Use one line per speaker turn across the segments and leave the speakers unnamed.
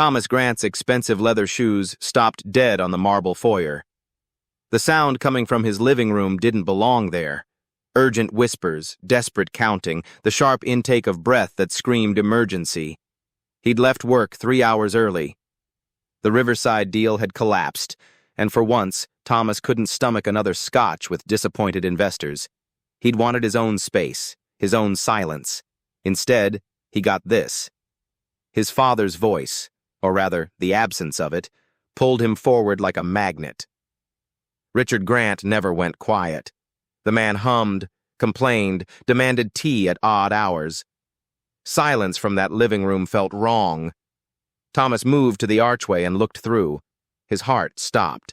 Thomas Grant's expensive leather shoes stopped dead on the marble foyer. The sound coming from his living room didn't belong there. Urgent whispers, desperate counting, the sharp intake of breath that screamed emergency. He'd left work 3 hours early. The Riverside deal had collapsed, and for once, Thomas couldn't stomach another scotch with disappointed investors. He'd wanted his own space, his own silence. Instead, he got this. His father's voice, or rather, the absence of it, pulled him forward like a magnet. Richard Grant never went quiet. The man hummed, complained, demanded tea at odd hours. Silence from that living room felt wrong. Thomas moved to the archway and looked through. His heart stopped.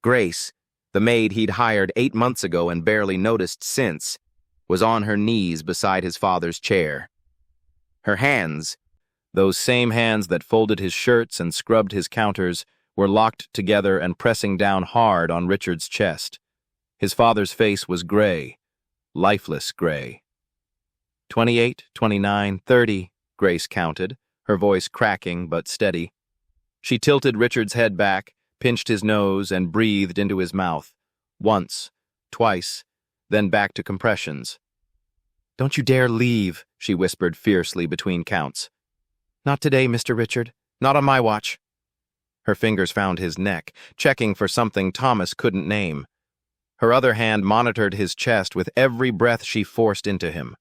Grace, the maid he'd hired 8 months ago and barely noticed since, was on her knees beside his father's chair. Her hands, those same hands that folded his shirts and scrubbed his counters, were locked together and pressing down hard on Richard's chest. His father's face was gray, lifeless gray. 28, 29, 30, Grace counted, her voice cracking but steady. She tilted Richard's head back, pinched his nose, and breathed into his mouth. Once, twice, then back to compressions. "Don't you dare leave," she whispered fiercely between counts. "Not today, Mr. Richard. Not on my watch." Her fingers found his neck, checking for something Thomas couldn't name. Her other hand monitored his chest with every breath she forced into him.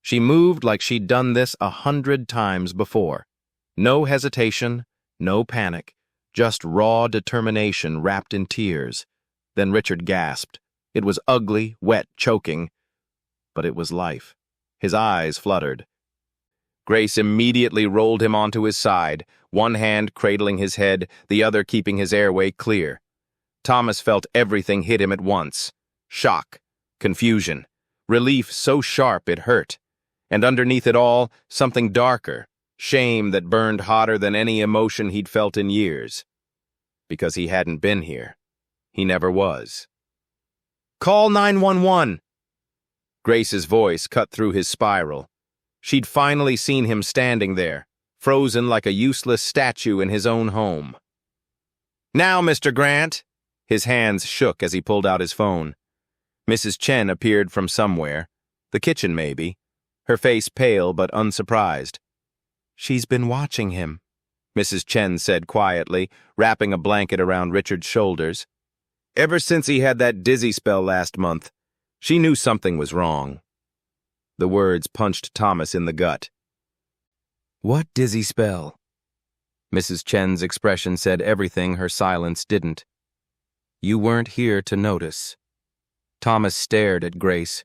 She moved like she'd done this 100 times before. No hesitation, no panic, just raw determination wrapped in tears. Then Richard gasped. It was ugly, wet, choking, but it was life. His eyes fluttered. Grace immediately rolled him onto his side, one hand cradling his head, the other keeping his airway clear. Thomas felt everything hit him at once. Shock, confusion, relief so sharp it hurt. And underneath it all, something darker, shame that burned hotter than any emotion he'd felt in years. Because he hadn't been here. He never was. "Call 911!" Grace's voice cut through his spiral. She'd finally seen him standing there, frozen like a useless statue in his own home. "Now, Mr. Grant!" His hands shook as he pulled out his phone. Mrs. Chen appeared from somewhere, the kitchen maybe, her face pale but unsurprised. "She's been watching him," Mrs. Chen said quietly, wrapping a blanket around Richard's shoulders. "Ever since he had that dizzy spell last month, she knew something was wrong." The words punched Thomas in the gut. "What dizzy spell?" Mrs. Chen's expression said everything her silence didn't. "You weren't here to notice." Thomas stared at Grace,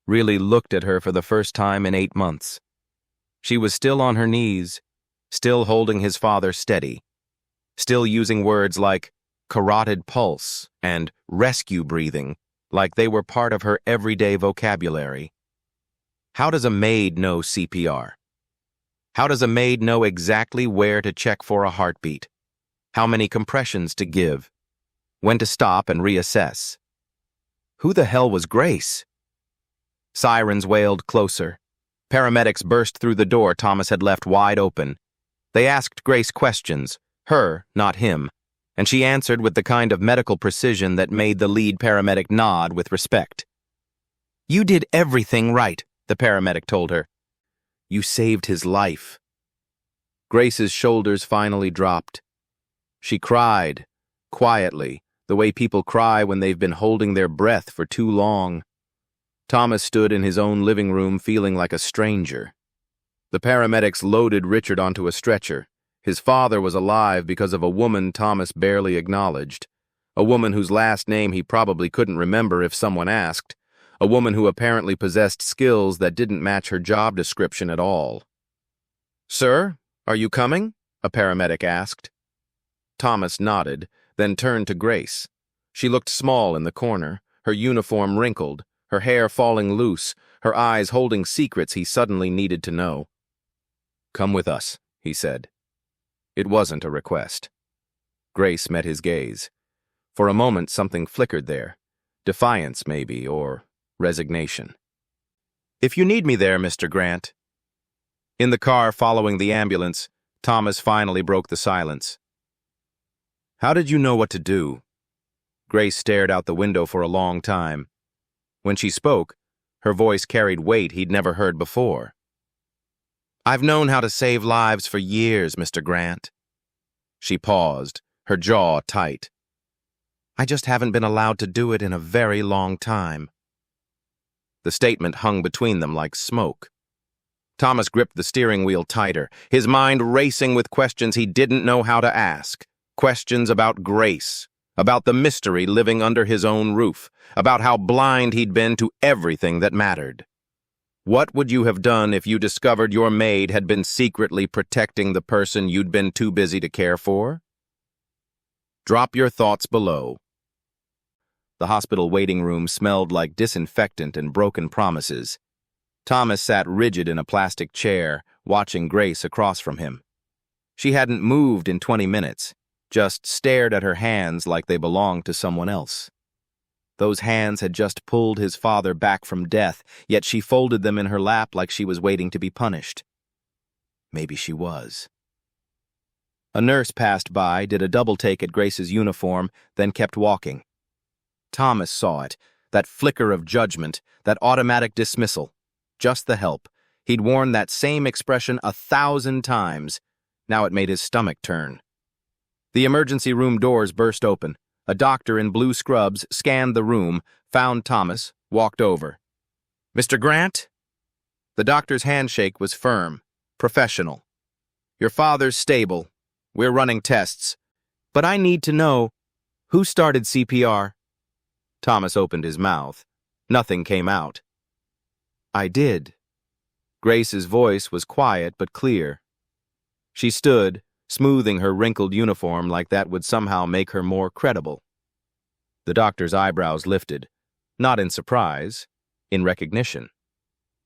really looked at her for the first time in 8 months. She was still on her knees, still holding his father steady, still using words like carotid pulse and rescue breathing like they were part of her everyday vocabulary. How does a maid know CPR? How does a maid know exactly where to check for a heartbeat? How many compressions to give? When to stop and reassess? Who the hell was Grace? Sirens wailed closer. Paramedics burst through the door Thomas had left wide open. They asked Grace questions, her, not him, and she answered with the kind of medical precision that made the lead paramedic nod with respect. "You did everything right," the paramedic told her. "You saved his life." Grace's shoulders finally dropped. She cried, quietly, the way people cry when they've been holding their breath for too long. Thomas stood in his own living room feeling like a stranger. The paramedics loaded Richard onto a stretcher. His father was alive because of a woman Thomas barely acknowledged, a woman whose last name he probably couldn't remember if someone asked, a woman who apparently possessed skills that didn't match her job description at all. "Sir, are you coming?" a paramedic asked. Thomas nodded, then turned to Grace. She looked small in the corner, her uniform wrinkled, her hair falling loose, her eyes holding secrets he suddenly needed to know. "Come with us," he said. It wasn't a request. Grace met his gaze. For a moment something flickered there. Defiance, maybe, or resignation. "If you need me there, Mr. Grant." In the car following the ambulance, Thomas finally broke the silence. "How did you know what to do?" Grace stared out the window for a long time. When she spoke, her voice carried weight he'd never heard before. "I've known how to save lives for years, Mr. Grant." She paused, her jaw tight. "I just haven't been allowed to do it in a very long time." The statement hung between them like smoke. Thomas gripped the steering wheel tighter, his mind racing with questions he didn't know how to ask. Questions about Grace, about the mystery living under his own roof, about how blind he'd been to everything that mattered. What would you have done if you discovered your maid had been secretly protecting the person you'd been too busy to care for? Drop your thoughts below. The hospital waiting room smelled like disinfectant and broken promises. Thomas sat rigid in a plastic chair, watching Grace across from him. She hadn't moved in 20 minutes, just stared at her hands like they belonged to someone else. Those hands had just pulled his father back from death, yet she folded them in her lap like she was waiting to be punished. Maybe she was. A nurse passed by, did a double take at Grace's uniform, then kept walking. Thomas saw it, that flicker of judgment, that automatic dismissal. Just the help. He'd worn that same expression 1,000 times. Now it made his stomach turn. The emergency room doors burst open. A doctor in blue scrubs scanned the room, found Thomas, walked over. "Mr. Grant?" The doctor's handshake was firm, professional. "Your father's stable. We're running tests. But I need to know, who started CPR?" Thomas opened his mouth. Nothing came out. "I did." Grace's voice was quiet but clear. She stood, smoothing her wrinkled uniform like that would somehow make her more credible. The doctor's eyebrows lifted, not in surprise, in recognition.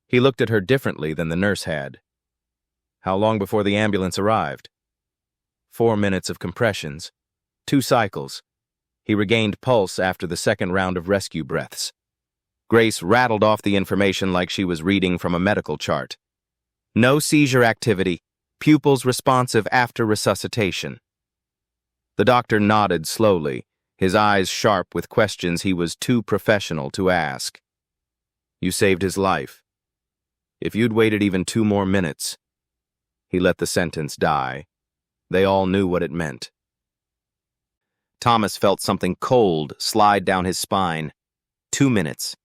He looked at her differently than the nurse had. "How long before the ambulance arrived?" 4 minutes of compressions. 2 cycles. He regained pulse after the second round of rescue breaths. Grace rattled off the information like she was reading from a medical chart. "No seizure activity. Pupils responsive after resuscitation." The doctor nodded slowly, his eyes sharp with questions he was too professional to ask. "You saved his life. If you'd waited even 2 more minutes..." He let the sentence die. They all knew what it meant. Thomas felt something cold slide down his spine. 2 minutes.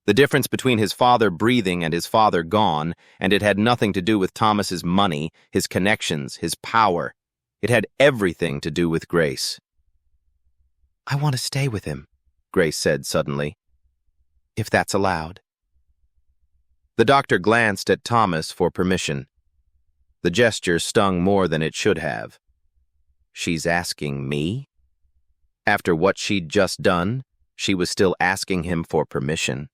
The difference between his father breathing and his father gone, and it had nothing to do with Thomas's money, his connections, his power. It had everything to do with Grace. "I want to stay with him," Grace said suddenly. "If that's allowed." The doctor glanced at Thomas for permission. The gesture stung more than it should have. She's asking me? After what she'd just done, she was still asking him for permission.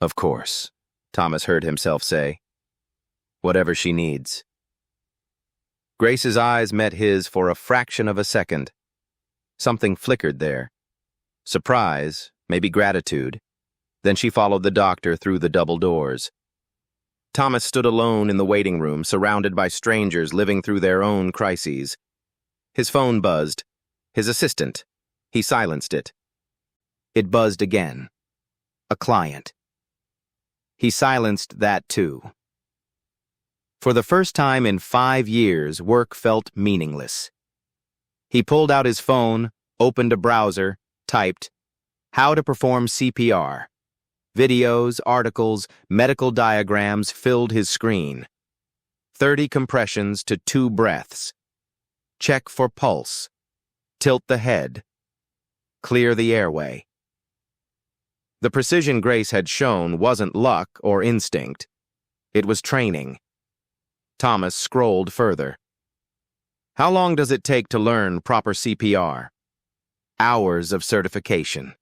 "Of course," Thomas heard himself say. "Whatever she needs." Grace's eyes met his for a fraction of a second. Something flickered there. Surprise, maybe gratitude. Then she followed the doctor through the double doors. Thomas stood alone in the waiting room, surrounded by strangers living through their own crises. His phone buzzed. His assistant. He silenced it. It buzzed again. A client. He silenced that too. For the first time in 5 years, work felt meaningless. He pulled out his phone, opened a browser, typed, "How to perform CPR." Videos, articles, medical diagrams filled his screen. 30 compressions to 2 breaths. Check for pulse. Tilt the head. Clear the airway. The precision Grace had shown wasn't luck or instinct. It was training. Thomas scrolled further. How long does it take to learn proper CPR? Hours of certification.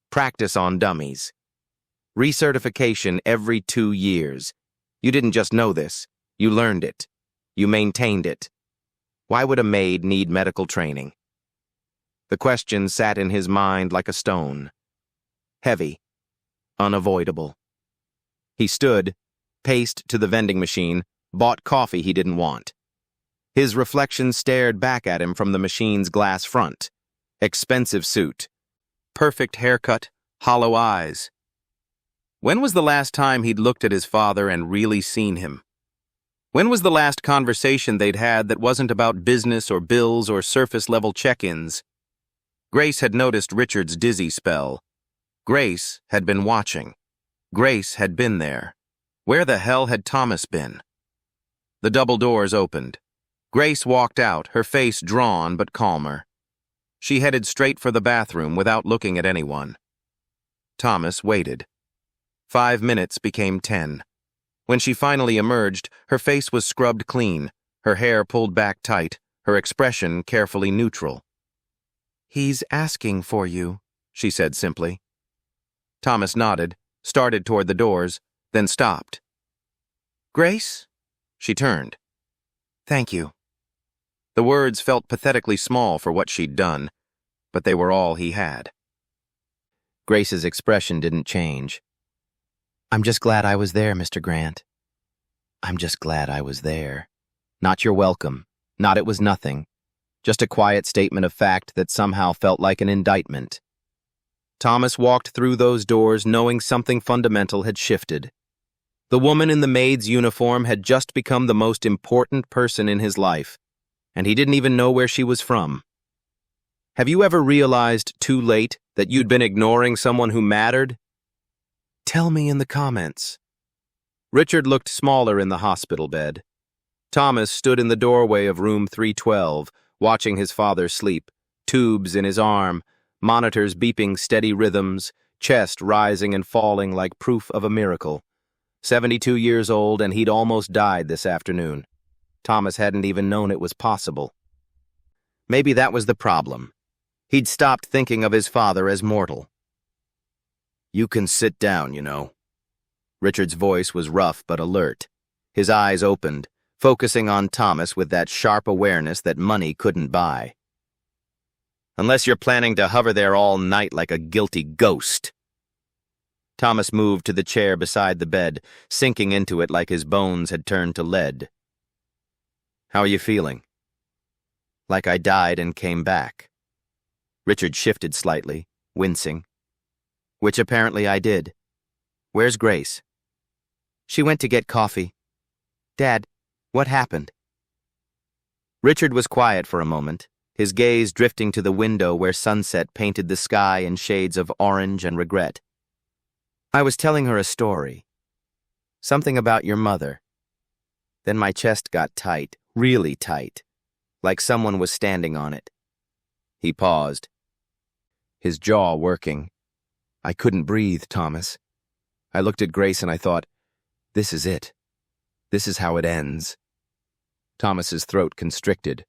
Practice on dummies. Recertification every 2 years. You didn't just know this. You learned it. You maintained it. Why would a maid need medical training? The question sat in his mind like a stone. Heavy. Unavoidable. He stood, paced to the vending machine, bought coffee he didn't want. His reflection stared back at him from the machine's glass front. Expensive suit. Perfect haircut. Hollow eyes. When was the last time he'd looked at his father and really seen him? When was the last conversation they'd had that wasn't about business or bills or surface-level check-ins? Grace had noticed Richard's dizzy spell. Grace had been watching. Grace had been there. Where the hell had Thomas been? The double doors opened. Grace walked out, her face drawn but calmer. She headed straight for the bathroom without looking at anyone. Thomas waited. 5 minutes became 10. When she finally emerged, her face was scrubbed clean, her hair pulled back tight, her expression carefully neutral. "He's asking for you," she said simply. Thomas nodded, started toward the doors, then stopped. "Grace?" She turned. "Thank you." The words felt pathetically small for what she'd done, but they were all he had. Grace's expression didn't change. "I'm just glad I was there, Mr. Grant. I'm just glad I was there. Not you're welcome, not it was nothing. Just a quiet statement of fact that somehow felt like an indictment." Thomas walked through those doors knowing something fundamental had shifted. The woman in the maid's uniform had just become the most important person in his life, and he didn't even know where she was from. Have you ever realized too late that you'd been ignoring someone who mattered? Tell me in the comments. Richard looked smaller in the hospital bed. Thomas stood in the doorway of room 312, watching his father sleep, tubes in his arm, monitors beeping steady rhythms, chest rising and falling like proof of a miracle. 72 years old, and he'd almost died this afternoon. Thomas hadn't even known it was possible. Maybe that was the problem. He'd stopped thinking of his father as mortal. "You can sit down, you know." Richard's voice was rough but alert. His eyes opened, focusing on Thomas with that sharp awareness that money couldn't buy. "Unless you're planning to hover there all night like a guilty ghost." Thomas moved to the chair beside the bed, sinking into it like his bones had turned to lead. "How are you feeling?" "Like I died and came back." Richard shifted slightly, wincing. "Which apparently I did. Where's Grace?" "She went to get coffee." "Dad, what happened?" Richard was quiet for a moment, his gaze drifting to the window where sunset painted the sky in shades of orange and regret. "I was telling her a story. Something about your mother. Then my chest got tight, really tight, like someone was standing on it." He paused, his jaw working. "I couldn't breathe, Thomas. I looked at Grace and I thought, this is it. This is how it ends." Thomas's throat constricted.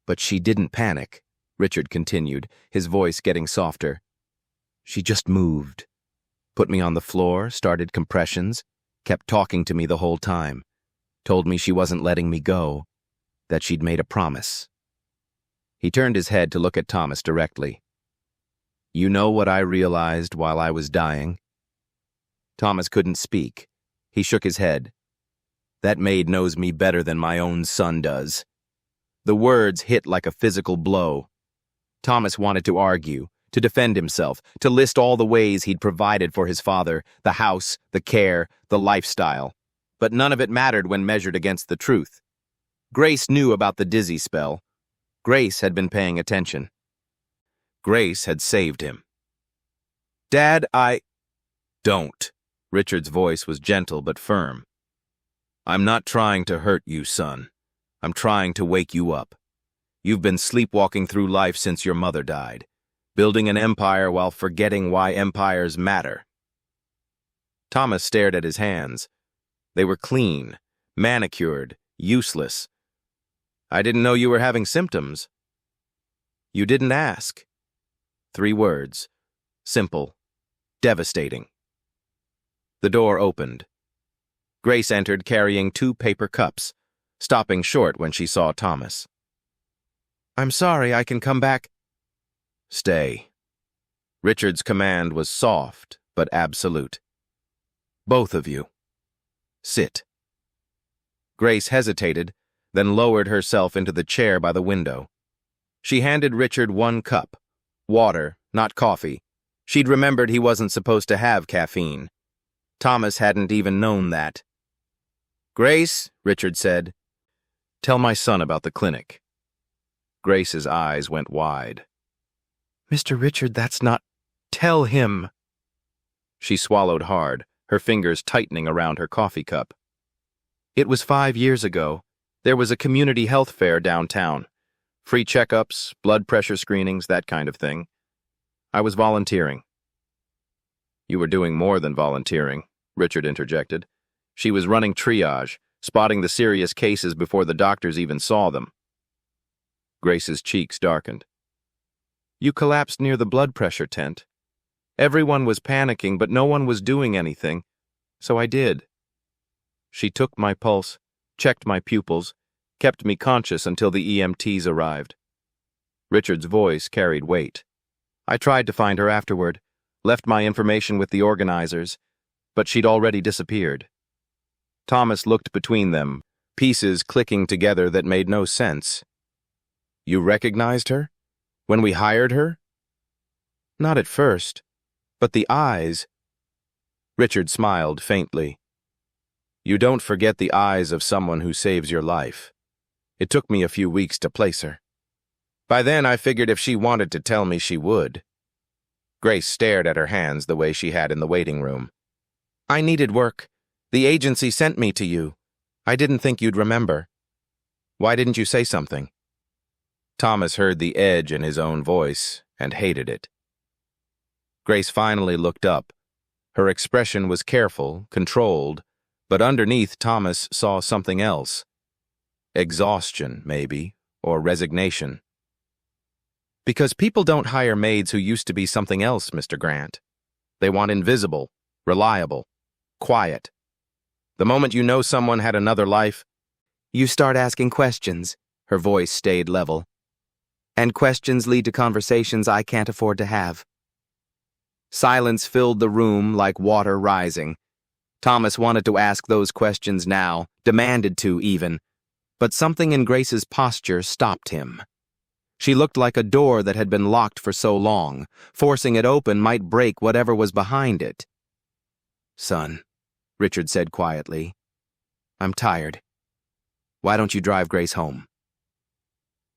"But she didn't panic," Richard continued, his voice getting softer. "She just moved. Put me on the floor, started compressions, kept talking to me the whole time, told me she wasn't letting me go, that she'd made a promise." He turned his head to look at Thomas directly. "You know what I realized while I was dying?" Thomas couldn't speak. He shook his head. "That maid knows me better than my own son does." The words hit like a physical blow. Thomas wanted to argue, to defend himself, to list all the ways he'd provided for his father, the house, the care, the lifestyle. But none of it mattered when measured against the truth. Grace knew about the dizzy spell. Grace had been paying attention. Grace had saved him. "Dad, Don't." Richard's voice was gentle but firm. "I'm not trying to hurt you, son. I'm trying to wake you up. You've been sleepwalking through life since your mother died, building an empire while forgetting why empires matter." Thomas stared at his hands. They were clean, manicured, useless. "I didn't know you were having symptoms." "You didn't ask." 3 words. Simple. Devastating. The door opened. Grace entered carrying 2 paper cups, stopping short when she saw Thomas. "I'm sorry, I can come back." "Stay." Richard's command was soft but absolute. "Both of you. Sit." Grace hesitated, then lowered herself into the chair by the window. She handed Richard 1 cup. Water, not coffee. She'd remembered he wasn't supposed to have caffeine. Thomas hadn't even known that. "Grace," Richard said, "tell my son about the clinic." Grace's eyes went wide. "Mr. Richard, that's not— Tell him." She swallowed hard, her fingers tightening around her coffee cup. "It was 5 years ago. There was a community health fair downtown. Free checkups, blood pressure screenings, that kind of thing. I was volunteering." "You were doing more than volunteering," Richard interjected. "She was running triage, spotting the serious cases before the doctors even saw them." Grace's cheeks darkened. "You collapsed near the blood pressure tent. Everyone was panicking, but no one was doing anything, so I did. She took my pulse, checked my pupils, kept me conscious until the EMTs arrived." Richard's voice carried weight. "I tried to find her afterward, left my information with the organizers, but she'd already disappeared." Thomas looked between them, pieces clicking together that made no sense. "You recognized her? When we hired her?" "Not at first, but the eyes—" Richard smiled faintly. "You don't forget the eyes of someone who saves your life. It took me a few weeks to place her. By then I figured if she wanted to tell me, she would." Grace stared at her hands the way she had in the waiting room. "I needed work. The agency sent me to you. I didn't think you'd remember. Why didn't you say something?" Thomas heard the edge in his own voice and hated it. Grace finally looked up. Her expression was careful, controlled, but underneath Thomas saw something else. Exhaustion, maybe, or resignation. "Because people don't hire maids who used to be something else, Mr. Grant. They want invisible, reliable, quiet. The moment you know someone had another life, you start asking questions." Her voice stayed level. "And questions lead to conversations I can't afford to have." Silence filled the room like water rising. Thomas wanted to ask those questions now, demanded to even, but something in Grace's posture stopped him. She looked like a door that had been locked for so long. Forcing it open might break whatever was behind it. "Son," Richard said quietly, "I'm tired. Why don't you drive Grace home?"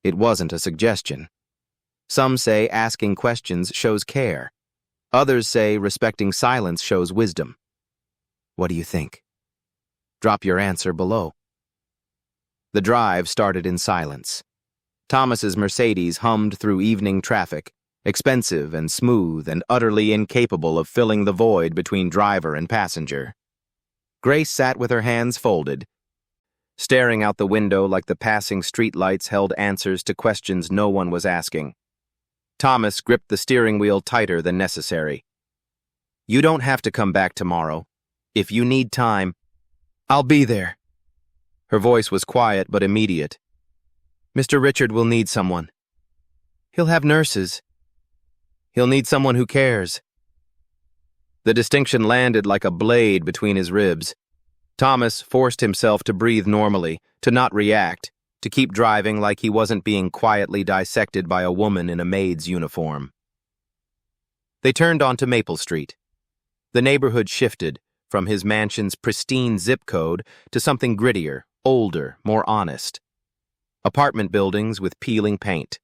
It wasn't a suggestion. Some say asking questions shows care. Others say respecting silence shows wisdom. What do you think? Drop your answer below. The drive started in silence. Thomas's Mercedes hummed through evening traffic, expensive and smooth and utterly incapable of filling the void between driver and passenger. Grace sat with her hands folded, staring out the window like the passing streetlights held answers to questions no one was asking. Thomas gripped the steering wheel tighter than necessary. "You don't have to come back tomorrow. If you need time, I'll be there." Her voice was quiet but immediate. "Mr. Richard will need someone. He'll have nurses. He'll need someone who cares." The distinction landed like a blade between his ribs. Thomas forced himself to breathe normally, to not react, to keep driving like he wasn't being quietly dissected by a woman in a maid's uniform. They turned onto Maple Street. The neighborhood shifted from his mansion's pristine zip code to something grittier, older, more honest. Apartment buildings with peeling paint,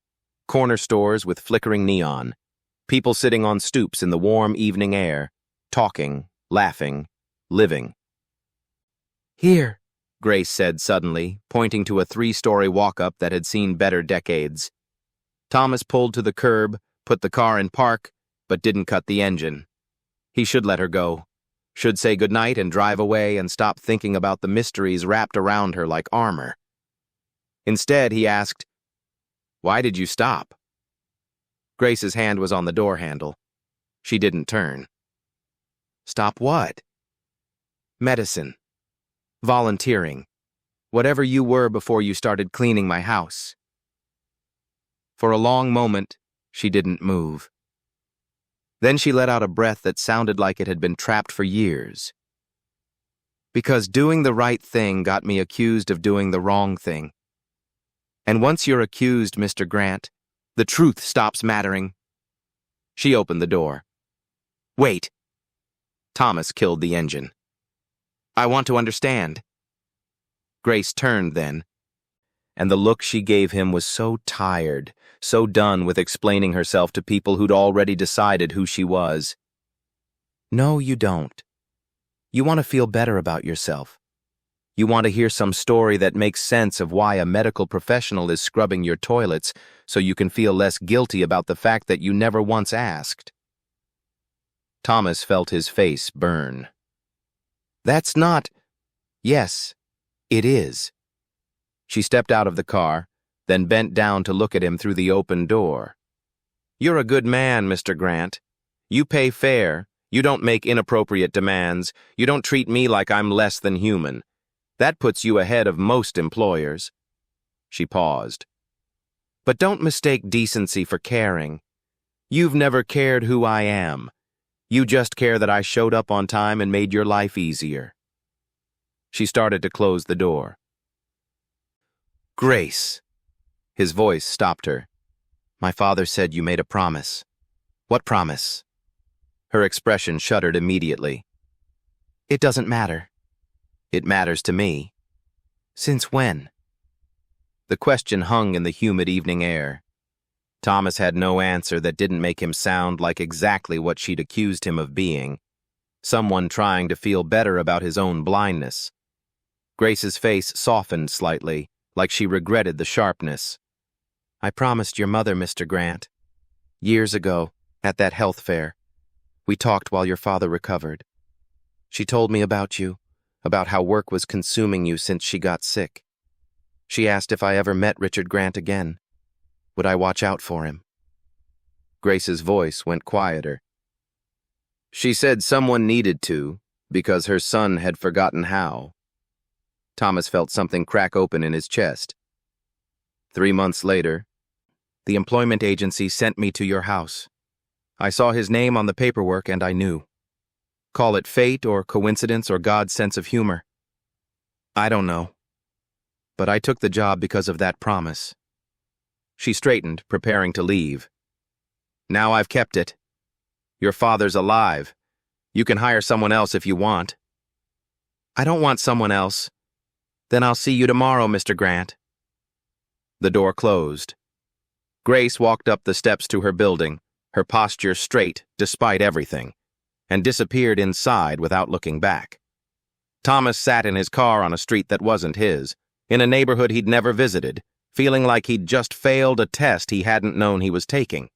corner stores with flickering neon, people sitting on stoops in the warm evening air, talking, laughing, living. "Here," Grace said suddenly, pointing to a 3-story walk-up that had seen better decades. Thomas pulled to the curb, put the car in park, but didn't cut the engine. He should let her go. Should say goodnight and drive away and stop thinking about the mysteries wrapped around her like armor. Instead, he asked, "Why did you stop?" Grace's hand was on the door handle. She didn't turn. "Stop what?" "Medicine. Volunteering. Whatever you were before you started cleaning my house." For a long moment, she didn't move. Then she let out a breath that sounded like it had been trapped for years. "Because doing the right thing got me accused of doing the wrong thing. And once you're accused, Mr. Grant, the truth stops mattering. She opened the door. Wait. Thomas killed the engine. I want to understand. Grace turned then, and the look she gave him was so tired, so done with explaining herself to people who'd already decided who she was. No, you don't. You want to feel better about yourself. You want to hear some story that makes sense of why a medical professional is scrubbing your toilets so you can feel less guilty about the fact that you never once asked. Thomas felt his face burn. That's not... Yes, it is. She stepped out of the car, then bent down to look at him through the open door. You're a good man, Mr. Grant. You pay fair. You don't make inappropriate demands. You don't treat me like I'm less than human. That puts you ahead of most employers. She paused. But don't mistake decency for caring. You've never cared who I am. You just care that I showed up on time and made your life easier. She started to close the door. Grace. His voice stopped her. My father said you made a promise. What promise? Her expression shuddered immediately. It doesn't matter. It matters to me. Since when? The question hung in the humid evening air. Thomas had no answer that didn't make him sound like exactly what she'd accused him of being. Someone trying to feel better about his own blindness. Grace's face softened slightly, like she regretted the sharpness. I promised your mother, Mr. Grant. Years ago, at that health fair. We talked while your father recovered. She told me about you, about how work was consuming you since she got sick. She asked if I ever met Richard Grant again. Would I watch out for him? Grace's voice went quieter. She said someone needed to, because her son had forgotten how. Thomas felt something crack open in his chest. 3 months later, the employment agency sent me to your house. I saw his name on the paperwork and I knew. Call it fate or coincidence or God's sense of humor. I don't know. But I took the job because of that promise. She straightened, preparing to leave. Now I've kept it. Your father's alive. You can hire someone else if you want. I don't want someone else. Then I'll see you tomorrow, Mr. Grant. The door closed. Grace walked up the steps to her building, her posture straight despite everything, and disappeared inside without looking back. Thomas sat in his car on a street that wasn't his, in a neighborhood he'd never visited, feeling like he'd just failed a test he hadn't known he was taking.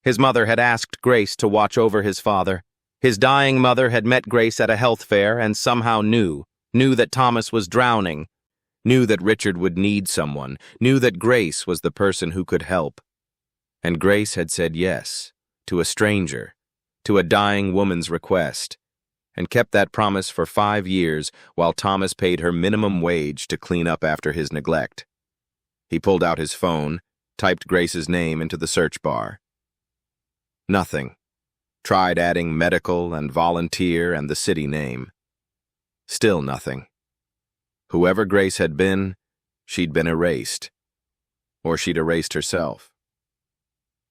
His mother had asked Grace to watch over his father. His dying mother had met Grace at a health fair and somehow knew that Thomas was drowning, knew that Richard would need someone, knew that Grace was the person who could help. And Grace had said yes, to a stranger, to a dying woman's request, and kept that promise for 5 years while Thomas paid her minimum wage to clean up after his neglect. He pulled out his phone, typed Grace's name into the search bar. Nothing. Tried adding medical and volunteer and the city name. Still nothing. Whoever Grace had been, she'd been erased. Or she'd erased herself.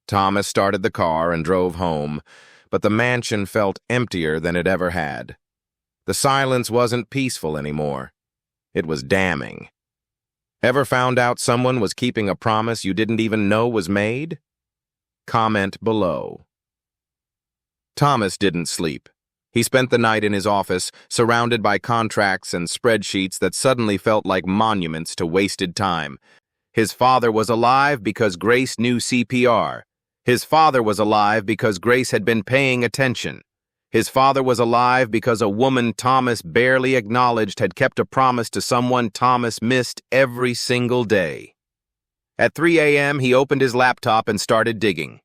Thomas started the car and drove home, but the mansion felt emptier than it ever had. The silence wasn't peaceful anymore. It was damning. Ever found out someone was keeping a promise you didn't even know was made? Comment below. Thomas didn't sleep. He spent the night in his office, surrounded by contracts and spreadsheets that suddenly felt like monuments to wasted time. His father was alive because Grace knew CPR. His father was alive because Grace had been paying attention. His father was alive because a woman Thomas barely acknowledged had kept a promise to someone Thomas missed every single day. At 3 a.m., he opened his laptop and started digging.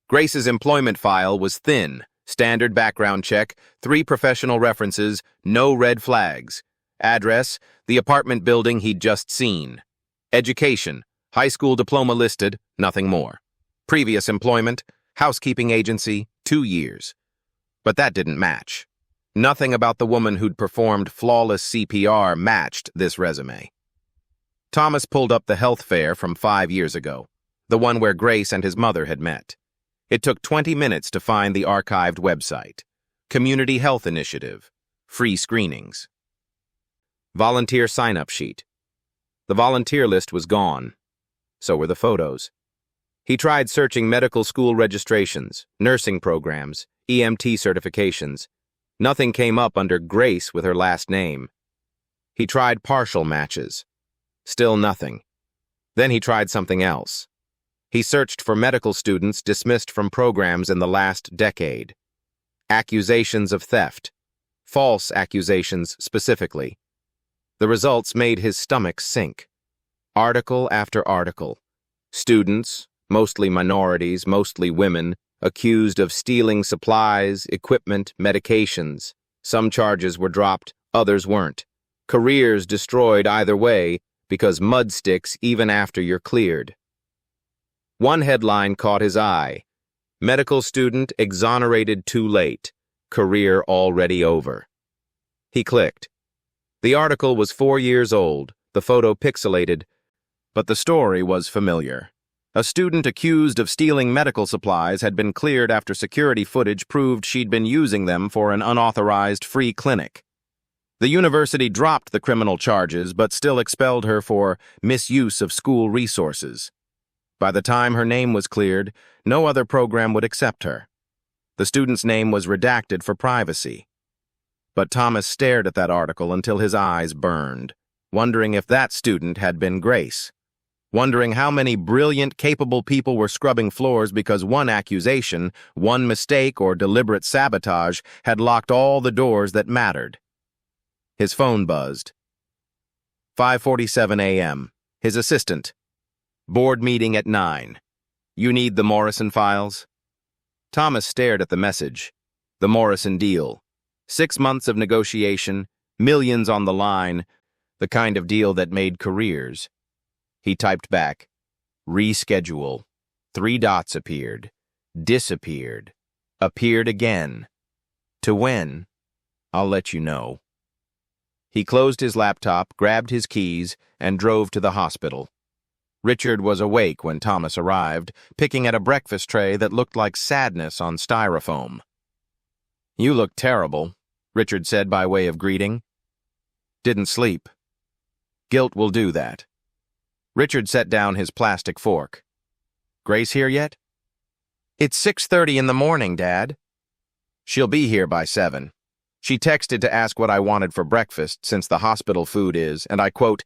Grace's employment file was thin. Standard background check, 3 professional references, no red flags. Address, the apartment building he'd just seen. Education, high school diploma listed, nothing more. Previous employment, housekeeping agency, 2 years. But that didn't match. Nothing about the woman who'd performed flawless CPR matched this resume. Thomas pulled up the health fair from 5 years ago, the one where Grace and his mother had met. It took 20 minutes to find the archived website. Community Health Initiative. Free screenings. Volunteer sign-up sheet. The volunteer list was gone. So were the photos. He tried searching medical school registrations, nursing programs, EMT certifications. Nothing came up under Grace with her last name. He tried partial matches. Still nothing. Then he tried something else. He searched for medical students dismissed from programs in the last decade. Accusations of theft. False accusations specifically. The results made his stomach sink. Article after article. Students, mostly minorities, mostly women, accused of stealing supplies, equipment, medications. Some charges were dropped, others weren't. Careers destroyed either way because mud sticks even after you're cleared. One headline caught his eye. Medical student exonerated too late. Career already over. He clicked. The article was 4 years old, the photo pixelated, but the story was familiar. A student accused of stealing medical supplies had been cleared after security footage proved she'd been using them for an unauthorized free clinic. The university dropped the criminal charges but still expelled her for misuse of school resources. By the time her name was cleared, no other program would accept her. The student's name was redacted for privacy. But Thomas stared at that article until his eyes burned, wondering if that student had been Grace. Wondering how many brilliant, capable people were scrubbing floors because one accusation, one mistake, or deliberate sabotage had locked all the doors that mattered. His phone buzzed. 5:47 a.m. His assistant. Board meeting at 9. You need the Morrison files? Thomas stared at the message. The Morrison deal. 6 months of negotiation, millions on the line, the kind of deal that made careers. He typed back, reschedule. 3 dots appeared, disappeared, appeared again. To when? I'll let you know. He closed his laptop, grabbed his keys, and drove to the hospital. Richard was awake when Thomas arrived, picking at a breakfast tray that looked like sadness on styrofoam. You look terrible, Richard said by way of greeting. Didn't sleep. Guilt will do that. Richard set down his plastic fork. Grace here yet? It's 6:30 in the morning, Dad. She'll be here by 7. She texted to ask what I wanted for breakfast since the hospital food is, and I quote,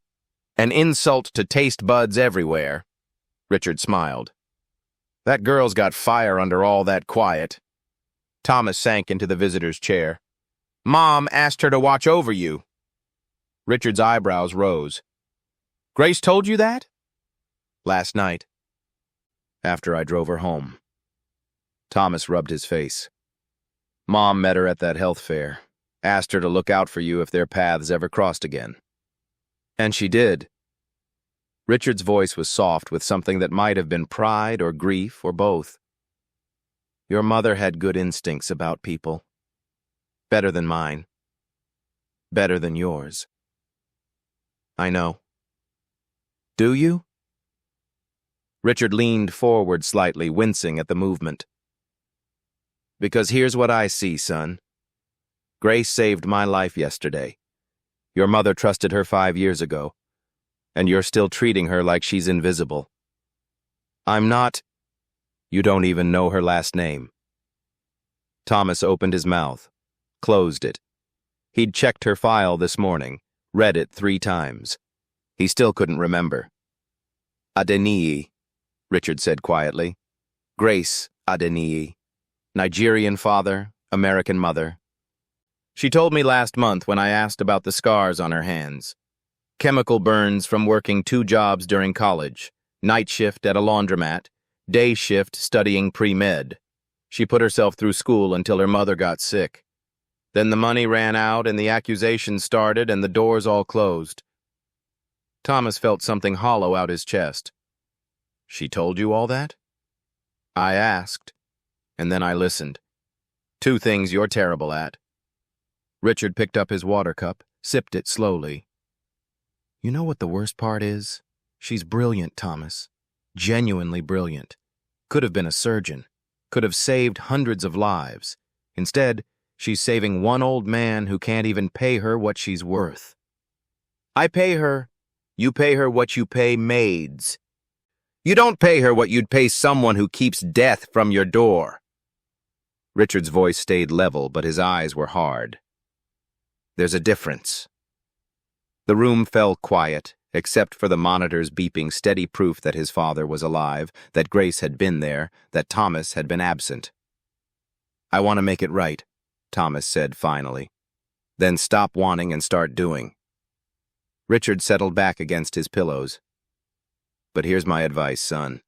an insult to taste buds everywhere. Richard smiled. That girl's got fire under all that quiet. Thomas sank into the visitor's chair. Mom asked her to watch over you. Richard's eyebrows rose. Grace told you that? Last night. After I drove her home. Thomas rubbed his face. Mom met her at that health fair. Asked her to look out for you if their paths ever crossed again. And she did. Richard's voice was soft with something that might have been pride or grief or both. Your mother had good instincts about people. Better than mine. Better than yours. I know. Do you? Richard leaned forward slightly, wincing at the movement. Because here's what I see, son. Grace saved my life yesterday. Your mother trusted her 5 years ago, and you're still treating her like she's invisible. I'm not. You don't even know her last name. Thomas opened his mouth, closed it. He'd checked her file this morning, read it 3 times. He still couldn't remember. Adenii, Richard said quietly. Grace Adenii. Nigerian father, American mother. She told me last month when I asked about the scars on her hands. Chemical burns from working 2 jobs during college, night shift at a laundromat, day shift studying pre-med. She put herself through school until her mother got sick. Then the money ran out and the accusations started and the doors all closed. Thomas felt something hollow out his chest. She told you all that? I asked, and then I listened. 2 things you're terrible at. Richard picked up his water cup, sipped it slowly. You know what the worst part is? She's brilliant, Thomas. Genuinely brilliant. Could have been a surgeon. Could have saved hundreds of lives. Instead, she's saving one old man who can't even pay her what she's worth. I pay her. You pay her what you pay maids. You don't pay her what you'd pay someone who keeps death from your door. Richard's voice stayed level, but his eyes were hard. There's a difference. The room fell quiet, except for the monitor's beeping steady proof that his father was alive, that Grace had been there, that Thomas had been absent. I want to make it right, Thomas said finally. Then stop wanting and start doing. Richard settled back against his pillows. But here's my advice, son.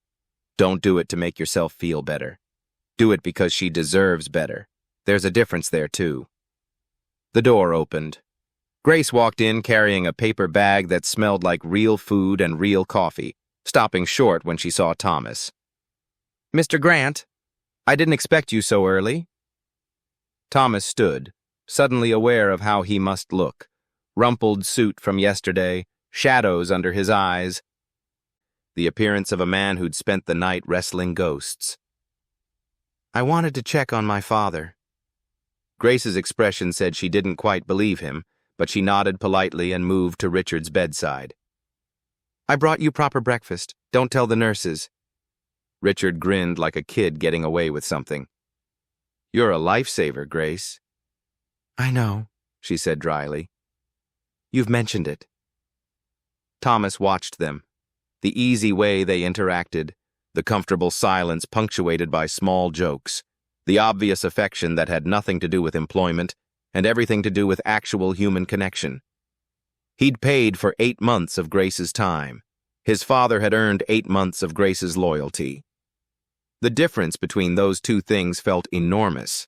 Don't do it to make yourself feel better. Do it because she deserves better. There's a difference there, too. The door opened. Grace walked in carrying a paper bag that smelled like real food and real coffee, stopping short when she saw Thomas. Mr. Grant, I didn't expect you so early. Thomas stood, suddenly aware of how he must look. Rumpled suit from yesterday, shadows under his eyes. The appearance of a man who'd spent the night wrestling ghosts. I wanted to check on my father. Grace's expression said she didn't quite believe him, but she nodded politely and moved to Richard's bedside. I brought you proper breakfast. Don't tell the nurses. Richard grinned like a kid getting away with something. You're a lifesaver, Grace. I know, she said dryly. You've mentioned it. Thomas watched them. The easy way they interacted, the comfortable silence punctuated by small jokes, the obvious affection that had nothing to do with employment and everything to do with actual human connection. He'd paid for 8 months of Grace's time. His father had earned 8 months of Grace's loyalty. The difference between those two things felt enormous.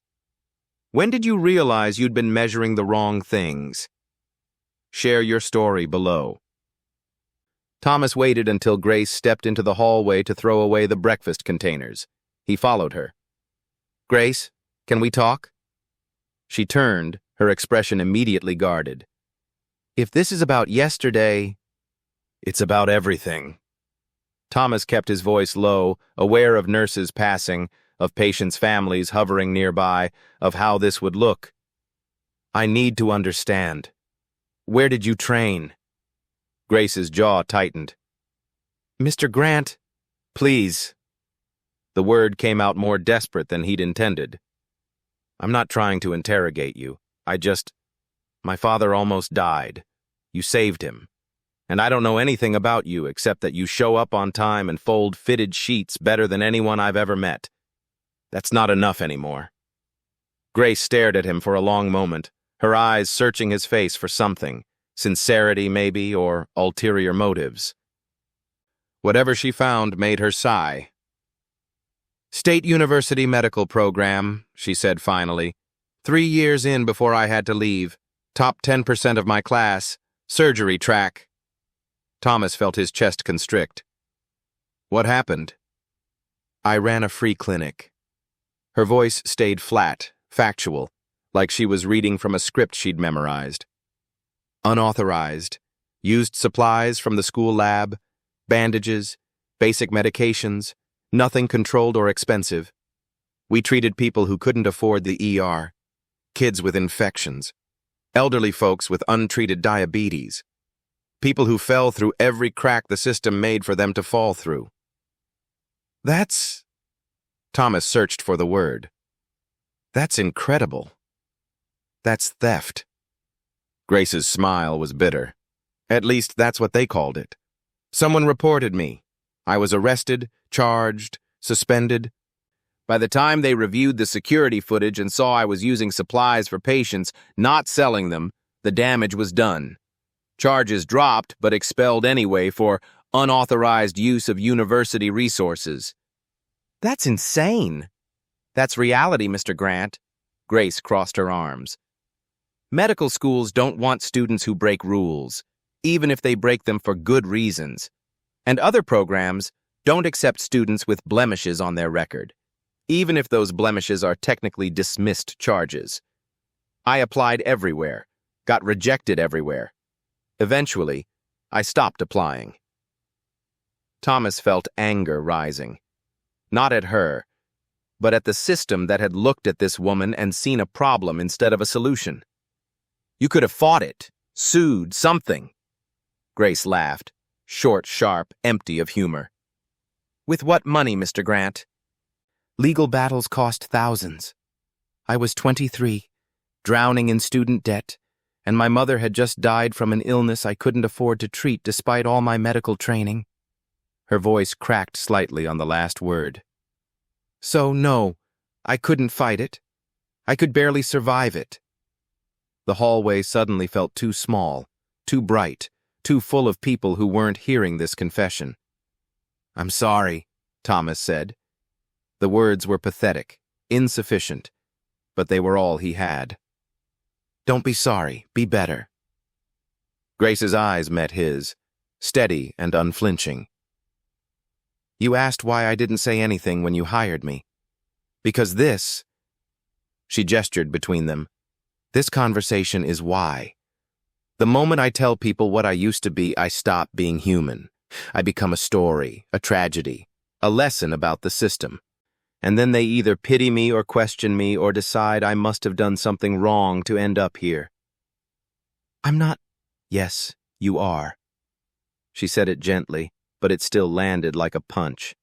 When did you realize you'd been measuring the wrong things? Share your story below. Thomas waited until Grace stepped into the hallway to throw away the breakfast containers. He followed her. Grace, can we talk? She turned, her expression immediately guarded. If this is about yesterday, it's about everything. Thomas kept his voice low, aware of nurses passing, of patients' families hovering nearby, of how this would look. I need to understand. Where did you train? Grace's jaw tightened. Mr. Grant, please. The word came out more desperate than he'd intended. I'm not trying to interrogate you. My father almost died. You saved him. And I don't know anything about you except that you show up on time and fold fitted sheets better than anyone I've ever met. That's not enough anymore. Grace stared at him for a long moment, her eyes searching his face for something. Sincerity, maybe, or ulterior motives. Whatever she found made her sigh. State University medical program, she said finally. 3 years in before I had to leave. Top 10% of my class. Surgery track. Thomas felt his chest constrict. What happened? I ran a free clinic. Her voice stayed flat, factual, like she was reading from a script she'd memorized. Unauthorized. Used supplies from the school lab, bandages, basic medications, nothing controlled or expensive. We treated people who couldn't afford the ER, kids with infections, elderly folks with untreated diabetes, people who fell through every crack the system made for them to fall through. Thomas searched for the word. That's incredible. That's theft. Grace's smile was bitter. At least that's what they called it. Someone reported me. I was arrested, charged, suspended. By the time they reviewed the security footage and saw I was using supplies for patients, not selling them, the damage was done. Charges dropped, but expelled anyway for unauthorized use of university resources. That's insane. That's reality, Mr. Grant. Grace crossed her arms. Medical schools don't want students who break rules, even if they break them for good reasons. And other programs don't accept students with blemishes on their record, even if those blemishes are technically dismissed charges. I applied everywhere, got rejected everywhere. Eventually, I stopped applying. Thomas felt anger rising. Not at her, but at the system that had looked at this woman and seen a problem instead of a solution. You could have fought it, sued, something. Grace laughed, short, sharp, empty of humor. With what money, Mr. Grant? Legal battles cost thousands. I was 23, drowning in student debt, and my mother had just died from an illness I couldn't afford to treat despite all my medical training. Her voice cracked slightly on the last word. So, no, I couldn't fight it. I could barely survive it. The hallway suddenly felt too small, too bright, too full of people who weren't hearing this confession. I'm sorry, Thomas said. The words were pathetic, insufficient, but they were all he had. Don't be sorry, be better. Grace's eyes met his, steady and unflinching. You asked why I didn't say anything when you hired me. Because this, she gestured between them, this conversation is why. The moment I tell people what I used to be, I stop being human. I become a story, a tragedy, a lesson about the system. And then they either pity me or question me or decide I must have done something wrong to end up here. I'm not. Yes, you are. She said it gently, but it still landed like a punch.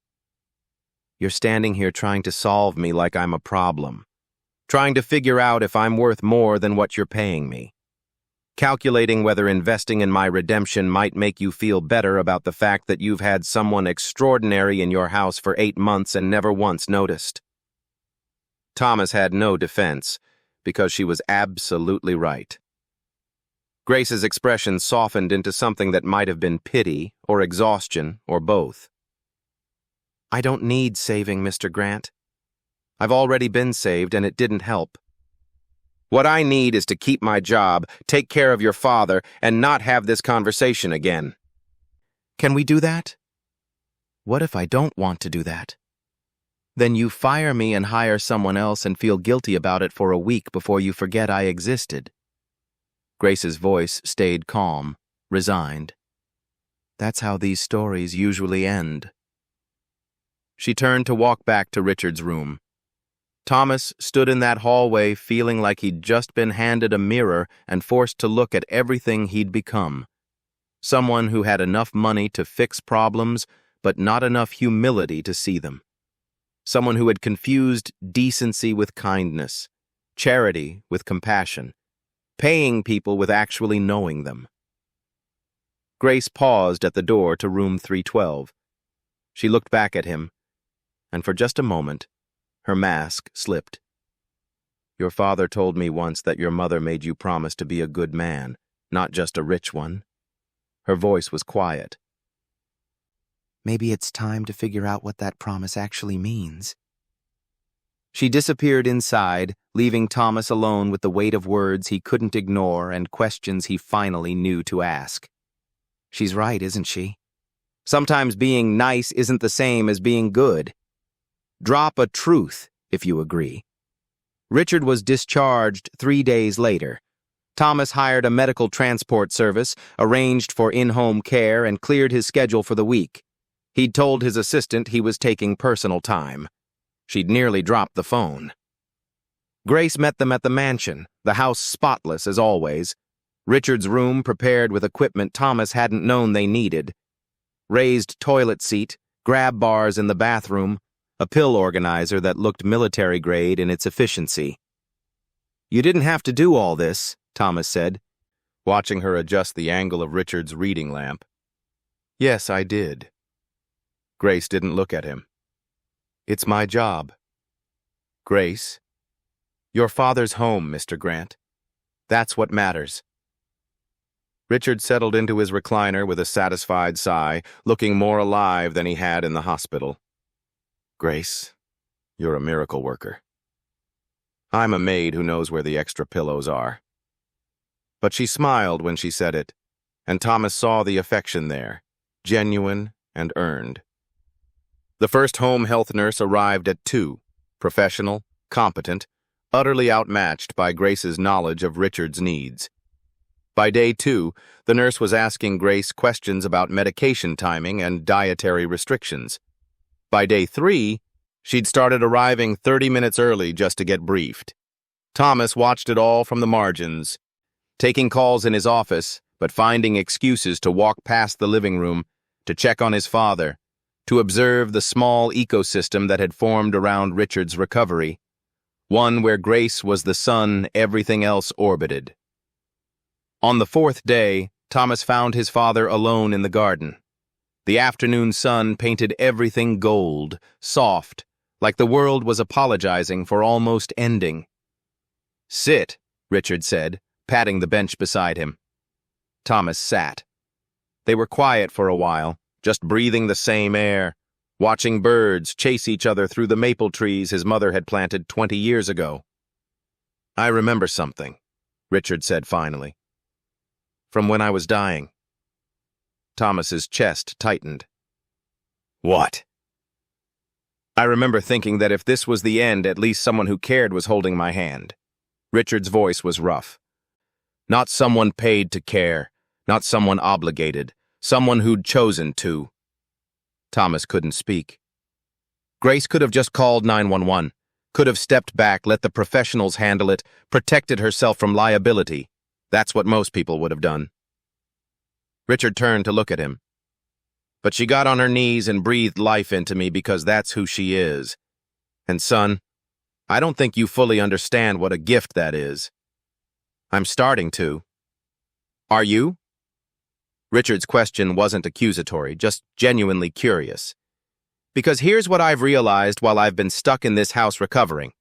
You're standing here trying to solve me like I'm a problem, trying to figure out if I'm worth more than what you're paying me, calculating whether investing in my redemption might make you feel better about the fact that you've had someone extraordinary in your house for 8 months and never once noticed. Thomas had no defense, because she was absolutely right. Grace's expression softened into something that might have been pity or exhaustion or both. I don't need saving, Mr. Grant. I've already been saved and it didn't help. What I need is to keep my job, take care of your father, and not have this conversation again. Can we do that? What if I don't want to do that? Then you fire me and hire someone else and feel guilty about it for a week before you forget I existed. Grace's voice stayed calm, resigned. That's how these stories usually end. She turned to walk back to Richard's room. Thomas stood in that hallway feeling like he'd just been handed a mirror and forced to look at everything he'd become. Someone who had enough money to fix problems, but not enough humility to see them. Someone who had confused decency with kindness, charity with compassion, paying people with actually knowing them. Grace paused at the door to room 312. She looked back at him, and for just a moment, her mask slipped. Your father told me once that your mother made you promise to be a good man, not just a rich one. Her voice was quiet. Maybe it's time to figure out what that promise actually means. She disappeared inside, leaving Thomas alone with the weight of words he couldn't ignore and questions he finally knew to ask. She's right, isn't she? Sometimes being nice isn't the same as being good. Drop a truth, if you agree. Richard was discharged 3 days later. Thomas hired a medical transport service, arranged for in-home care, and cleared his schedule for the week. He'd told his assistant he was taking personal time. She'd nearly dropped the phone. Grace met them at the mansion, the house spotless as always. Richard's room prepared with equipment Thomas hadn't known they needed. Raised toilet seat, grab bars in the bathroom, a pill organizer that looked military grade in its efficiency. You didn't have to do all this, Thomas said, watching her adjust the angle of Richard's reading lamp. Yes, I did. Grace didn't look at him. It's my job. Grace, your father's home, Mr. Grant. That's what matters. Richard settled into his recliner with a satisfied sigh, looking more alive than he had in the hospital. Grace, you're a miracle worker. I'm a maid who knows where the extra pillows are. But she smiled when she said it, and Thomas saw the affection there, genuine and earned. The first home health nurse arrived at 2, professional, competent, utterly outmatched by Grace's knowledge of Richard's needs. By day 2, the nurse was asking Grace questions about medication timing and dietary restrictions. By day 3, she'd started arriving 30 minutes early just to get briefed. Thomas watched it all from the margins, taking calls in his office, but finding excuses to walk past the living room, to check on his father, to observe the small ecosystem that had formed around Richard's recovery, one where Grace was the sun everything else orbited. On the 4th day, Thomas found his father alone in the garden. The afternoon sun painted everything gold, soft, like the world was apologizing for almost ending. "Sit," Richard said, patting the bench beside him. Thomas sat. They were quiet for a while, just breathing the same air, watching birds chase each other through the maple trees his mother had planted 20 years ago. "I remember something," Richard said finally. "From when I was dying." Thomas's chest tightened. "What?" "I remember thinking that if this was the end, at least someone who cared was holding my hand." Richard's voice was rough. "Not someone paid to care, not someone obligated, someone who'd chosen to." Thomas couldn't speak. Grace could have just called 911, could have stepped back, let the professionals handle it, protected herself from liability. That's what most people would have done. Richard turned to look at him. "But she got on her knees and breathed life into me because that's who she is. And son, I don't think you fully understand what a gift that is." "I'm starting to." "Are you?" Richard's question wasn't accusatory, just genuinely curious. "Because here's what I've realized while I've been stuck in this house recovering.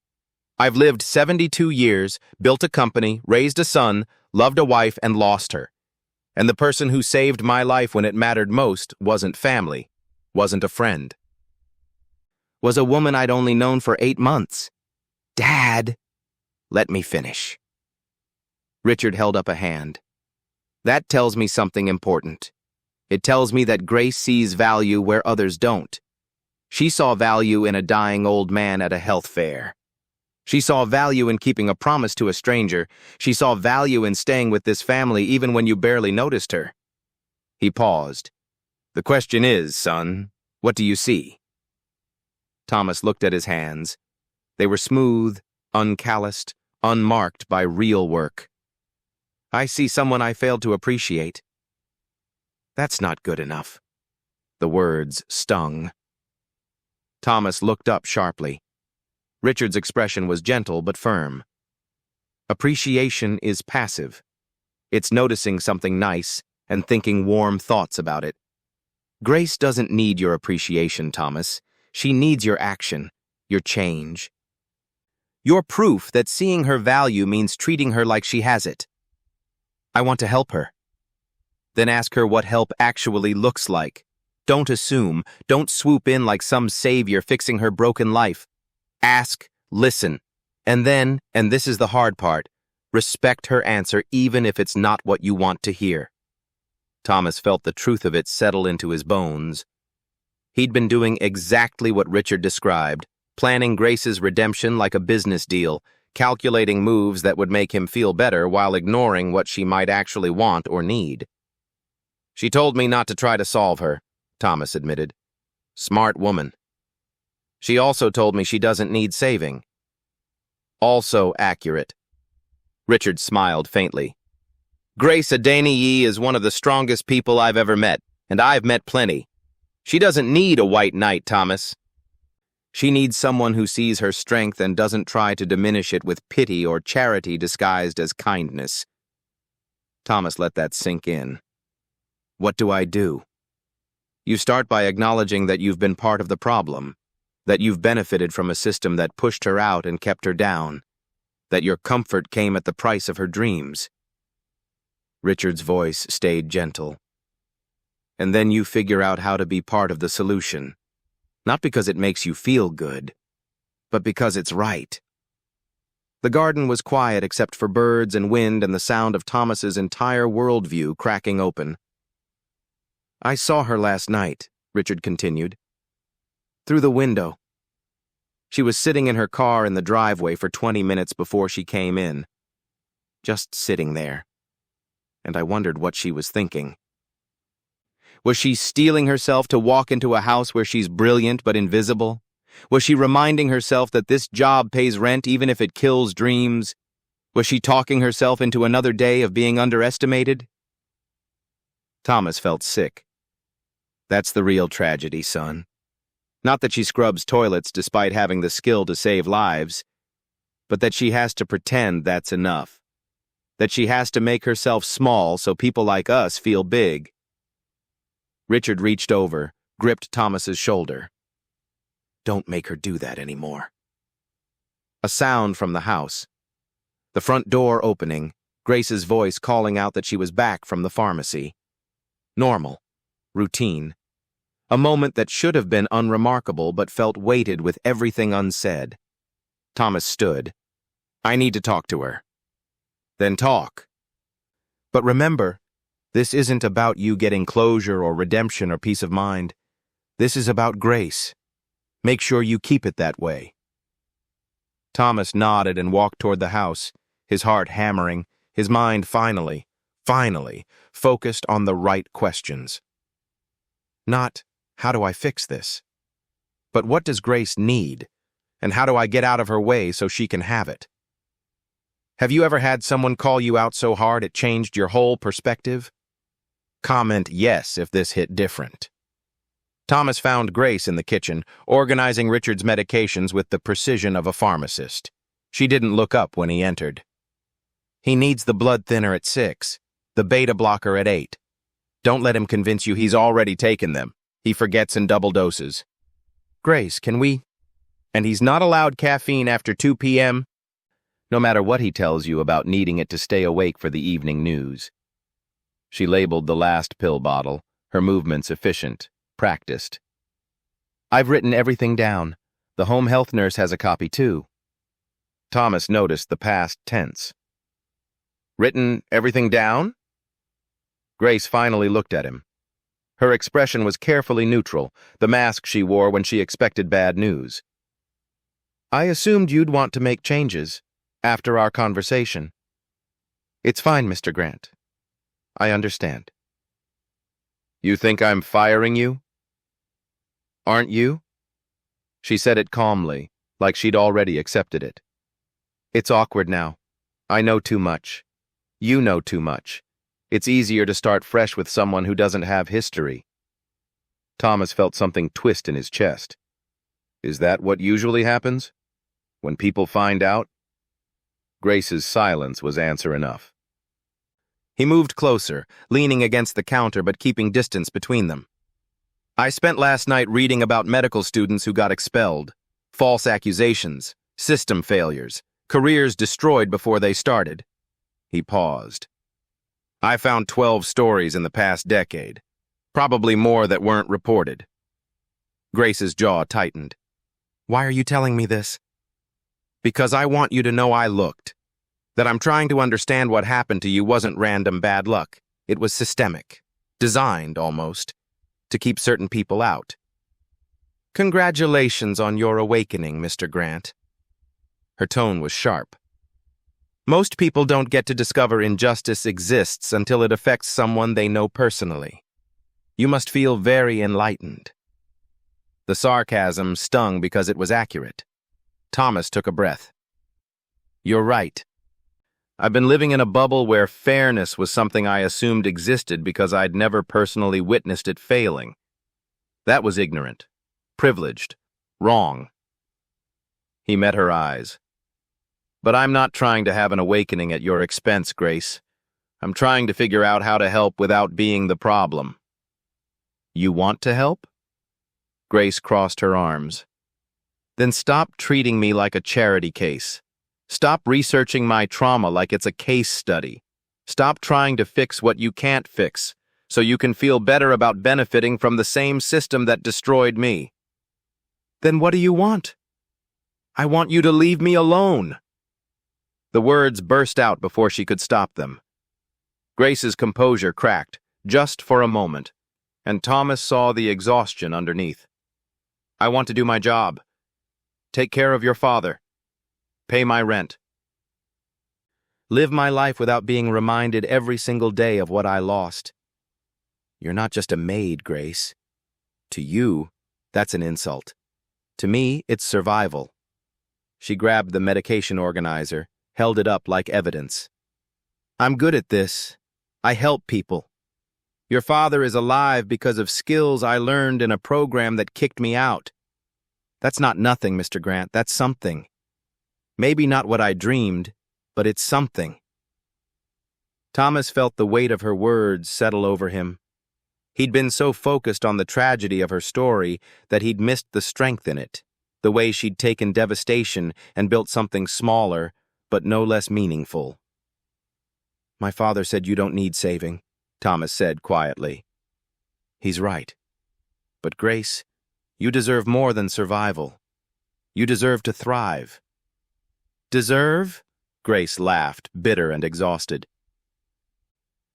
I've lived 72 years, built a company, raised a son, loved a wife, and lost her. And the person who saved my life when it mattered most wasn't family, wasn't a friend. Was a woman I'd only known for 8 months. Dad, let me finish." Richard held up a hand. "That tells me something important. It tells me that Grace sees value where others don't. She saw value in a dying old man at a health fair. She saw value in keeping a promise to a stranger. She saw value in staying with this family even when you barely noticed her." He paused. "The question is, son, what do you see?" Thomas looked at his hands. They were smooth, uncalloused, unmarked by real work. "I see someone I failed to appreciate." "That's not good enough." The words stung. Thomas looked up sharply. Richard's expression was gentle but firm. "Appreciation is passive. It's noticing something nice and thinking warm thoughts about it. Grace doesn't need your appreciation, Thomas. She needs your action, your change. Your proof that seeing her value means treating her like she has it. I want to help her." Then ask her what help actually looks like. Don't assume. Don't swoop in like some savior fixing her broken life. Ask, listen, and then, and this is the hard part, respect her answer even if it's not what you want to hear. Thomas felt the truth of it settle into his bones. He'd been doing exactly what Richard described, planning Grace's redemption like a business deal, calculating moves that would make him feel better while ignoring what she might actually want or need. "She told me not to try to solve her," Thomas admitted. "Smart woman. She also told me she doesn't need saving." "Also accurate." Richard smiled faintly. "Grace Adeniyi is one of the strongest people I've ever met, and I've met plenty. She doesn't need a white knight, Thomas. She needs someone who sees her strength and doesn't try to diminish it with pity or charity disguised as kindness." Thomas let that sink in. "What do I do?" "You start by acknowledging that you've been part of the problem, that you've benefited from a system that pushed her out and kept her down, that your comfort came at the price of her dreams." Richard's voice stayed gentle. "And then you figure out how to be part of the solution, not because it makes you feel good, but because it's right." The garden was quiet except for birds and wind and the sound of Thomas's entire worldview cracking open. "I saw her last night," Richard continued. "Through the window. She was sitting in her car in the driveway for 20 minutes before she came in. Just sitting there. and I wondered what she was thinking. Was she steeling herself to walk into a house where she's brilliant but invisible? Was she reminding herself that this job pays rent even if it kills dreams? Was she talking herself into another day of being underestimated? Thomas felt sick. That's the real tragedy, son. Not that she scrubs toilets despite having the skill to save lives, but that she has to pretend that's enough. That she has to make herself small so people like us feel big. Richard reached over, gripped Thomas's shoulder. Don't make her do that anymore. A sound from the house. The front door opening, Grace's voice calling out that she was back from the pharmacy. Normal. Routine. A moment that should have been unremarkable but felt weighted with everything unsaid. Thomas stood. I need to talk to her. Then talk. But remember, this isn't about you getting closure or redemption or peace of mind. This is about Grace. Make sure you keep it that way. Thomas nodded and walked toward the house, his heart hammering, his mind finally, focused on the right questions. Not, how do I fix this? But what does Grace need? And how do I get out of her way so she can have it? Have you ever had someone call you out so hard it changed your whole perspective? Comment yes if this hit different. Thomas found Grace in the kitchen, organizing Richard's medications with the precision of a pharmacist. She didn't look up when he entered. He needs the blood thinner at 6, the beta blocker at 8. Don't let him convince you he's already taken them. He forgets in double doses. Grace, can we? And he's not allowed caffeine after 2 p.m., no matter what he tells you about needing it to stay awake for the evening news. She labeled the last pill bottle, her movements efficient, practiced. I've written everything down. The home health nurse has a copy too. Thomas noticed the past tense. Written everything down? Grace finally looked at him. Her expression was carefully neutral, the mask she wore when she expected bad news. I assumed you'd want to make changes after our conversation. It's fine, Mr. Grant. I understand. You think I'm firing you? Aren't you? She said it calmly, like she'd already accepted it. It's awkward now. I know too much. You know too much. It's easier to start fresh with someone who doesn't have history. Thomas felt something twist in his chest. Is that what usually happens? When people find out? Grace's silence was answer enough. He moved closer, leaning against the counter but keeping distance between them. I spent last night reading about medical students who got expelled, false accusations, system failures, careers destroyed before they started. He paused. I found 12 stories in the past decade, probably more that weren't reported. Grace's jaw tightened. Why are you telling me this? Because I want you to know I looked. That I'm trying to understand what happened to you wasn't random bad luck. It was systemic, designed almost, to keep certain people out. Congratulations on your awakening, Mr. Grant. Her tone was sharp. Most people don't get to discover injustice exists until it affects someone they know personally. You must feel very enlightened. The sarcasm stung because it was accurate. Thomas took a breath. You're right. I've been living in a bubble where fairness was something I assumed existed because I'd never personally witnessed it failing. That was ignorant, privileged, wrong. He met her eyes. But I'm not trying to have an awakening at your expense, Grace. I'm trying to figure out how to help without being the problem. You want to help? Grace crossed her arms. Then stop treating me like a charity case. Stop researching my trauma like it's a case study. Stop trying to fix what you can't fix, so you can feel better about benefiting from the same system that destroyed me. Then what do you want? I want you to leave me alone. The words burst out before she could stop them. Grace's composure cracked, just for a moment, and Thomas saw the exhaustion underneath. I want to do my job. Take care of your father. Pay my rent. Live my life without being reminded every single day of what I lost. You're not just a maid, Grace. To you, that's an insult. To me, it's survival. She grabbed the medication organizer, held it up like evidence. I'm good at this. I help people. Your father is alive because of skills I learned in a program that kicked me out. That's not nothing, Mr. Grant. That's something. Maybe not what I dreamed, but it's something. Thomas felt the weight of her words settle over him. He'd been so focused on the tragedy of her story that he'd missed the strength in it, the way she'd taken devastation and built something smaller, but no less meaningful. My father said you don't need saving, Thomas said quietly. He's right. But Grace, you deserve more than survival. You deserve to thrive. Deserve? Grace laughed, bitter and exhausted.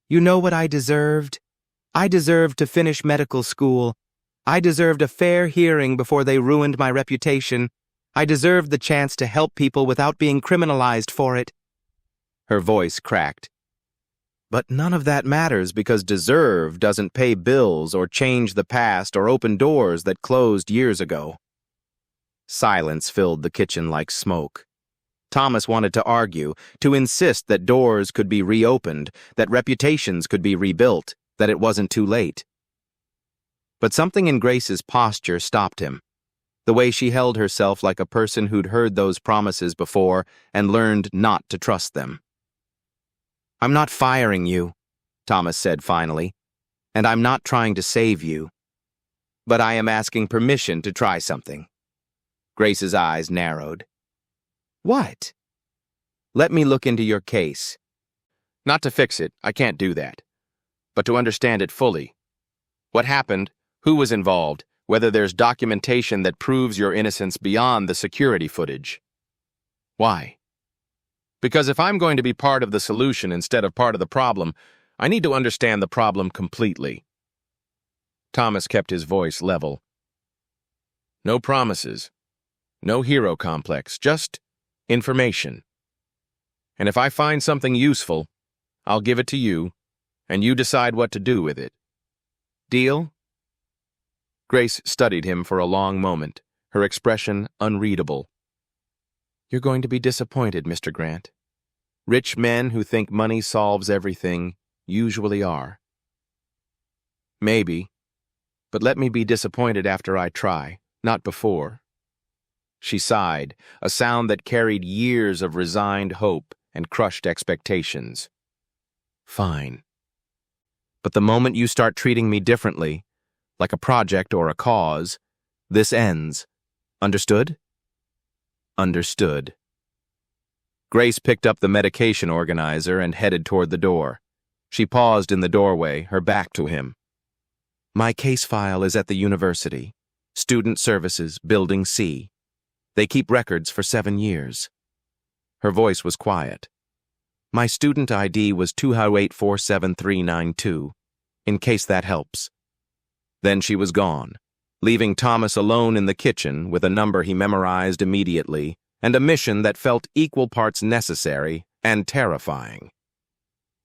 You know what I deserved? I deserved to finish medical school. I deserved a fair hearing before they ruined my reputation. I deserved the chance to help people without being criminalized for it. Her voice cracked. But none of that matters because deserve doesn't pay bills or change the past or open doors that closed years ago. Silence filled the kitchen like smoke. Thomas wanted to argue, to insist that doors could be reopened, that reputations could be rebuilt, that it wasn't too late. But something in Grace's posture stopped him. The way she held herself like a person who'd heard those promises before and learned not to trust them. I'm not firing you, Thomas said finally, and I'm not trying to save you. But I am asking permission to try something. Grace's eyes narrowed. What? Let me look into your case. Not to fix it, I can't do that. But to understand it fully. What happened, who was involved, whether there's documentation that proves your innocence beyond the security footage. Why? Because if I'm going to be part of the solution instead of part of the problem, I need to understand the problem completely. Thomas kept his voice level. No promises. No hero complex, just information. And if I find something useful, I'll give it to you, and you decide what to do with it. Deal? Grace studied him for a long moment, her expression unreadable. You're going to be disappointed, Mr. Grant. Rich men who think money solves everything usually are. Maybe, but let me be disappointed after I try, not before. She sighed, a sound that carried years of resigned hope and crushed expectations. Fine. But the moment you start treating me differently, like a project or a cause, this ends. Understood? Understood. Grace picked up the medication organizer and headed toward the door. She paused in the doorway, her back to him. My case file is at the university. Student Services, Building C. They keep records for 7 years. Her voice was quiet. My student ID was 208-47392, in case that helps. Then she was gone, leaving Thomas alone in the kitchen with a number he memorized immediately and a mission that felt equal parts necessary and terrifying.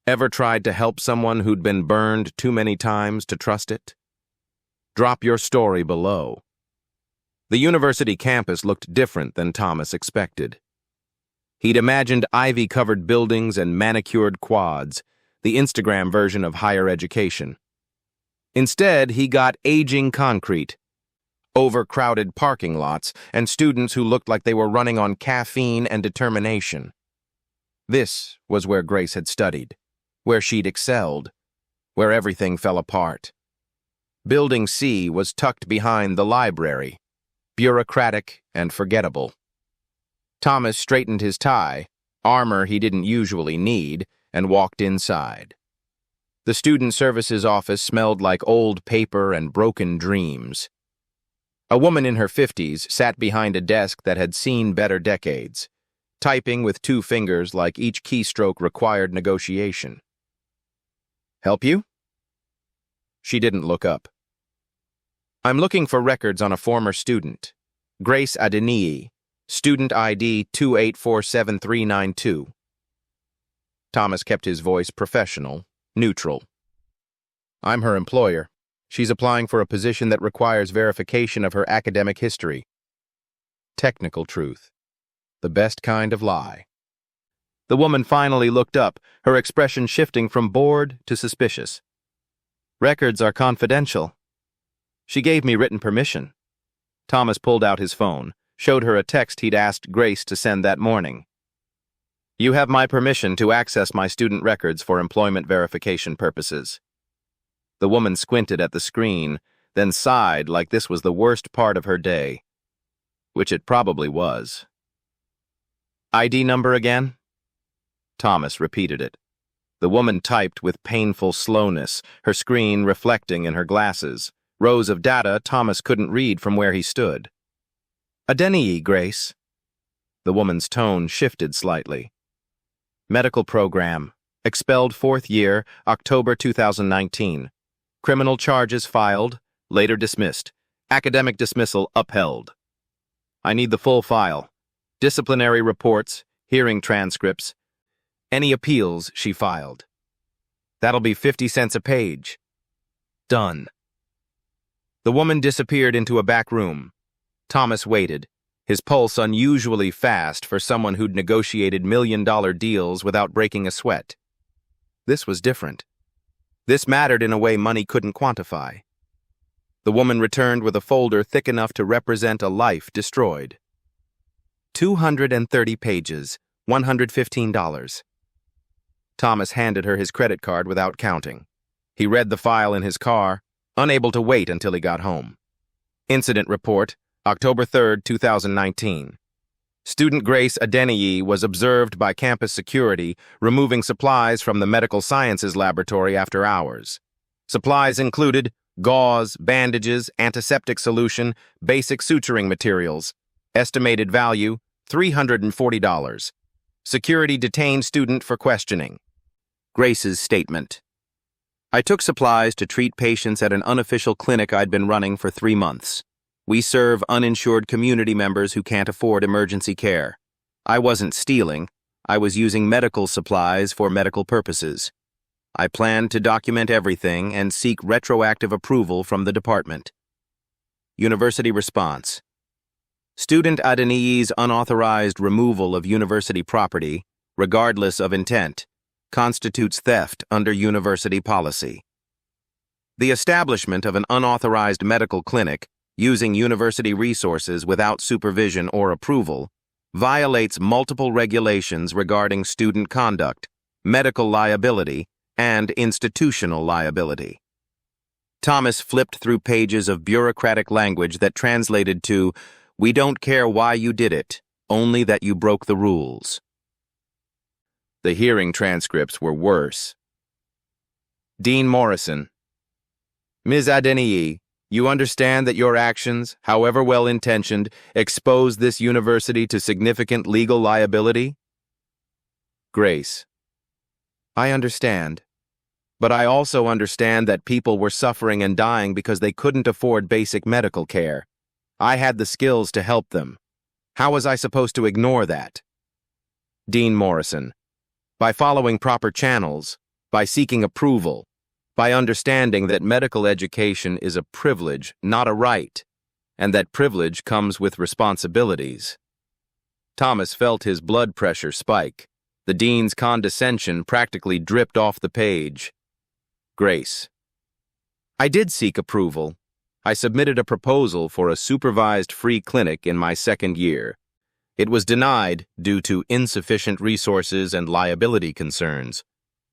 Ever tried to help someone who'd been burned too many times to trust it? Drop your story below. The university campus looked different than Thomas expected. He'd imagined ivy-covered buildings and manicured quads, the Instagram version of higher education. Instead, he got aging concrete, overcrowded parking lots, and students who looked like they were running on caffeine and determination. This was where Grace had studied, where she'd excelled, where everything fell apart. Building C was tucked behind the library, bureaucratic and forgettable. Thomas straightened his tie, armor he didn't usually need, and walked inside. The Student Services office smelled like old paper and broken dreams. A woman in her 50s sat behind a desk that had seen better decades, typing with 2 fingers like each keystroke required negotiation. Help you? She didn't look up. I'm looking for records on a former student, Grace Adenii, student ID 2847392. Thomas kept his voice professional, neutral. I'm her employer. She's applying for a position that requires verification of her academic history. Technical truth. The best kind of lie. The woman finally looked up, her expression shifting from bored to suspicious. Records are confidential. She gave me written permission. Thomas pulled out his phone, showed her a text he'd asked Grace to send that morning. You have my permission to access my student records for employment verification purposes. The woman squinted at the screen, then sighed like this was the worst part of her day, which it probably was. ID number again? Thomas repeated it. The woman typed with painful slowness, her screen reflecting in her glasses, rows of data Thomas couldn't read from where he stood. Adenii, Grace. The woman's tone shifted slightly. Medical program. Expelled 4th year, October 2019. Criminal charges filed, later dismissed. Academic dismissal upheld. I need the full file. Disciplinary reports, hearing transcripts. Any appeals she filed. That'll be 50 cents a page. Done. The woman disappeared into a back room. Thomas waited, his pulse unusually fast for someone who'd negotiated million-dollar deals without breaking a sweat. This was different. This mattered in a way money couldn't quantify. The woman returned with a folder thick enough to represent a life destroyed. 230 pages, $115. Thomas handed her his credit card without counting. He read the file in his car, unable to wait until he got home. Incident report, October 3, 2019. Student Grace Adenii was observed by campus security removing supplies from the medical sciences laboratory after hours. Supplies included gauze, bandages, antiseptic solution, basic suturing materials. Estimated value, $340. Security detained student for questioning. Grace's statement. I took supplies to treat patients at an unofficial clinic I'd been running for 3 months. We serve uninsured community members who can't afford emergency care. I wasn't stealing. I was using medical supplies for medical purposes. I planned to document everything and seek retroactive approval from the department. University response. Student Adenii's unauthorized removal of university property, regardless of intent, constitutes theft under university policy. The establishment of an unauthorized medical clinic using university resources without supervision or approval violates multiple regulations regarding student conduct, medical liability, and institutional liability. Thomas flipped through pages of bureaucratic language that translated to, "We don't care why you did it, only that you broke the rules." The hearing transcripts were worse. Dean Morrison. Ms. Adenii, you understand that your actions, however well-intentioned, expose this university to significant legal liability? Grace. I understand. But I also understand that people were suffering and dying because they couldn't afford basic medical care. I had the skills to help them. How was I supposed to ignore that? Dean Morrison. By following proper channels, by seeking approval, by understanding that medical education is a privilege, not a right, and that privilege comes with responsibilities. Thomas felt his blood pressure spike. The dean's condescension practically dripped off the page. Grace. I did seek approval. I submitted a proposal for a supervised free clinic in my 2nd year. It was denied due to insufficient resources and liability concerns.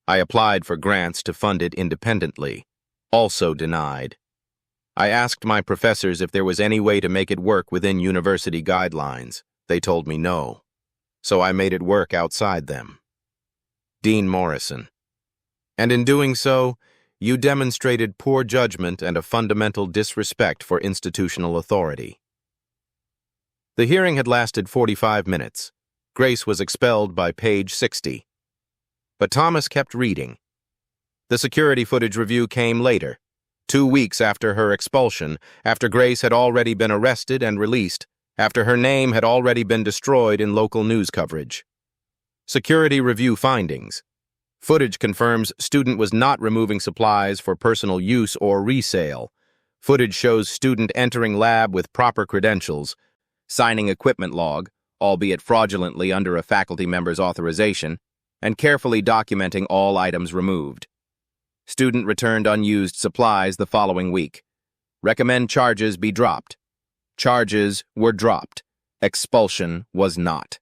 I applied for grants to fund it independently. Also denied. I asked my professors if there was any way to make it work within university guidelines. They told me no. So I made it work outside them. Dean Morrison. And in doing so, you demonstrated poor judgment and a fundamental disrespect for institutional authority. The hearing had lasted 45 minutes. Grace was expelled by page 60. But Thomas kept reading. The security footage review came later, 2 weeks after her expulsion, after Grace had already been arrested and released, after her name had already been destroyed in local news coverage. Security review findings. Footage confirms student was not removing supplies for personal use or resale. Footage shows student entering lab with proper credentials, signing equipment log, albeit fraudulently under a faculty member's authorization, and carefully documenting all items removed. Student returned unused supplies the following week. Recommend charges be dropped. Charges were dropped. Expulsion was not.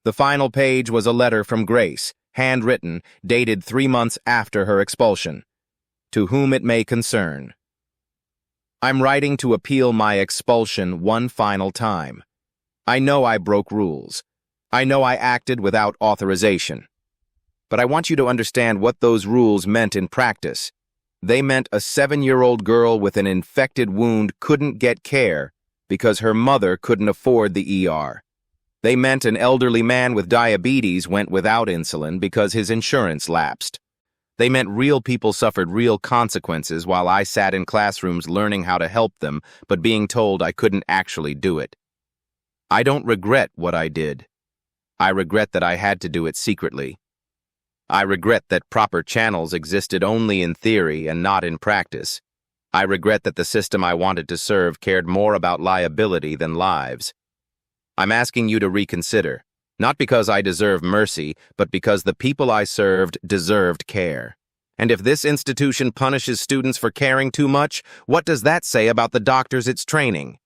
The final page was a letter from Grace, handwritten, dated 3 months after her expulsion. To whom it may concern. I'm writing to appeal my expulsion one final time. I know I broke rules. I know I acted without authorization. But I want you to understand what those rules meant in practice. They meant a 7-year-old girl with an infected wound couldn't get care because her mother couldn't afford the ER. They meant an elderly man with diabetes went without insulin because his insurance lapsed. They meant real people suffered real consequences while I sat in classrooms learning how to help them, but being told I couldn't actually do it. I don't regret what I did. I regret that I had to do it secretly. I regret that proper channels existed only in theory and not in practice. I regret that the system I wanted to serve cared more about liability than lives. I'm asking you to reconsider. Not because I deserve mercy, but because the people I served deserved care. And if this institution punishes students for caring too much, what does that say about the doctors it's training?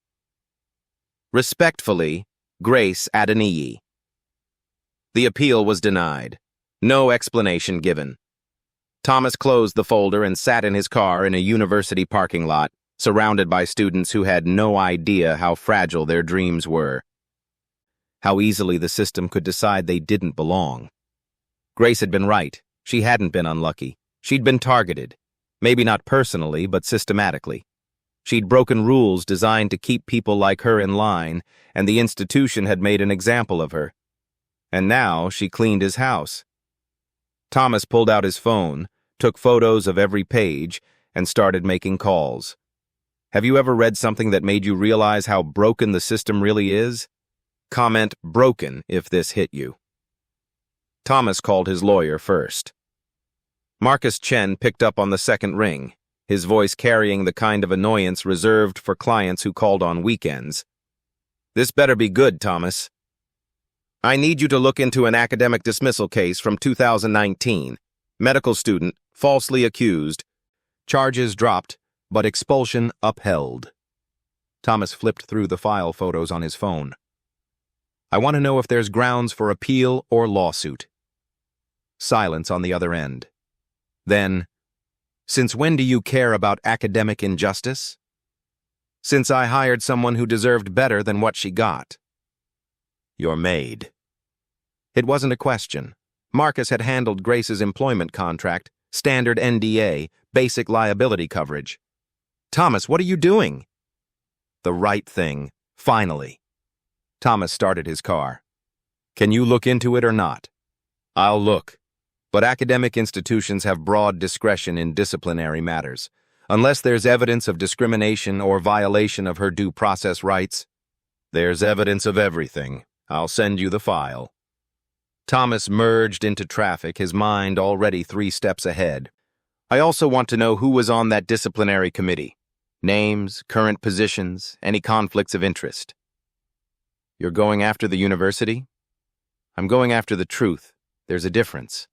Respectfully, Grace Adeniyi. The appeal was denied. No explanation given. Thomas closed the folder and sat in his car in a university parking lot, surrounded by students who had no idea how fragile their dreams were. How easily the system could decide they didn't belong. Grace had been right. She hadn't been unlucky. She'd been targeted. Maybe not personally, but systematically. She'd broken rules designed to keep people like her in line, and the institution had made an example of her. And now she cleaned his house. Thomas pulled out his phone, took photos of every page, and started making calls. Have you ever read something that made you realize how broken the system really is? Comment broken if this hit you. Thomas called his lawyer first. Marcus Chen picked up on the second ring, his voice carrying the kind of annoyance reserved for clients who called on weekends. This better be good, Thomas. I need you to look into an academic dismissal case from 2019. Medical student, falsely accused. Charges dropped, but expulsion upheld. Thomas flipped through the file photos on his phone. I want to know if there's grounds for appeal or lawsuit. Silence on the other end. Then, since when do you care about academic injustice? Since I hired someone who deserved better than what she got. Your maid. It wasn't a question. Marcus had handled Grace's employment contract, standard NDA, basic liability coverage. Thomas, what are you doing? The right thing, finally. Thomas started his car. Can you look into it or not? I'll look. But academic institutions have broad discretion in disciplinary matters. Unless there's evidence of discrimination or violation of her due process rights, there's evidence of everything. I'll send you the file. Thomas merged into traffic, his mind already 3 steps ahead. I also want to know who was on that disciplinary committee. Names, current positions, any conflicts of interest. You're going after the university? I'm going after the truth. There's a difference.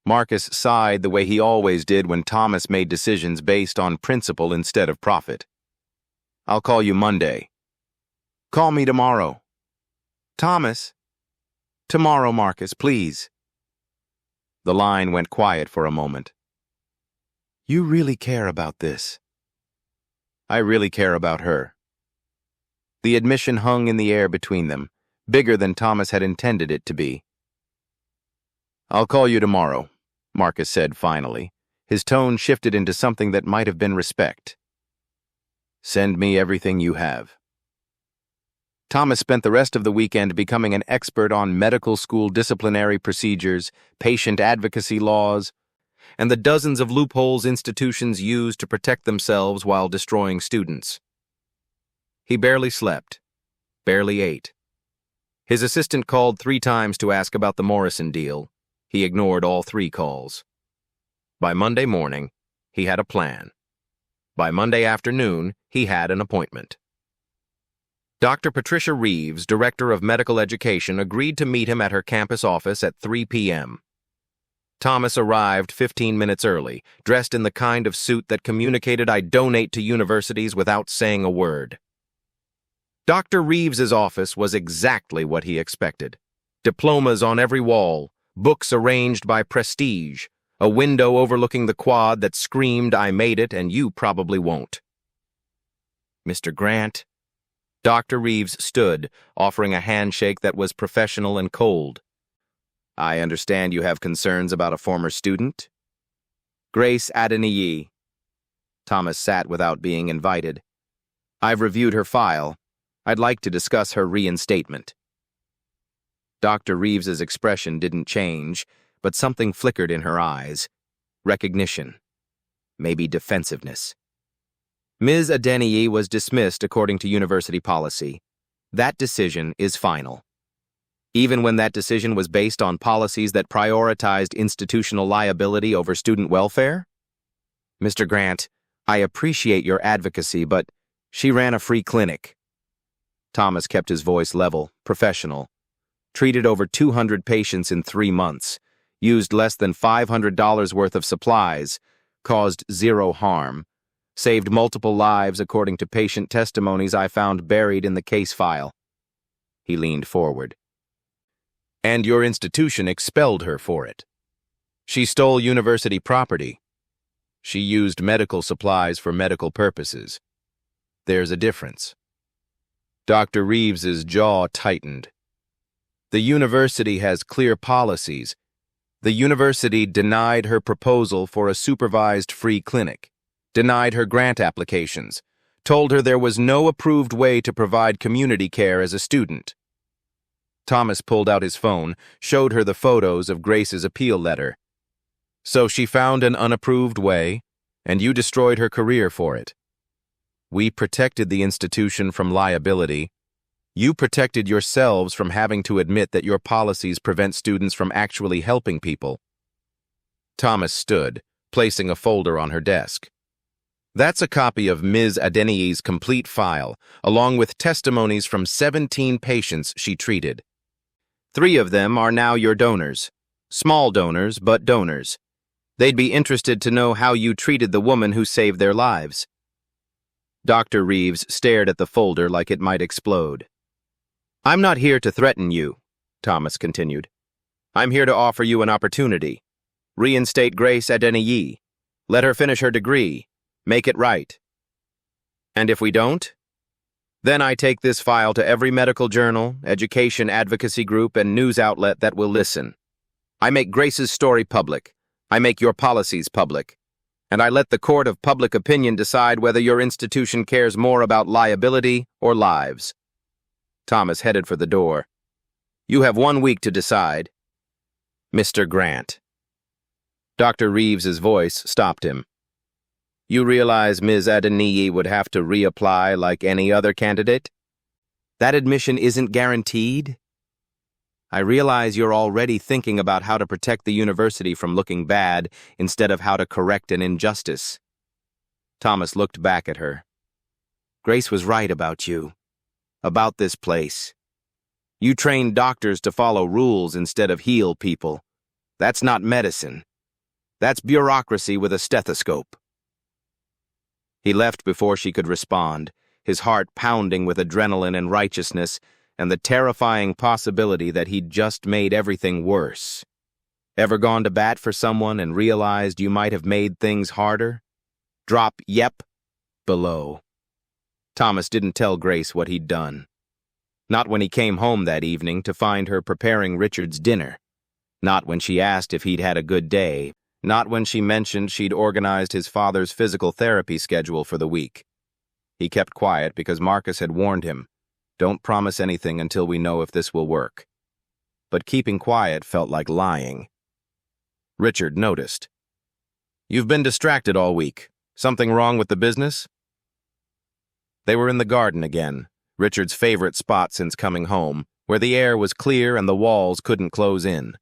Marcus sighed the way he always did when Thomas made decisions based on principle instead of profit. I'll call you Monday. Call me tomorrow. Thomas. Tomorrow, Marcus, please. The line went quiet for a moment. You really care about this? I really care about her. The admission hung in the air between them, bigger than Thomas had intended it to be. I'll call you tomorrow, Marcus said finally. His tone shifted into something that might have been respect. Send me everything you have. Thomas spent the rest of the weekend becoming an expert on medical school disciplinary procedures, patient advocacy laws, and the dozens of loopholes institutions use to protect themselves while destroying students. He barely slept, barely ate. His assistant called 3 times to ask about the Morrison deal. He ignored all 3 calls. By Monday morning, he had a plan. By Monday afternoon, he had an appointment. Dr. Patricia Reeves, Director of Medical Education, agreed to meet him at her campus office at 3 p.m. Thomas arrived 15 minutes early, dressed in the kind of suit that communicated "I donate to universities" without saying a word. Dr. Reeves's office was exactly what he expected. Diplomas on every wall, books arranged by prestige, a window overlooking the quad that screamed, "I made it and you probably won't." "Mr. Grant." Dr. Reeves stood, offering a handshake that was professional and cold. "I understand you have concerns about a former student?" "Grace Adeniyi." Thomas sat without being invited. "I've reviewed her file. I'd like to discuss her reinstatement." Dr. Reeves's expression didn't change, but something flickered in her eyes. Recognition. Maybe defensiveness. Ms. Adeniyi was dismissed according to university policy. That decision is final. Even when that decision was based on policies that prioritized institutional liability over student welfare? "Mr. Grant, I appreciate your advocacy, but she ran a free clinic." Thomas kept his voice level, professional. "Treated over 200 patients in 3 months, used less than $500 worth of supplies, caused 0 harm, saved multiple lives according to patient testimonies I found buried in the case file." He leaned forward. "And your institution expelled her for it. She stole university property. She used medical supplies for medical purposes. There's a difference." Dr. Reeves's jaw tightened. "The university has clear policies. The university denied her proposal for a supervised free clinic, denied her grant applications, told her there was no approved way to provide community care as a student." Thomas pulled out his phone, showed her the photos of Grace's appeal letter. "So she found an unapproved way, and you destroyed her career for it. We protected the institution from liability. You protected yourselves from having to admit that your policies prevent students from actually helping people." Thomas stood, placing a folder on her desk. "That's a copy of Ms. Adeniyi's complete file, along with testimonies from 17 patients she treated. 3 of them are now your donors. Small donors, but donors. They'd be interested to know how you treated the woman who saved their lives." Dr. Reeves stared at the folder like it might explode. "I'm not here to threaten you," Thomas continued. "I'm here to offer you an opportunity. Reinstate Grace Adeniyi. Let her finish her degree. Make it right. And if we don't, then I take this file to every medical journal, education advocacy group, and news outlet that will listen. I make Grace's story public. I make your policies public. And I let the court of public opinion decide whether your institution cares more about liability or lives." Thomas headed for the door. "You have 1 week to decide." "Mr. Grant." Dr. Reeves's voice stopped him. "You realize Ms. Adeniyi would have to reapply like any other candidate? That admission isn't guaranteed. I realize you're already thinking about how to protect the university from looking bad instead of how to correct an injustice." Thomas looked back at her. "Grace was right about you. About this place. You trained doctors to follow rules instead of heal people. That's not medicine. That's bureaucracy with a stethoscope." He left before she could respond, his heart pounding with adrenaline and righteousness, and the terrifying possibility that he'd just made everything worse. Ever gone to bat for someone and realized you might have made things harder? Drop "yep" below. Thomas didn't tell Grace what he'd done. Not when he came home that evening to find her preparing Richard's dinner. Not when she asked if he'd had a good day. Not when she mentioned she'd organized his father's physical therapy schedule for the week. He kept quiet because Marcus had warned him, "Don't promise anything until we know if this will work." But keeping quiet felt like lying. Richard noticed. "You've been distracted all week. Something wrong with the business?" They were in the garden again, Richard's favorite spot since coming home, where the air was clear and the walls couldn't close in.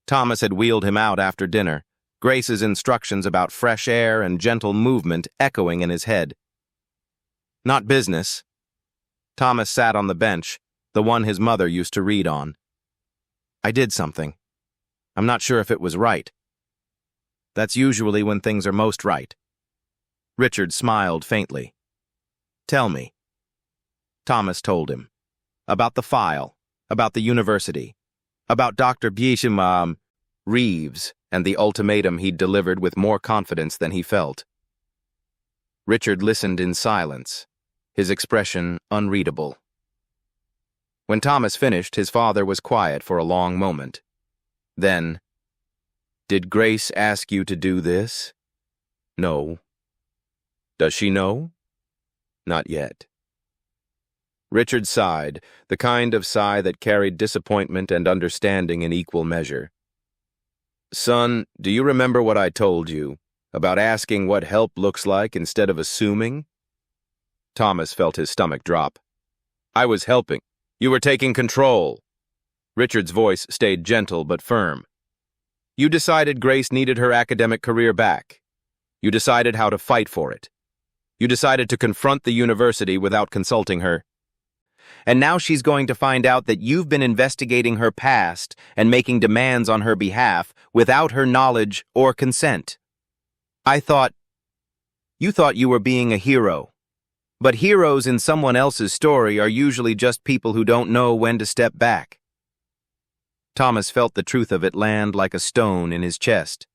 Thomas had wheeled him out after dinner, Grace's instructions about fresh air and gentle movement echoing in his head. Not business. Thomas sat on the bench, the one his mother used to read on. I did something. I'm not sure if it was right. That's usually when things are most right. Richard smiled faintly. Tell me. Thomas told him. About the file, about the university, about Dr. Bisham, Reeves, and the ultimatum he'd delivered with more confidence than he felt. Richard listened in silence, his expression unreadable. When Thomas finished, his father was quiet for a long moment. Then, "Did Grace ask you to do this?" "No." "Does she know?" "Not yet." Richard sighed, the kind of sigh that carried disappointment and understanding in equal measure. "Son, do you remember what I told you about asking what help looks like instead of assuming?" Thomas felt his stomach drop. "I was helping. You were taking control." Richard's voice stayed gentle but firm. "You decided Grace needed her academic career back. You decided how to fight for it. You decided to confront the university without consulting her. And now she's going to find out that you've been investigating her past and making demands on her behalf without her knowledge or consent. You thought you were being a hero. But heroes in someone else's story are usually just people who don't know when to step back." Thomas felt the truth of it land like a stone in his chest.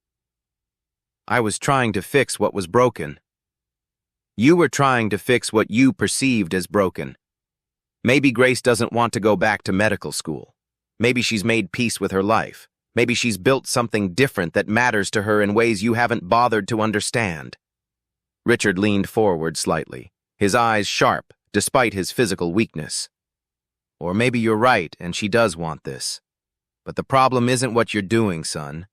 "I was trying to fix what was broken. You were trying to fix what you perceived as broken. Maybe Grace doesn't want to go back to medical school. Maybe she's made peace with her life. Maybe she's built something different that matters to her in ways you haven't bothered to understand." Richard leaned forward slightly, his eyes sharp despite his physical weakness. "Or maybe you're right and she does want this. But the problem isn't what you're doing, son.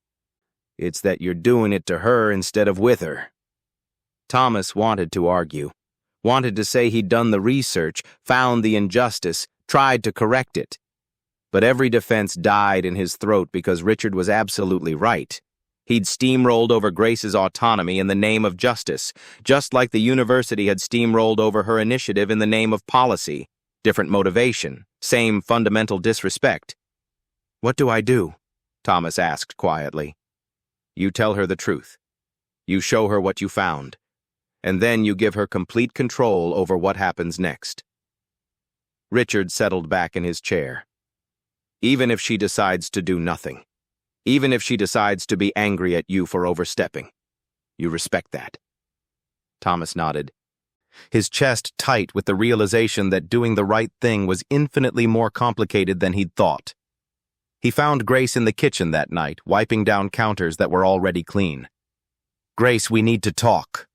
It's that you're doing it to her instead of with her." Thomas wanted to argue, wanted to say he'd done the research, found the injustice, tried to correct it. But every defense died in his throat because Richard was absolutely right. He'd steamrolled over Grace's autonomy in the name of justice, just like the university had steamrolled over her initiative in the name of policy. Different motivation, same fundamental disrespect. "What do I do?" Thomas asked quietly. "You tell her the truth. You show her what you found. And then you give her complete control over what happens next." Richard settled back in his chair. "Even if she decides to do nothing, even if she decides to be angry at you for overstepping, you respect that?" Thomas nodded, his chest tight with the realization that doing the right thing was infinitely more complicated than he'd thought. He found Grace in the kitchen that night, wiping down counters that were already clean. "Grace, we need to talk."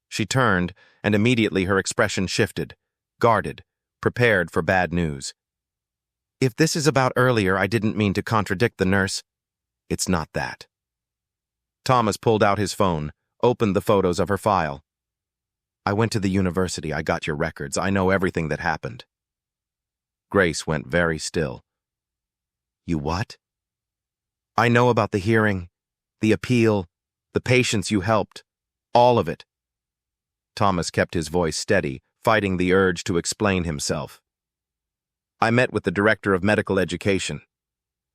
She turned, and immediately her expression shifted, guarded, prepared for bad news. "If this is about earlier, I didn't mean to contradict the nurse. It's not that." Thomas pulled out his phone, opened the photos of her file. "I went to the university. I got your records. I know everything that happened." Grace went very still. "You what?" "I know about the hearing, the appeal, the patients you helped, all of it." Thomas kept his voice steady, fighting the urge to explain himself. "I met with the director of medical education.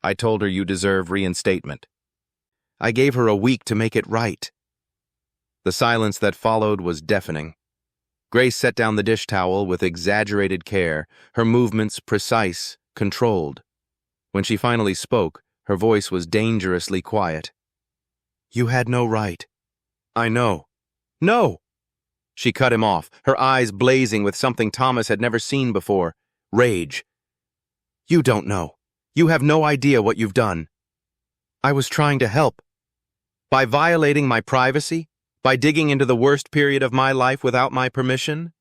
I told her you deserve reinstatement. I gave her a week to make it right." The silence that followed was deafening. Grace set down the dish towel with exaggerated care, her movements precise, controlled. When she finally spoke, her voice was dangerously quiet. "You had no right." "I know." "No!" She cut him off, her eyes blazing with something Thomas had never seen before, rage. "You don't know. You have no idea what you've done." "I was trying to help. By violating my privacy? By digging into the worst period of my life without my permission?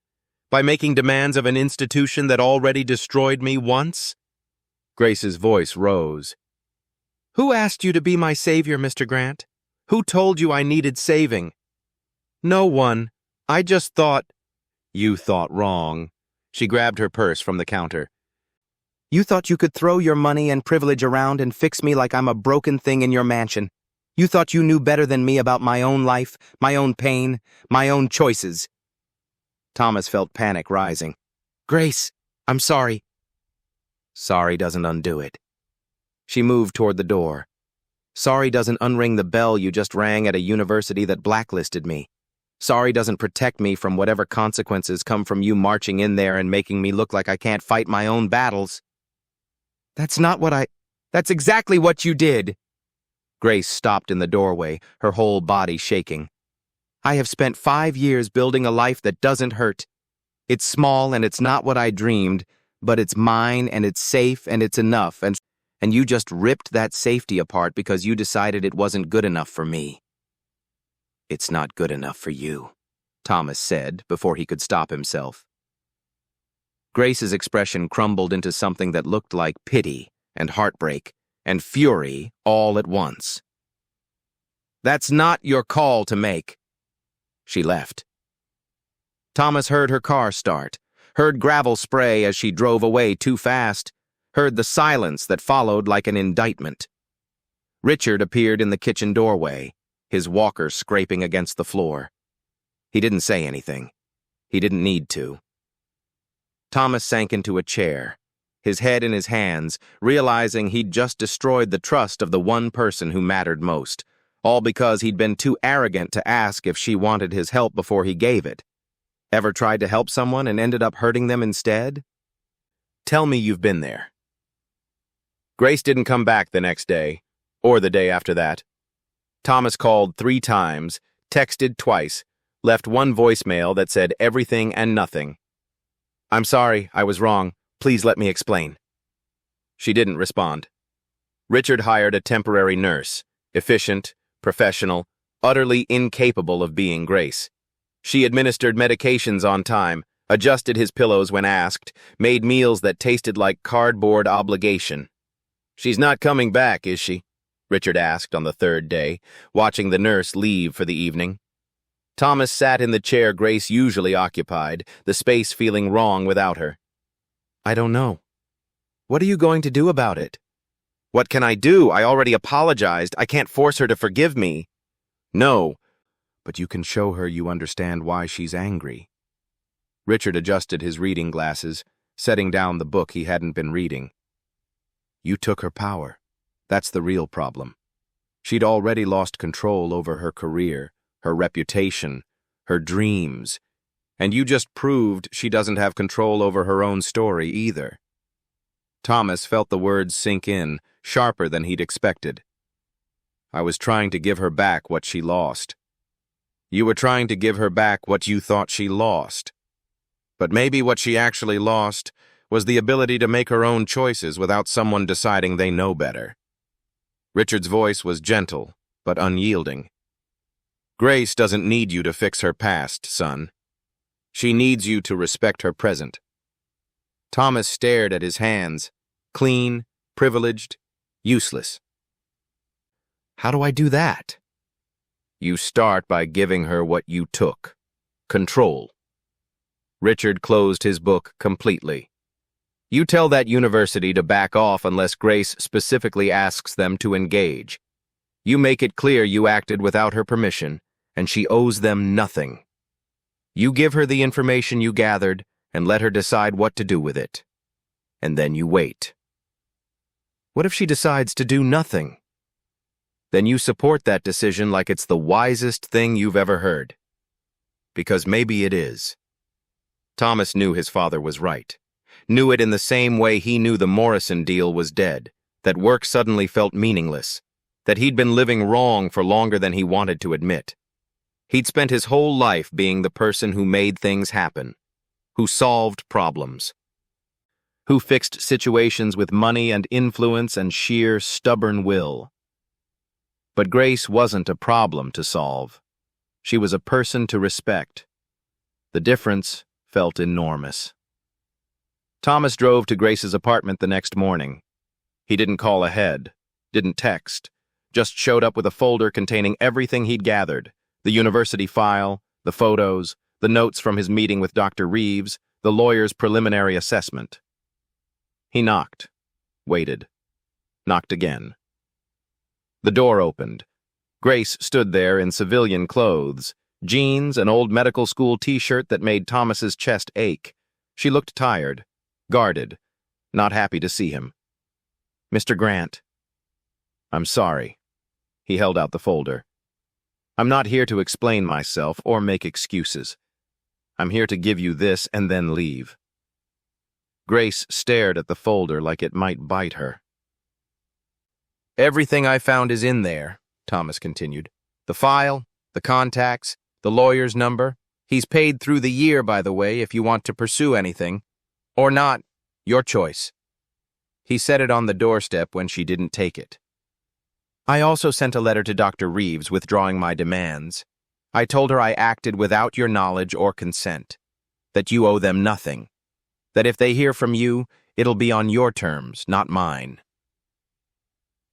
By making demands of an institution that already destroyed me once?" Grace's voice rose. "Who asked you to be my savior, Mr. Grant? Who told you I needed saving?" "No one. I just thought—" "You thought wrong." She grabbed her purse from the counter. You thought you could throw your money and privilege around and fix me like I'm a broken thing in your mansion. You thought you knew better than me about my own life, my own pain, my own choices. Thomas felt panic rising. Grace, I'm sorry. Sorry doesn't undo it. She moved toward the door. Sorry doesn't unring the bell you just rang at a university that blacklisted me. Sorry doesn't protect me from whatever consequences come from you marching in there and making me look like I can't fight my own battles. That's exactly what you did. Grace stopped in the doorway, her whole body shaking. I have spent 5 years building a life that doesn't hurt. It's small and it's not what I dreamed, but it's mine and it's safe and it's enough, and you just ripped that safety apart because you decided it wasn't good enough for me. It's not good enough for you, Thomas said before he could stop himself. Grace's expression crumbled into something that looked like pity and heartbreak and fury all at once. That's not your call to make. She left. Thomas heard her car start, heard gravel spray as she drove away too fast, heard the silence that followed like an indictment. Richard appeared in the kitchen doorway, his walker scraping against the floor. He didn't say anything. He didn't need to. Thomas sank into a chair, his head in his hands, realizing he'd just destroyed the trust of the one person who mattered most, all because he'd been too arrogant to ask if she wanted his help before he gave it. Ever tried to help someone and ended up hurting them instead? Tell me you've been there. Grace didn't come back the next day, or the day after that. Thomas called 3 times, texted twice, left one voicemail that said everything and nothing. I'm sorry, I was wrong. Please let me explain. She didn't respond. Richard hired a temporary nurse, efficient, professional, utterly incapable of being Grace. She administered medications on time, adjusted his pillows when asked, made meals that tasted like cardboard obligation. She's not coming back, is she? Richard asked on the 3rd day, watching the nurse leave for the evening. Thomas sat in the chair Grace usually occupied, the space feeling wrong without her. I don't know. What are you going to do about it? What can I do? I already apologized. I can't force her to forgive me. No, but you can show her you understand why she's angry. Richard adjusted his reading glasses, setting down the book he hadn't been reading. You took her power. That's the real problem. She'd already lost control over her career, her reputation, her dreams, and you just proved she doesn't have control over her own story either. Thomas felt the words sink in, sharper than he'd expected. I was trying to give her back what she lost. You were trying to give her back what you thought she lost. But maybe what she actually lost was the ability to make her own choices without someone deciding they know better. Richard's voice was gentle, but unyielding. Grace doesn't need you to fix her past, son. She needs you to respect her present. Thomas stared at his hands, clean, privileged, useless. How do I do that? You start by giving her what you took. Control. Richard closed his book completely. You tell that university to back off unless Grace specifically asks them to engage. You make it clear you acted without her permission, and she owes them nothing. You give her the information you gathered and let her decide what to do with it. And then you wait. What if she decides to do nothing? Then you support that decision like it's the wisest thing you've ever heard. Because maybe it is. Thomas knew his father was right. Knew it in the same way he knew the Morrison deal was dead, that work suddenly felt meaningless, that he'd been living wrong for longer than he wanted to admit. He'd spent his whole life being the person who made things happen, who solved problems, who fixed situations with money and influence and sheer stubborn will. But Grace wasn't a problem to solve. She was a person to respect. The difference felt enormous. Thomas drove to Grace's apartment the next morning. He didn't call ahead, didn't text, just showed up with a folder containing everything he'd gathered: the university file, the photos, the notes from his meeting with Dr. Reeves, the lawyer's preliminary assessment. He knocked, waited, knocked again. The door opened. Grace stood there in civilian clothes, jeans, an old medical school t-shirt that made Thomas's chest ache. She looked tired, guarded, not happy to see him. "Mr. Grant." "I'm sorry." He held out the folder. "I'm not here to explain myself or make excuses. I'm here to give you this and then leave." Grace stared at the folder like it might bite her. "Everything I found is in there," Thomas continued. "The file, the contacts, the lawyer's number. He's paid through the year, by the way, if you want to pursue anything. Or not, your choice." He set it on the doorstep when she didn't take it. "I also sent a letter to Dr. Reeves withdrawing my demands. I told her I acted without your knowledge or consent, that you owe them nothing, that if they hear from you, it'll be on your terms, not mine."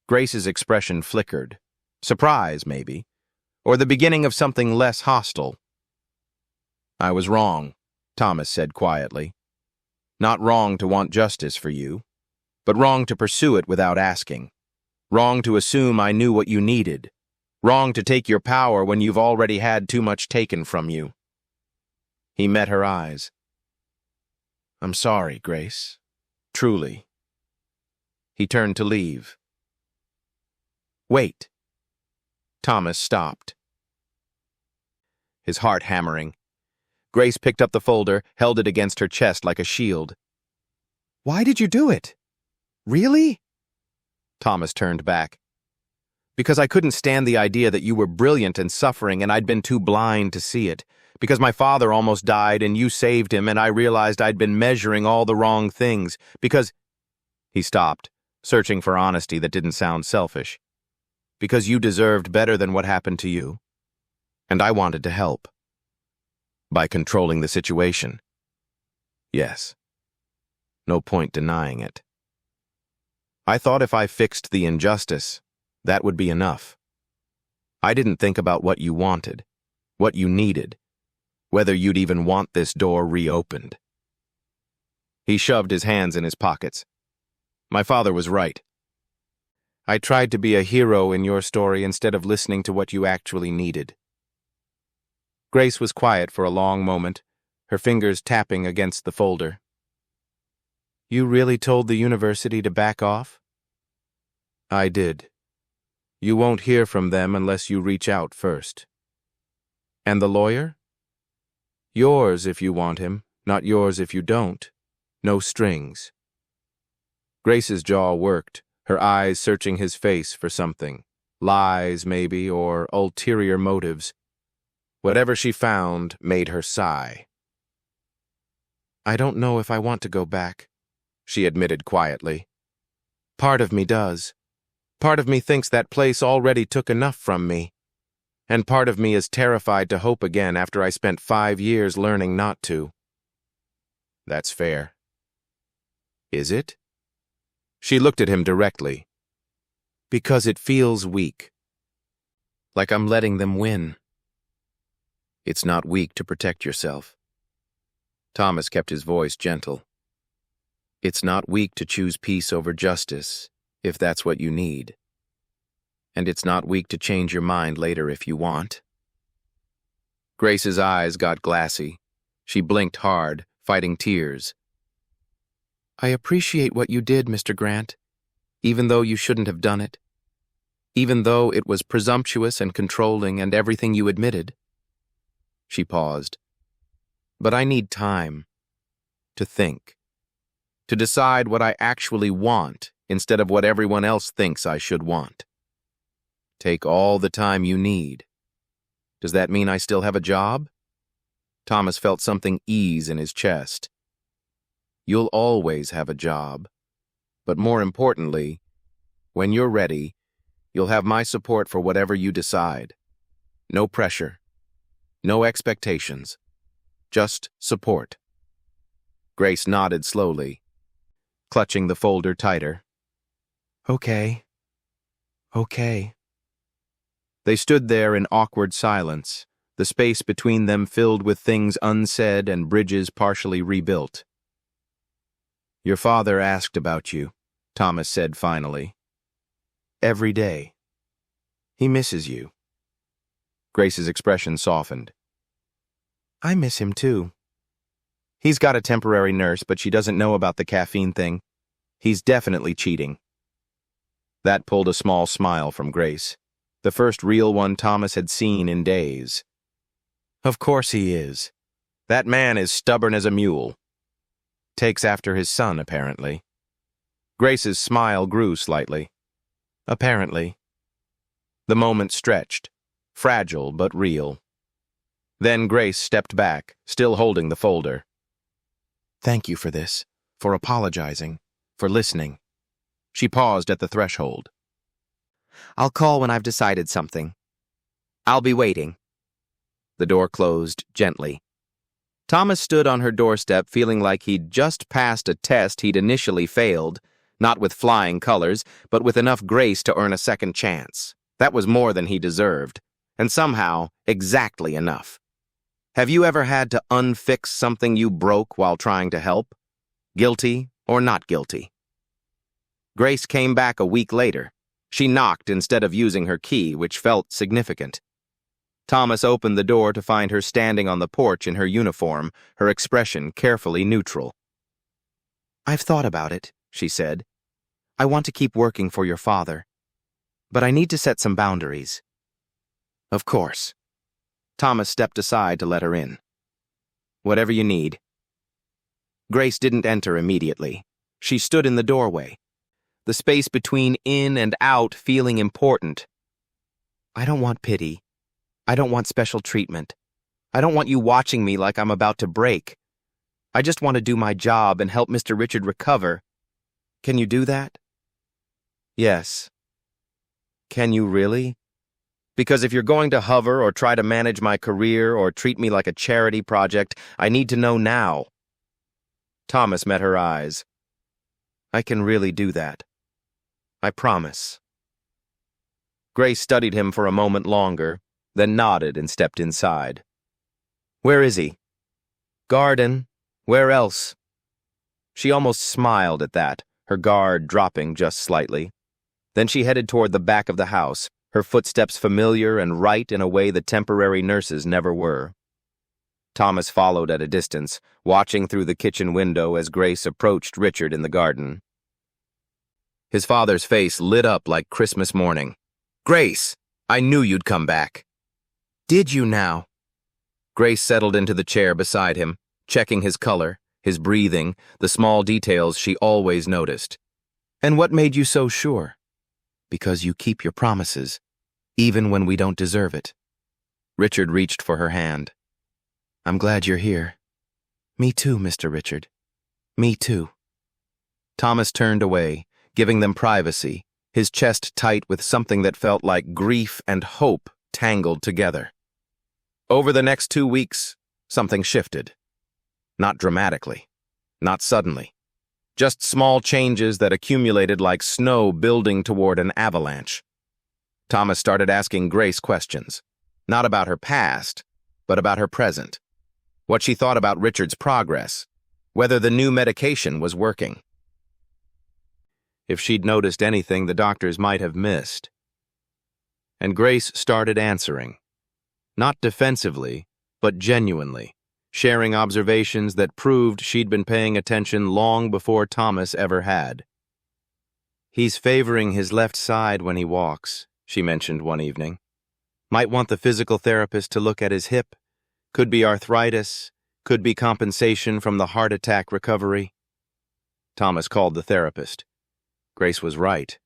Grace's expression flickered. Surprise, maybe, or the beginning of something less hostile. "I was wrong," Thomas said quietly. "Not wrong to want justice for you, but wrong to pursue it without asking. Wrong to assume I knew what you needed. Wrong to take your power when you've already had too much taken from you." He met her eyes. "I'm sorry, Grace. Truly." He turned to leave. "Wait." Thomas stopped, his heart hammering. Grace picked up the folder, held it against her chest like a shield. "Why did you do it? Really?" Thomas turned back. "Because I couldn't stand the idea that you were brilliant and suffering and I'd been too blind to see it. Because my father almost died and you saved him and I realized I'd been measuring all the wrong things. Because—" He stopped, searching for honesty that didn't sound selfish. "Because you deserved better than what happened to you. And I wanted to help. By controlling the situation. Yes. No point denying it. I thought if I fixed the injustice, that would be enough. I didn't think about what you wanted, what you needed, whether you'd even want this door reopened." He shoved his hands in his pockets. "My father was right. I tried to be a hero in your story instead of listening to what you actually needed." Grace was quiet for a long moment, her fingers tapping against the folder. "You really told the university to back off?" "I did. You won't hear from them unless you reach out first." "And the lawyer?" "Yours if you want him, not yours if you don't. No strings." Grace's jaw worked, her eyes searching his face for something. Lies, maybe, or ulterior motives. Whatever she found made her sigh. "I don't know if I want to go back," she admitted quietly. "Part of me does. Part of me thinks that place already took enough from me. And part of me is terrified to hope again after I spent 5 years learning not to." "That's fair." "Is it?" She looked at him directly. "Because it feels weak. Like I'm letting them win." "It's not weak to protect yourself." Thomas kept his voice gentle. "It's not weak to choose peace over justice, if that's what you need. And it's not weak to change your mind later if you want." Grace's eyes got glassy. She blinked hard, fighting tears. "I appreciate what you did, Mr. Grant, even though you shouldn't have done it. Even though it was presumptuous and controlling and everything you admitted." She paused. "But I need time to think, to decide what I actually want instead of what everyone else thinks I should want. Take all the time you need. Does that mean I still have a job?" Thomas felt something ease in his chest. "You'll always have a job. But more importantly, when you're ready, you'll have my support for whatever you decide. No pressure. No expectations. Just support." Grace nodded slowly, clutching the folder tighter. "Okay. Okay." They stood there in awkward silence, the space between them filled with things unsaid and bridges partially rebuilt. Your father asked about you, Thomas said finally. Every day. He misses you. Grace's expression softened. I miss him too. He's got a temporary nurse, but she doesn't know about the caffeine thing. He's definitely cheating. That pulled a small smile from Grace, the first real one Thomas had seen in days. Of course he is. That man is stubborn as a mule. Takes after his son, apparently. Grace's smile grew slightly. Apparently. The moment stretched, fragile but real. Then Grace stepped back, still holding the folder. Thank you for this, for apologizing, for listening. She paused at the threshold. I'll call when I've decided something. I'll be waiting. The door closed gently. Thomas stood on her doorstep feeling like he'd just passed a test he'd initially failed, not with flying colors, but with enough grace to earn a second chance. That was more than he deserved, and somehow exactly enough. Have you ever had to unfix something you broke while trying to help? Guilty or not guilty? Grace came back a week later. She knocked instead of using her key, which felt significant. Thomas opened the door to find her standing on the porch in her uniform, her expression carefully neutral. I've thought about it, she said. I want to keep working for your father, but I need to set some boundaries. Of course. Thomas stepped aside to let her in. Whatever you need. Grace didn't enter immediately. She stood in the doorway, the space between in and out feeling important. I don't want pity. I don't want special treatment. I don't want you watching me like I'm about to break. I just want to do my job and help Mr. Richard recover. Can you do that? Yes. Can you really? Because if you're going to hover or try to manage my career or treat me like a charity project, I need to know now. Thomas met her eyes. I can really do that. I promise. Grace studied him for a moment longer, then nodded and stepped inside. Where is he? Garden. Where else? She almost smiled at that, her guard dropping just slightly. Then she headed toward the back of the house, her footsteps familiar and right in a way the temporary nurses never were. Thomas followed at a distance, watching through the kitchen window as Grace approached Richard in the garden. His father's face lit up like Christmas morning. Grace, I knew you'd come back. Did you now? Grace settled into the chair beside him, checking his color, his breathing, the small details she always noticed. And what made you so sure? Because you keep your promises, even when we don't deserve it. Richard reached for her hand. I'm glad you're here. Me too, Mr. Richard. Me too. Thomas turned away, giving them privacy, his chest tight with something that felt like grief and hope tangled together. Over the next 2 weeks, something shifted. Not dramatically, not suddenly. Just small changes that accumulated like snow building toward an avalanche. Thomas started asking Grace questions, not about her past, but about her present. What she thought about Richard's progress, whether the new medication was working. If she'd noticed anything the doctors might have missed. And Grace started answering. Not defensively, but genuinely, sharing observations that proved she'd been paying attention long before Thomas ever had. He's favoring his left side when he walks, she mentioned one evening. Might want the physical therapist to look at his hip. Could be arthritis, could be compensation from the heart attack recovery. Thomas called the therapist. Grace was right.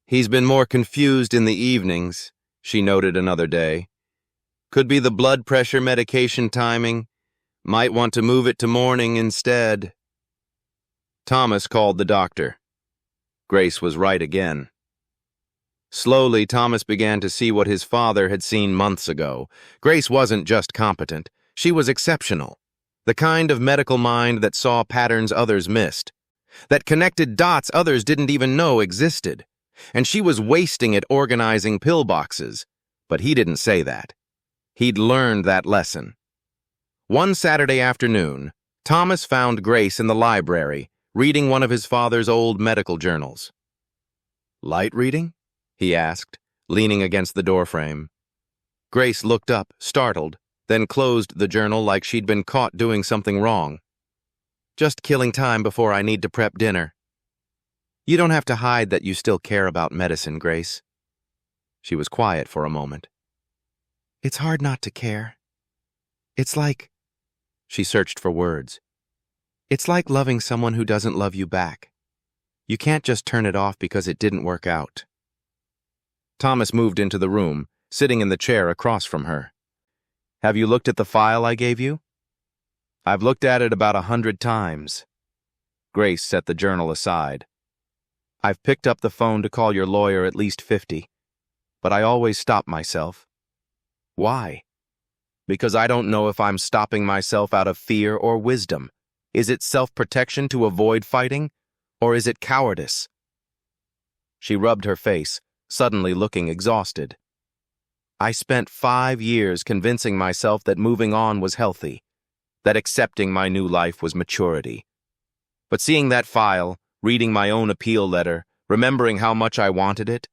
He's been more confused in the evenings, she noted another day. Could be the blood pressure medication timing. Might want to move it to morning instead. Thomas called the doctor. Grace was right again. Slowly, Thomas began to see what his father had seen months ago. Grace wasn't just competent. She was exceptional. The kind of medical mind that saw patterns others missed. That connected dots others didn't even know existed. And she was wasting it organizing pill boxes. But he didn't say that. He'd learned that lesson. One Saturday afternoon, Thomas found Grace in the library, reading one of his father's old medical journals. "Light reading?" he asked, leaning against the doorframe. Grace looked up, startled, then closed the journal like she'd been caught doing something wrong. "Just killing time before I need to prep dinner." "You don't have to hide that you still care about medicine, Grace." She was quiet for a moment. "It's hard not to care. It's like—" She searched for words. "It's like loving someone who doesn't love you back. You can't just turn it off because it didn't work out." Thomas moved into the room, sitting in the chair across from her. "Have you looked at the file I gave you?" "I've looked at it about 100 times." Grace set the journal aside. "I've picked up the phone to call your lawyer at least 50, but I always stop myself." "Why?" "Because I don't know if I'm stopping myself out of fear or wisdom. Is it self-protection to avoid fighting, or is it cowardice?" She rubbed her face, suddenly looking exhausted. "I spent 5 years convincing myself that moving on was healthy, that accepting my new life was maturity. But seeing that file, reading my own appeal letter, remembering how much I wanted it,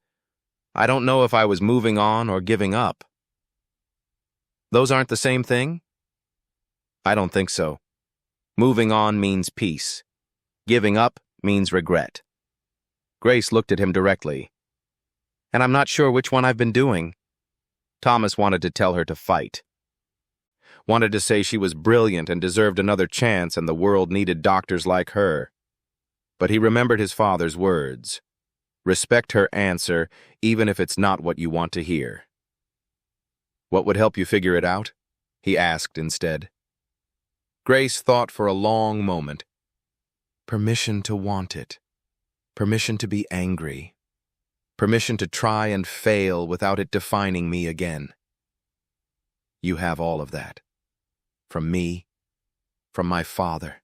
I don't know if I was moving on or giving up." "Those aren't the same thing?" "I don't think so. Moving on means peace. Giving up means regret." Grace looked at him directly. "And I'm not sure which one I've been doing." Thomas wanted to tell her to fight. Wanted to say she was brilliant and deserved another chance and the world needed doctors like her. But he remembered his father's words. Respect her answer, even if it's not what you want to hear. "What would help you figure it out?" he asked instead. Grace thought for a long moment. Permission to want it. Permission to be angry. Permission to try and fail without it defining me again. You have all of that. From me, from my father.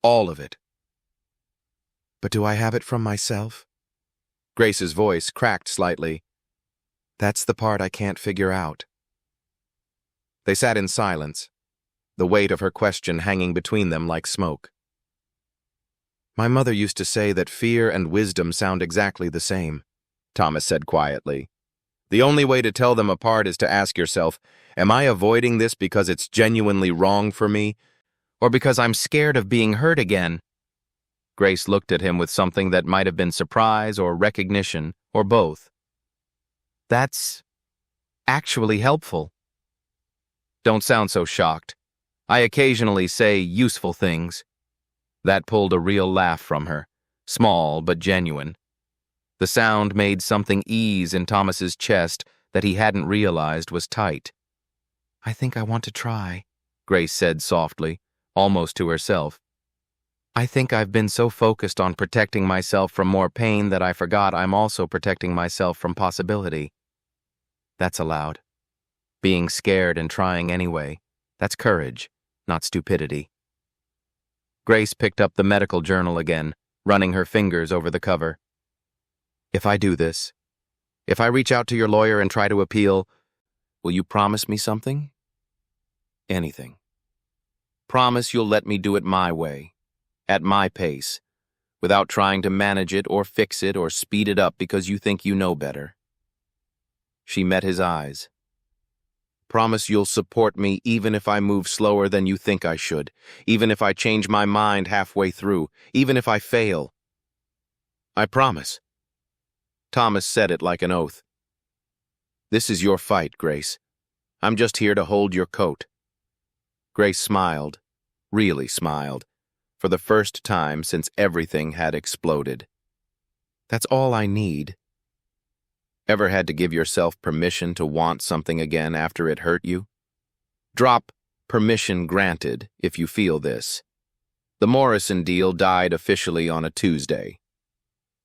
All of it. But do I have it from myself? Grace's voice cracked slightly. That's the part I can't figure out. They sat in silence, the weight of her question hanging between them like smoke. My mother used to say that fear and wisdom sound exactly the same, Thomas said quietly. The only way to tell them apart is to ask yourself, am I avoiding this because it's genuinely wrong for me, or because I'm scared of being hurt again? Grace looked at him with something that might have been surprise or recognition, or both. That's actually helpful. Don't sound so shocked. I occasionally say useful things. That pulled a real laugh from her, small but genuine. The sound made something ease in Thomas's chest that he hadn't realized was tight. I think I want to try, Grace said softly, almost to herself. I think I've been so focused on protecting myself from more pain that I forgot I'm also protecting myself from possibility. That's allowed. Being scared and trying anyway, that's courage, not stupidity. Grace picked up the medical journal again, running her fingers over the cover. If I do this, if I reach out to your lawyer and try to appeal, will you promise me something? Anything. Promise you'll let me do it my way, at my pace, without trying to manage it or fix it or speed it up because you think you know better. She met his eyes. Promise you'll support me even if I move slower than you think I should, even if I change my mind halfway through, even if I fail. I promise. Thomas said it like an oath. This is your fight, Grace. I'm just here to hold your coat. Grace smiled, really smiled, for the first time since everything had exploded. That's all I need. Ever had to give yourself permission to want something again after it hurt you? Drop permission granted if you feel this. The Morrison deal died officially on a Tuesday.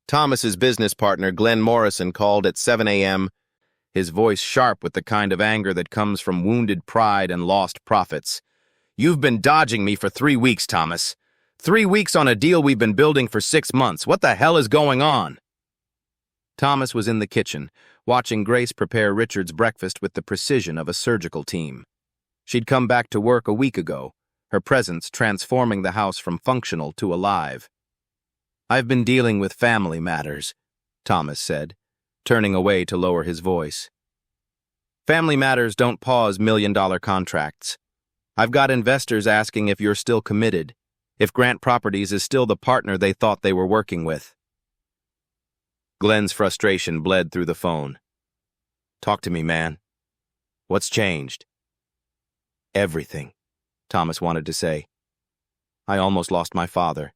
Thomas's business partner, Glenn Morrison, called at 7 a.m., his voice sharp with the kind of anger that comes from wounded pride and lost profits. You've been dodging me for 3 weeks, Thomas. 3 weeks on a deal we've been building for 6 months. What the hell is going on? Thomas was in the kitchen, watching Grace prepare Richard's breakfast with the precision of a surgical team. She'd come back to work a week ago, her presence transforming the house from functional to alive. I've been dealing with family matters, Thomas said, turning away to lower his voice. Family matters don't pause million-dollar contracts. I've got investors asking if you're still committed, if Grant Properties is still the partner they thought they were working with. Glenn's frustration bled through the phone. Talk to me, man. What's changed? Everything, Thomas wanted to say. I almost lost my father.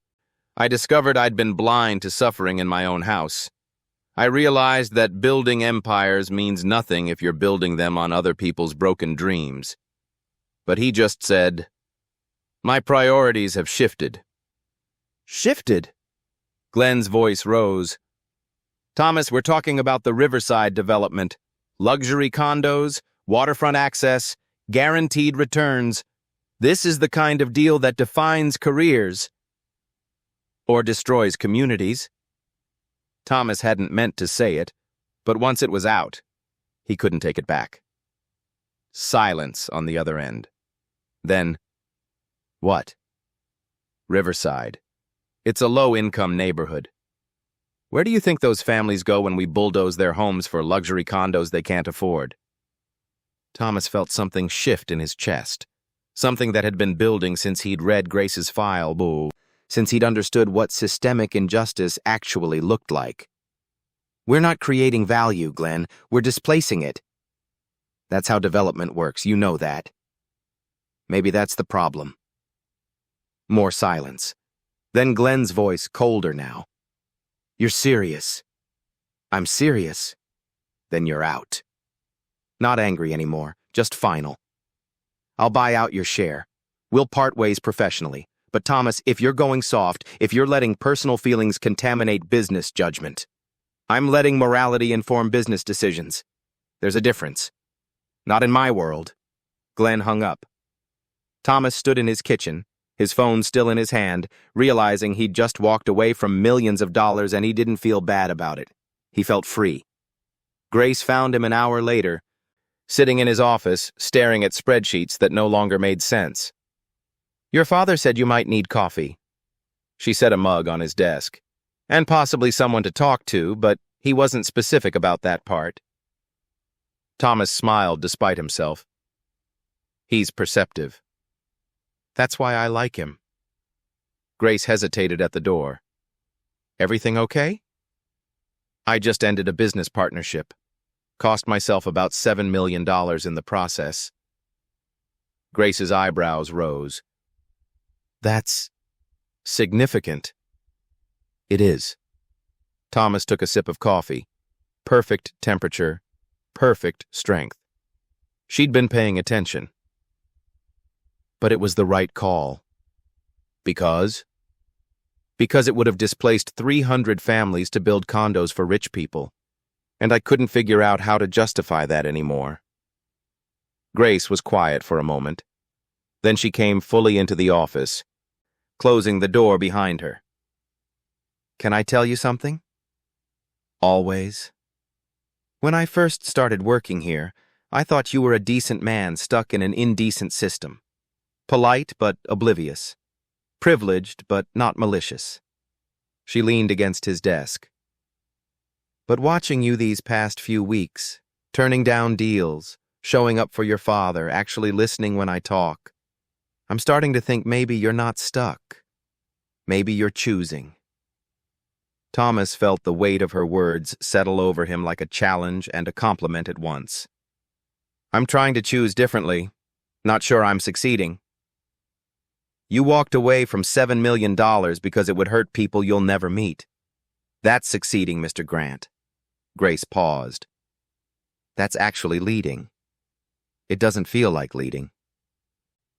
I discovered I'd been blind to suffering in my own house. I realized that building empires means nothing if you're building them on other people's broken dreams. But he just said, my priorities have shifted. Shifted? Glenn's voice rose. Thomas, we're talking about the Riverside development. Luxury condos, waterfront access, guaranteed returns. This is the kind of deal that defines careers. Or destroys communities. Thomas hadn't meant to say it, but once it was out, he couldn't take it back. Silence on the other end. Then, what? Riverside. It's a low-income neighborhood. Where do you think those families go when we bulldoze their homes for luxury condos they can't afford? Thomas felt something shift in his chest, something that had been building since he'd read Grace's file, since he'd understood what systemic injustice actually looked like. We're not creating value, Glenn. We're displacing it. That's how development works, you know that. Maybe that's the problem. More silence. Then Glenn's voice, colder now. You're serious. I'm serious. Then you're out. Not angry anymore, just final. I'll buy out your share. We'll part ways professionally. But Thomas, if you're going soft, if you're letting personal feelings contaminate business judgment, I'm letting morality inform business decisions. There's a difference. Not in my world. Glenn hung up. Thomas stood in his kitchen, his phone still in his hand, realizing he'd just walked away from millions of dollars and he didn't feel bad about it. He felt free. Grace found him an hour later, sitting in his office, staring at spreadsheets that no longer made sense. Your father said you might need coffee. She set a mug on his desk. And possibly someone to talk to, but he wasn't specific about that part. Thomas smiled despite himself. He's perceptive. That's why I like him. Grace hesitated at the door. Everything okay? I just ended a business partnership. Cost myself about $7 million in the process. Grace's eyebrows rose. That's significant. It is. Thomas took a sip of coffee. Perfect temperature, perfect strength. She'd been paying attention. But it was the right call. Because? Because it would have displaced 300 families to build condos for rich people, and I couldn't figure out how to justify that anymore. Grace was quiet for a moment. Then she came fully into the office, closing the door behind her. Can I tell you something? Always. When I first started working here, I thought you were a decent man stuck in an indecent system. Polite but oblivious. Privileged but not malicious. She leaned against his desk. But watching you these past few weeks, turning down deals, showing up for your father, actually listening when I talk, I'm starting to think maybe you're not stuck. Maybe you're choosing. Thomas felt the weight of her words settle over him like a challenge and a compliment at once. I'm trying to choose differently. Not sure I'm succeeding. You walked away from $7 million because it would hurt people you'll never meet. That's succeeding, Mr. Grant. Grace paused. That's actually leading. It doesn't feel like leading.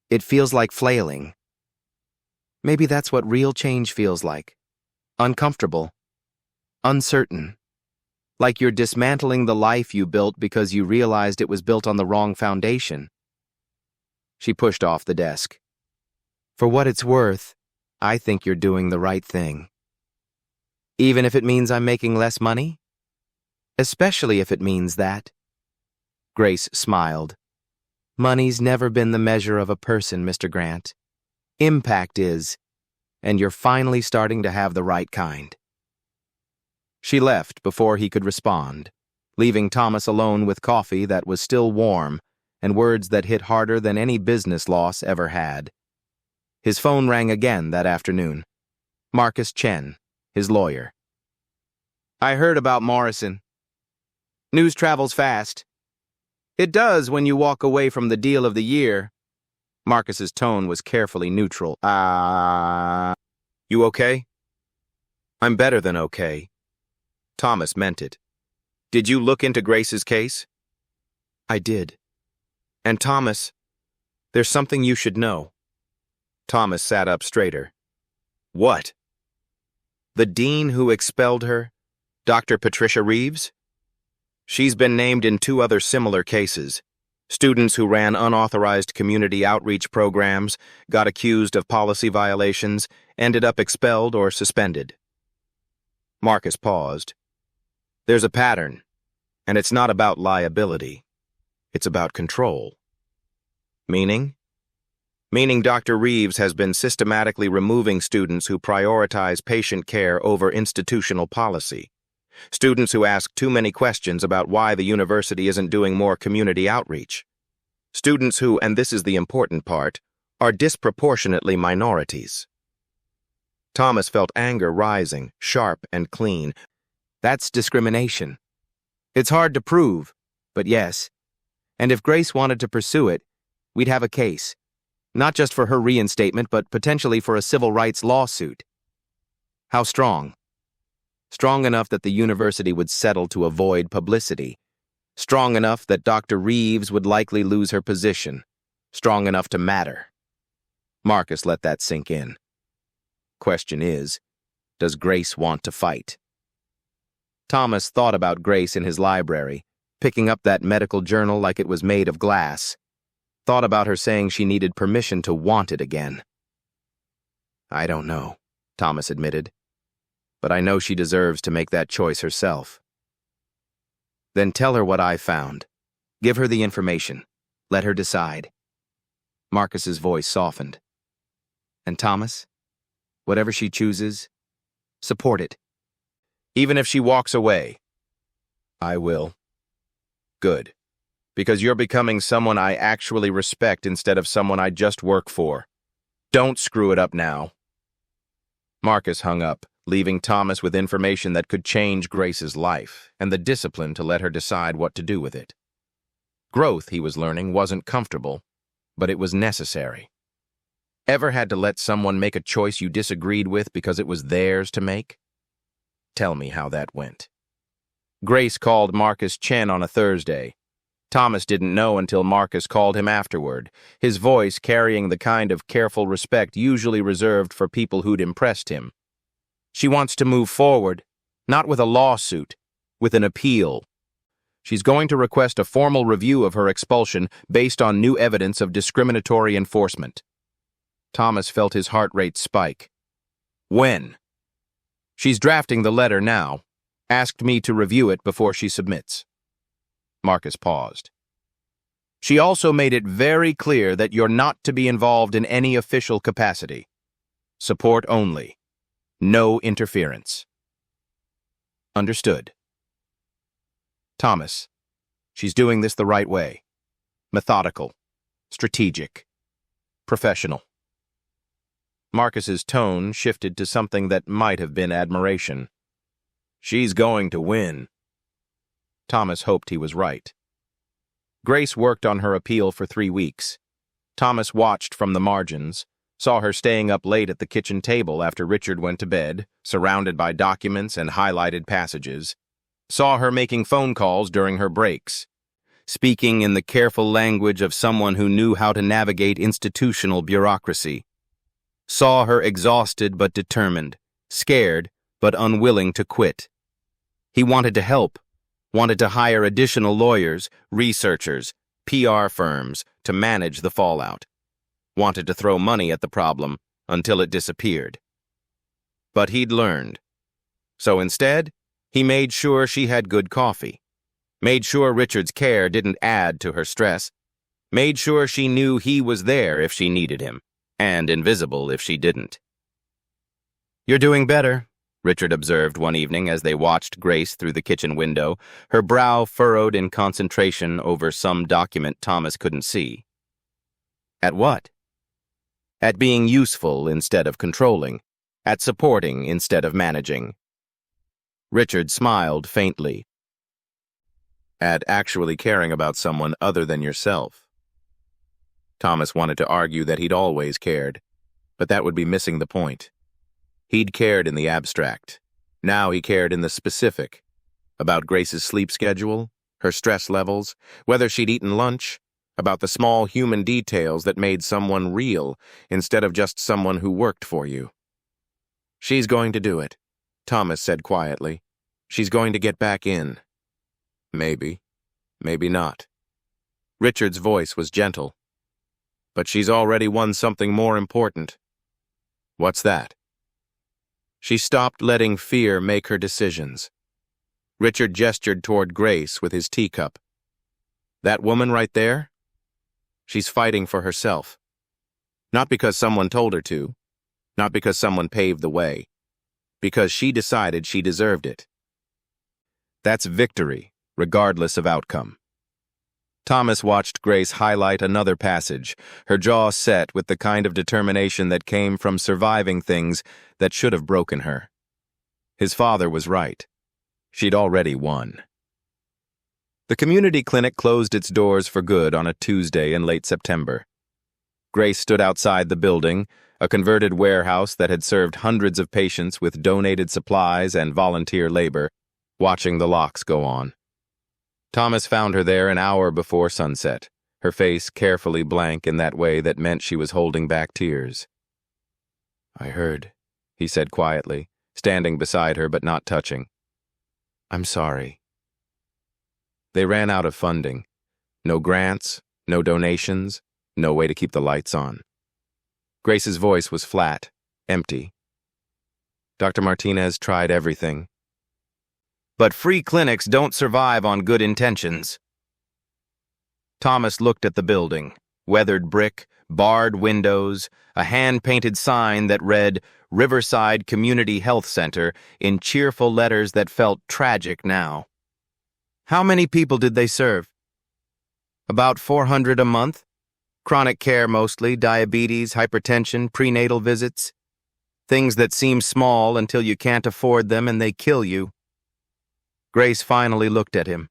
It feels like flailing. Maybe that's what real change feels like. Uncomfortable. Uncertain. Like you're dismantling the life you built because you realized it was built on the wrong foundation. She pushed off the desk. For what it's worth, I think you're doing the right thing. Even if it means I'm making less money? Especially if it means that. Grace smiled. Money's never been the measure of a person, Mr. Grant. Impact is. and you're finally starting to have the right kind." She left before he could respond, leaving Thomas alone with coffee that was still warm and words that hit harder than any business loss ever had. His phone rang again that afternoon. Marcus Chen, his lawyer. "I heard about Morrison. News travels fast. It does when you walk away from the deal of the year." Marcus's tone was carefully neutral. You okay?" "I'm better than okay." Thomas meant it. "Did you look into Grace's case?" "I did. And Thomas, there's something you should know." Thomas sat up straighter. "What?" "The dean who expelled her, Dr. Patricia Reeves? She's been named in 2 other similar cases. Students who ran unauthorized community outreach programs, got accused of policy violations, ended up expelled or suspended." Marcus paused. "There's a pattern, and it's not about liability. It's about control." "Meaning?" "Meaning Dr. Reeves has been systematically removing students who prioritize patient care over institutional policy. Students who ask too many questions about why the university isn't doing more community outreach. Students who, and this is the important part, are disproportionately minorities." Thomas felt anger rising, sharp and clean. "That's discrimination. It's hard to prove, but yes. And if Grace wanted to pursue it, we'd have a case. Not just for her reinstatement, but potentially for a civil rights lawsuit." "How strong?" "Strong enough that the university would settle to avoid publicity. Strong enough that Dr. Reeves would likely lose her position. Strong enough to matter." Marcus let that sink in. "Question is, does Grace want to fight?" Thomas thought about Grace in his library, picking up that medical journal like it was made of glass. Thought about her saying she needed permission to want it again. "I don't know," Thomas admitted. "But I know she deserves to make that choice herself." "Then tell her what I found. Give her the information. Let her decide." Marcus's voice softened. "And Thomas, whatever she chooses, support it." "Even if she walks away?" "I will." "Good. Because you're becoming someone I actually respect instead of someone I just work for. Don't screw it up now." Marcus hung up, leaving Thomas with information that could change Grace's life and the discipline to let her decide what to do with it. Growth, he was learning, wasn't comfortable, but it was necessary. Ever had to let someone make a choice you disagreed with because it was theirs to make? Tell me how that went. Grace called Marcus Chen on a Thursday. Thomas didn't know until Marcus called him afterward, his voice carrying the kind of careful respect usually reserved for people who'd impressed him. "She wants to move forward, not with a lawsuit, with an appeal. She's going to request a formal review of her expulsion based on new evidence of discriminatory enforcement." Thomas felt his heart rate spike. "When?" "She's drafting the letter now. Asked me to review it before she submits." Marcus paused. "She also made it very clear that you're not to be involved in any official capacity. Support only. No interference." "Understood." "Thomas, she's doing this the right way. Methodical, strategic, professional." Marcus's tone shifted to something that might have been admiration. "She's going to win." Thomas hoped he was right. Grace worked on her appeal for 3 weeks. Thomas watched from the margins, saw her staying up late at the kitchen table after Richard went to bed, surrounded by documents and highlighted passages, saw her making phone calls during her breaks, speaking in the careful language of someone who knew how to navigate institutional bureaucracy, saw her exhausted but determined, scared but unwilling to quit. He wanted to help, wanted to hire additional lawyers, researchers, PR firms to manage the fallout, wanted to throw money at the problem until it disappeared. But he'd learned. So instead, he made sure she had good coffee, made sure Richard's care didn't add to her stress, made sure she knew he was there if she needed him, and invisible if she didn't. "You're doing better," Richard observed one evening as they watched Grace through the kitchen window, her brow furrowed in concentration over some document Thomas couldn't see. "At what?" "At being useful instead of controlling. At supporting instead of managing." Richard smiled faintly. "At actually caring about someone other than yourself." Thomas wanted to argue that he'd always cared, but that would be missing the point. He'd cared in the abstract. Now he cared in the specific. About Grace's sleep schedule, her stress levels, whether she'd eaten lunch, about the small human details that made someone real instead of just someone who worked for you. "She's going to do it," Thomas said quietly. "She's going to get back in." "Maybe. Maybe not." Richard's voice was gentle. "But she's already won something more important." "What's that?" "She stopped letting fear make her decisions." Richard gestured toward Grace with his teacup. "That woman right there? She's fighting for herself. Not because someone told her to, not because someone paved the way, because she decided she deserved it. That's victory, regardless of outcome." Thomas watched Grace highlight another passage, her jaw set with the kind of determination that came from surviving things that should have broken her. His father was right. She'd already won. The community clinic closed its doors for good on a Tuesday in late September. Grace stood outside the building, a converted warehouse that had served hundreds of patients with donated supplies and volunteer labor, watching the locks go on. Thomas found her there an hour before sunset, her face carefully blank in that way that meant she was holding back tears. "I heard," he said quietly, standing beside her but not touching. "I'm sorry." They ran out of funding. No grants, no donations, no way to keep the lights on. Grace's voice was flat, empty. "Dr. Martinez tried everything." "But free clinics don't survive on good intentions." Thomas looked at the building, weathered brick, barred windows, a hand-painted sign that read Riverside Community Health Center in cheerful letters that felt tragic now. How many people did they serve? About 400 a month? Chronic care mostly, diabetes, hypertension, prenatal visits. Things that seem small until you can't afford them and they kill you. Grace finally looked at him.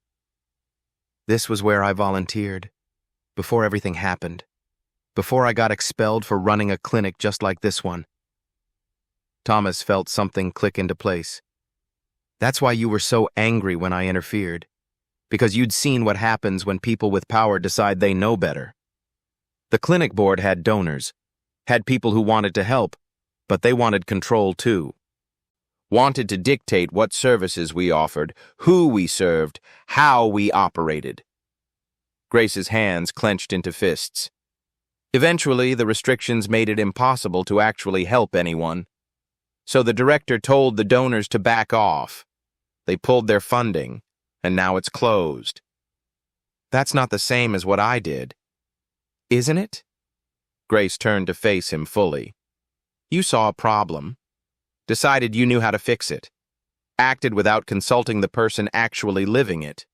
"This was where I volunteered, before everything happened, before I got expelled for running a clinic just like this one." Thomas felt something click into place. "That's why you were so angry when I interfered, because you'd seen what happens when people with power decide they know better. The clinic board had donors, had people who wanted to help, but they wanted control too. Wanted to dictate what services we offered, who we served, how we operated." Grace's hands clenched into fists. Eventually, the restrictions made it impossible to actually help anyone. So the director told the donors to back off. They pulled their funding, and now it's closed. That's not the same as what I did. Isn't it? Grace turned to face him fully. You saw a problem. Decided you knew how to fix it. Acted without consulting the person actually living it.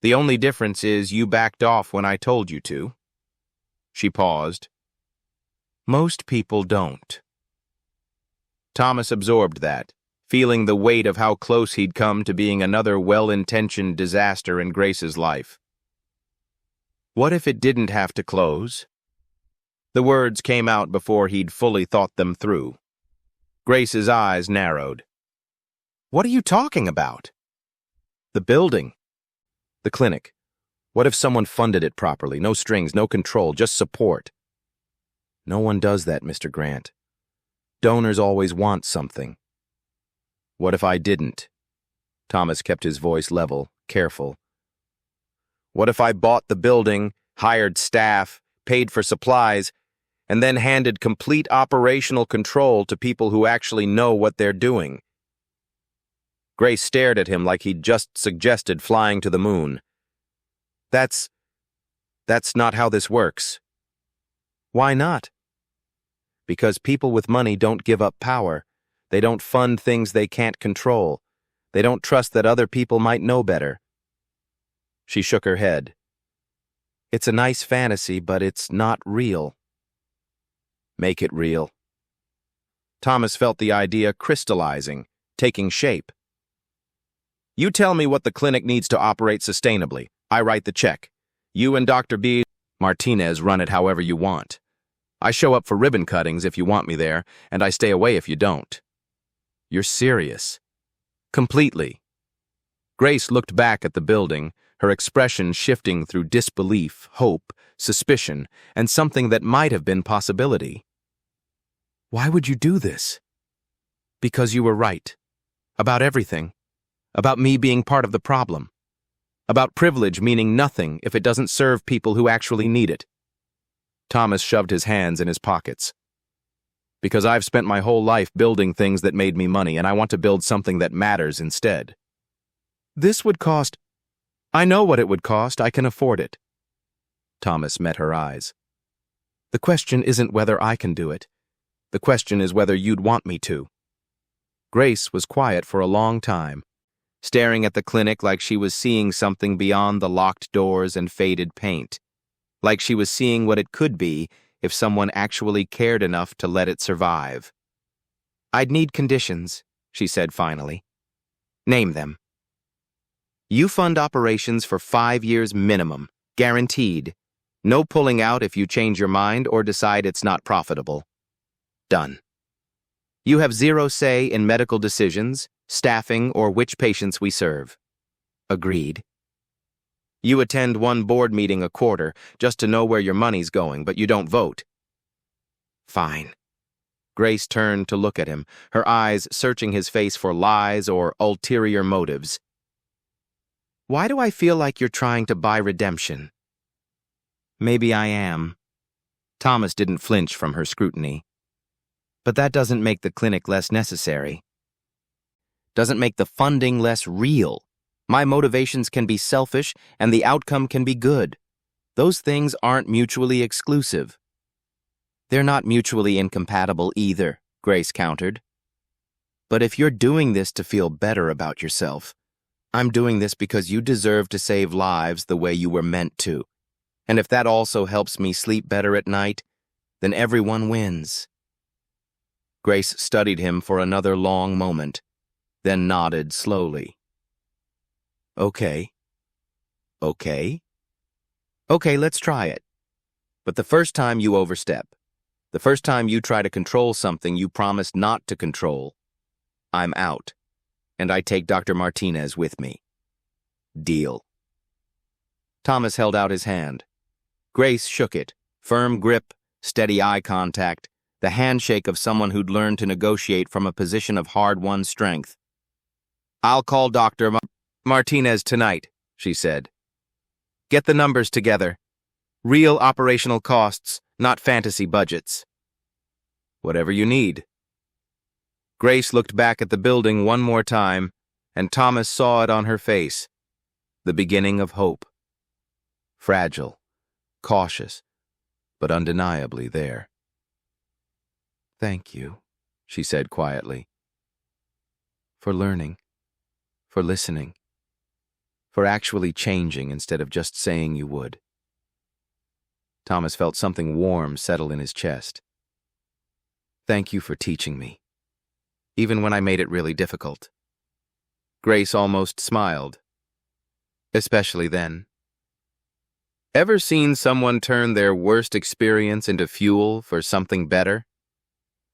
The only difference is you backed off when I told you to. She paused. Most people don't. Thomas absorbed that, feeling the weight of how close he'd come to being another well-intentioned disaster in Grace's life. What if it didn't have to close? The words came out before he'd fully thought them through. Grace's eyes narrowed. What are you talking about? The building. The clinic. What if someone funded it properly? No strings, no control, just support. No one does that, Mr. Grant. Donors always want something. What if I didn't? Thomas kept his voice level, careful. What if I bought the building, hired staff, paid for supplies, and then handed complete operational control to people who actually know what they're doing? Grace stared at him like he'd just suggested flying to the moon. That's not how this works. Why not? Because people with money don't give up power. They don't fund things they can't control. They don't trust that other people might know better. She shook her head. It's a nice fantasy, but it's not real. Make it real. Thomas felt the idea crystallizing, taking shape. You tell me what the clinic needs to operate sustainably. I write the check. You and Dr. B. Martinez run it however you want. I show up for ribbon cuttings if you want me there, and I stay away if you don't. You're serious. Completely. Grace looked back at the building, her expression shifting through disbelief, hope, suspicion, and something that might have been possibility. Why would you do this? Because you were right. About everything. About me being part of the problem. About privilege meaning nothing if it doesn't serve people who actually need it. Thomas shoved his hands in his pockets. Because I've spent my whole life building things that made me money, and I want to build something that matters instead. This would cost... I know what it would cost. I can afford it. Thomas met her eyes. The question isn't whether I can do it. The question is whether you'd want me to. Grace was quiet for a long time, staring at the clinic like she was seeing something beyond the locked doors and faded paint, like she was seeing what it could be if someone actually cared enough to let it survive. I'd need conditions, she said finally. Name them. You fund operations for 5 years minimum, guaranteed. No pulling out if you change your mind or decide it's not profitable. Done. You have zero say in medical decisions, staffing, or which patients we serve. Agreed. You attend one board meeting a quarter just to know where your money's going, but you don't vote. Fine. Grace turned to look at him, her eyes searching his face for lies or ulterior motives. Why do I feel like you're trying to buy redemption? Maybe I am. Thomas didn't flinch from her scrutiny. But that doesn't make the clinic less necessary. Doesn't make the funding less real. My motivations can be selfish and the outcome can be good. Those things aren't mutually exclusive. They're not mutually incompatible either, Grace countered. But if you're doing this to feel better about yourself, I'm doing this because you deserve to save lives the way you were meant to. And if that also helps me sleep better at night, then everyone wins. Grace studied him for another long moment, then nodded slowly. Okay. Okay? Okay, let's try it. But the first time you overstep, the first time you try to control something you promised not to control, I'm out, and I take Dr. Martinez with me. Deal. Thomas held out his hand. Grace shook it, firm grip, steady eye contact, the handshake of someone who'd learned to negotiate from a position of hard-won strength. I'll call Dr. Martinez tonight, she said. Get the numbers together. Real operational costs, not fantasy budgets. Whatever you need. Grace looked back at the building one more time, and Thomas saw it on her face. The beginning of hope. Fragile, cautious, but undeniably there. Thank you, she said quietly. For learning, for listening, for actually changing instead of just saying you would. Thomas felt something warm settle in his chest. Thank you for teaching me, even when I made it really difficult. Grace almost smiled. Especially then. Ever seen someone turn their worst experience into fuel for something better?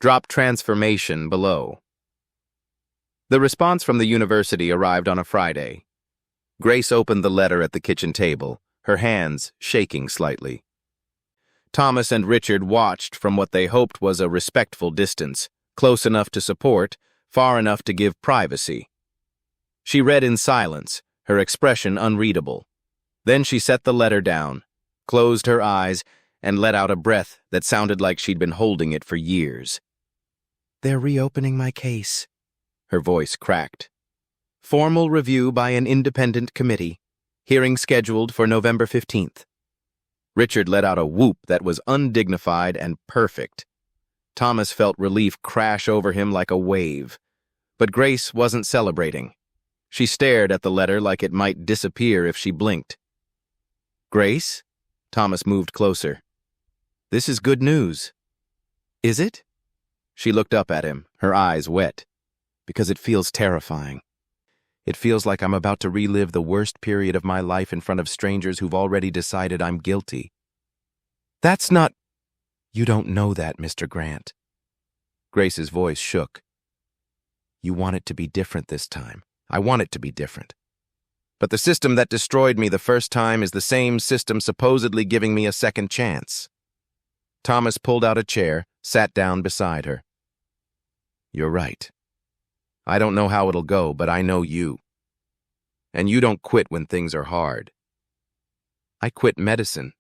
Drop transformation below. The response from the university arrived on a Friday. Grace opened the letter at the kitchen table, her hands shaking slightly. Thomas and Richard watched from what they hoped was a respectful distance, close enough to support, far enough to give privacy. She read in silence, her expression unreadable. Then she set the letter down, closed her eyes, and let out a breath that sounded like she'd been holding it for years. They're reopening my case. Her voice cracked. Formal review by an independent committee. Hearing scheduled for November 15th. Richard let out a whoop that was undignified and perfect. Thomas felt relief crash over him like a wave. But Grace wasn't celebrating. She stared at the letter like it might disappear if she blinked. "Grace?" Thomas moved closer. "This is good news." "Is it?" She looked up at him, her eyes wet. "Because it feels terrifying. It feels like I'm about to relive the worst period of my life in front of strangers who've already decided I'm guilty." "That's not—" "You don't know that, Mr. Grant." Grace's voice shook. "You want it to be different this time. I want it to be different. But the system that destroyed me the first time is the same system supposedly giving me a second chance." Thomas pulled out a chair, sat down beside her. "You're right. I don't know how it'll go, but I know you. And you don't quit when things are hard." "I quit medicine."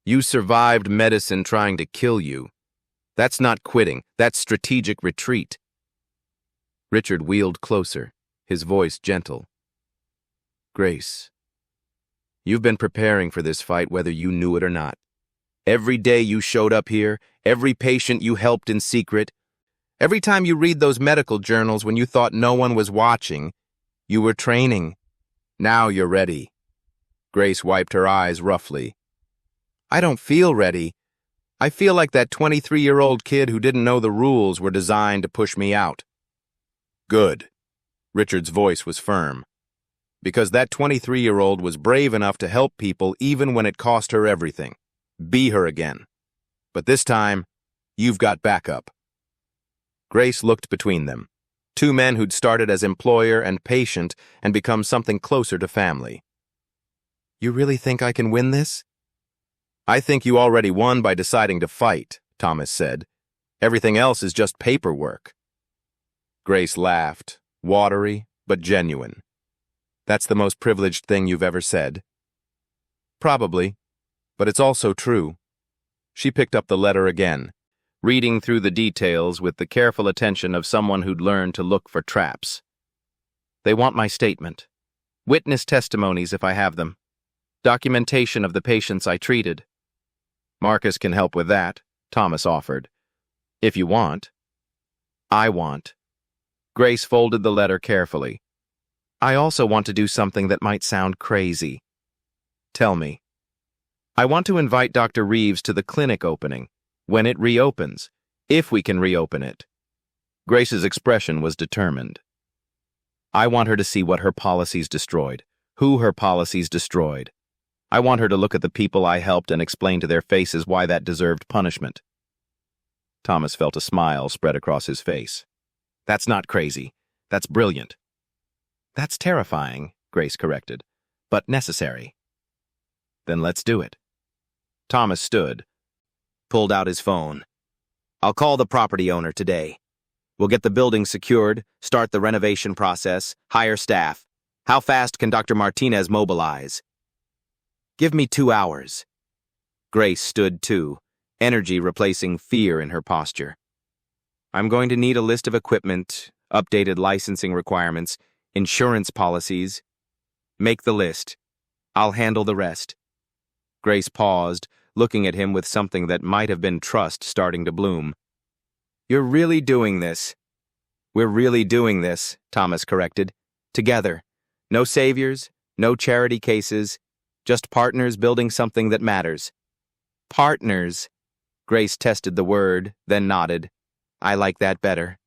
"You survived medicine trying to kill you. That's not quitting, that's strategic retreat." Richard wheeled closer, his voice gentle. "Grace, you've been preparing for this fight whether you knew it or not. Every day you showed up here, every patient you helped in secret, every time you read those medical journals when you thought no one was watching, you were training. Now you're ready." Grace wiped her eyes roughly. "I don't feel ready. I feel like that 23-year-old kid who didn't know the rules were designed to push me out." "Good." Richard's voice was firm. "Because that 23-year-old was brave enough to help people even when it cost her everything. Be her again. But this time, you've got backup." Grace looked between them. Two men who'd started as employer and patient and become something closer to family. "You really think I can win this?" "I think you already won by deciding to fight," Thomas said. "Everything else is just paperwork." Grace laughed, watery but genuine. "That's the most privileged thing you've ever said." "Probably, but it's also true." She picked up the letter again, reading through the details with the careful attention of someone who'd learned to look for traps. "They want my statement. Witness testimonies if I have them. Documentation of the patients I treated." "Marcus can help with that," Thomas offered. "If you want." "I want." Grace folded the letter carefully. "I also want to do something that might sound crazy." "Tell me." "I want to invite Dr. Reeves to the clinic opening, when it reopens, if we can reopen it." Grace's expression was determined. "I want her to see what her policies destroyed, who her policies destroyed. I want her to look at the people I helped and explain to their faces why that deserved punishment." Thomas felt a smile spread across his face. "That's not crazy. That's brilliant." "That's terrifying," Grace corrected, "but necessary." "Then let's do it." Thomas stood, pulled out his phone. "I'll call the property owner today. We'll get the building secured, start the renovation process, hire staff. How fast can Dr. Martinez mobilize?" "Give me 2 hours." Grace stood too, energy replacing fear in her posture. "I'm going to need a list of equipment, updated licensing requirements, insurance policies. Make the list. I'll handle the rest." Grace paused, looking at him with something that might have been trust starting to bloom. "You're really doing this." "We're really doing this," Thomas corrected. "Together. No saviors, no charity cases, just partners building something that matters." "Partners." Grace tested the word, then nodded. "I like that better."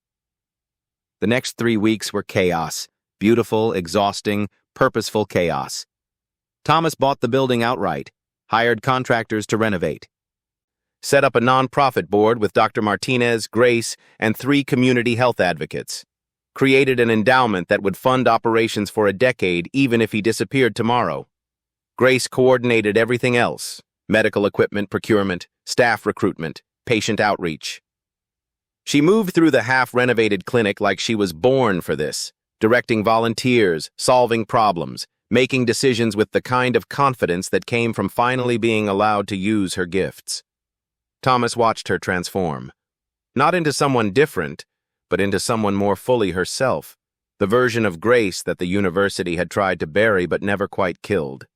The next 3 weeks were chaos. Beautiful, exhausting, purposeful chaos. Thomas bought the building outright, hired contractors to renovate, set up a non-profit board with Dr. Martinez, Grace, and 3 community health advocates, created an endowment that would fund operations for a decade even if he disappeared tomorrow. Grace coordinated everything else: medical equipment procurement, staff recruitment, patient outreach. She moved through the half-renovated clinic like she was born for this, directing volunteers, solving problems, making decisions with the kind of confidence that came from finally being allowed to use her gifts. Thomas watched her transform. Not into someone different, but into someone more fully herself, the version of Grace that the university had tried to bury but never quite killed.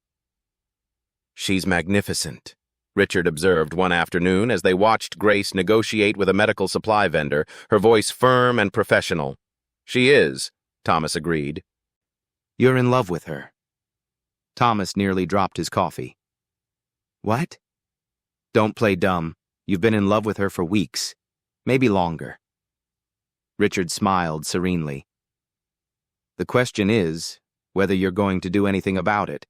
"She's magnificent," Richard observed one afternoon as they watched Grace negotiate with a medical supply vendor, her voice firm and professional. "She is," Thomas agreed. "You're in love with her." Thomas nearly dropped his coffee. "What?" "Don't play dumb. You've been in love with her for weeks, maybe longer." Richard smiled serenely. "The question is whether you're going to do anything about it."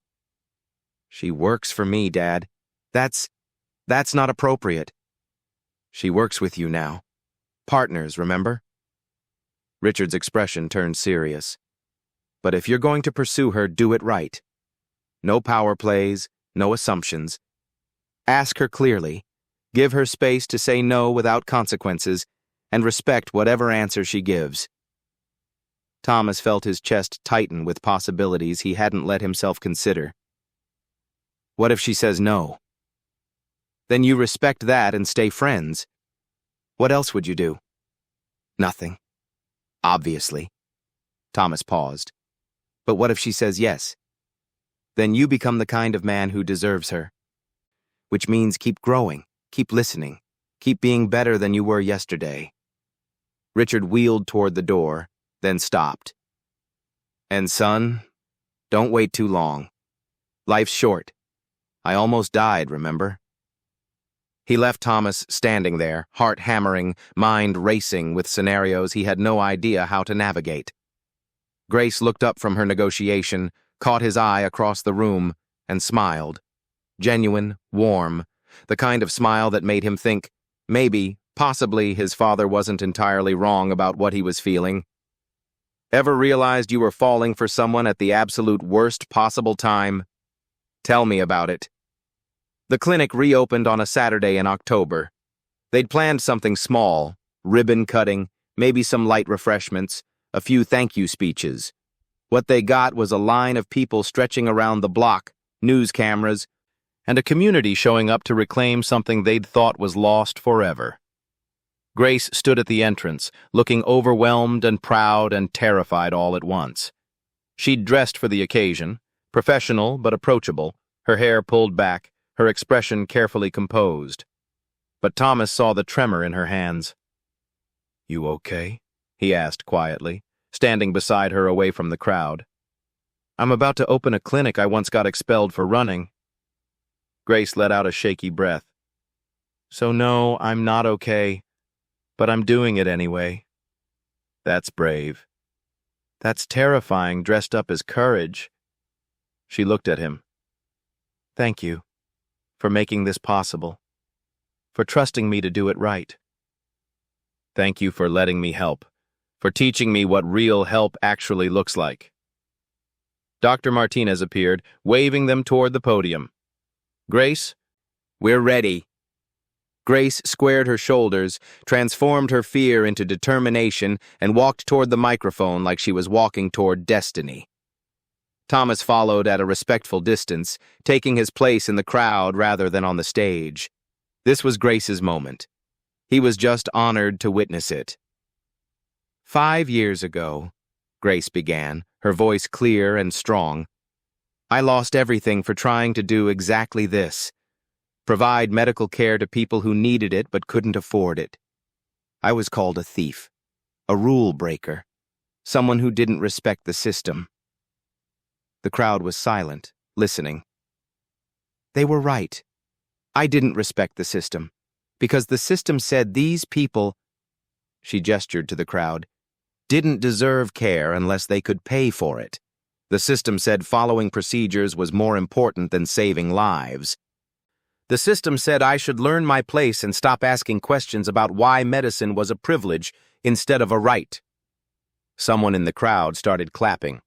"She works for me, Dad. That's not appropriate." "She works with you now. Partners, remember?" Richard's expression turned serious. "But if you're going to pursue her, do it right. No power plays, no assumptions. Ask her clearly, give her space to say no without consequences, and respect whatever answer she gives." Thomas felt his chest tighten with possibilities he hadn't let himself consider. "What if she says no?" "Then you respect that and stay friends. What else would you do?" "Nothing. Obviously." Thomas paused. "But what if she says yes?" "Then you become the kind of man who deserves her. Which means keep growing, keep listening, keep being better than you were yesterday." Richard wheeled toward the door, then stopped. "And son, don't wait too long. Life's short. I almost died, remember?" He left Thomas standing there, heart hammering, mind racing with scenarios he had no idea how to navigate. Grace looked up from her negotiation, caught his eye across the room, and smiled. Genuine, warm, the kind of smile that made him think, maybe, possibly, his father wasn't entirely wrong about what he was feeling. "Ever realized you were falling for someone at the absolute worst possible time? Tell me about it." The clinic reopened on a Saturday in October. They'd planned something small, ribbon cutting, maybe some light refreshments, a few thank you speeches. What they got was a line of people stretching around the block, news cameras, and a community showing up to reclaim something they'd thought was lost forever. Grace stood at the entrance, looking overwhelmed and proud and terrified all at once. She'd dressed for the occasion, professional but approachable, her hair pulled back, her expression carefully composed. But Thomas saw the tremor in her hands. "You okay?" he asked quietly, standing beside her away from the crowd. "I'm about to open a clinic I once got expelled for running." Grace let out a shaky breath. "So no, I'm not okay, but I'm doing it anyway." "That's brave." "That's terrifying, dressed up as courage." She looked at him. "Thank you for making this possible, for trusting me to do it right." "Thank you for letting me help, for teaching me what real help actually looks like." Dr. Martinez appeared, waving them toward the podium. "Grace, we're ready." Grace squared her shoulders, transformed her fear into determination, and walked toward the microphone like she was walking toward destiny. Thomas followed at a respectful distance, taking his place in the crowd rather than on the stage. This was Grace's moment. He was just honored to witness it. "5 years ago," Grace began, her voice clear and strong, "I lost everything for trying to do exactly this: provide medical care to people who needed it but couldn't afford it. I was called a thief, a rule breaker, someone who didn't respect the system." The crowd was silent, listening. "They were right. I didn't respect the system, because the system said these people," she gestured to the crowd, "didn't deserve care unless they could pay for it. The system said following procedures was more important than saving lives. The system said I should learn my place and stop asking questions about why medicine was a privilege instead of a right." Someone in the crowd started clapping.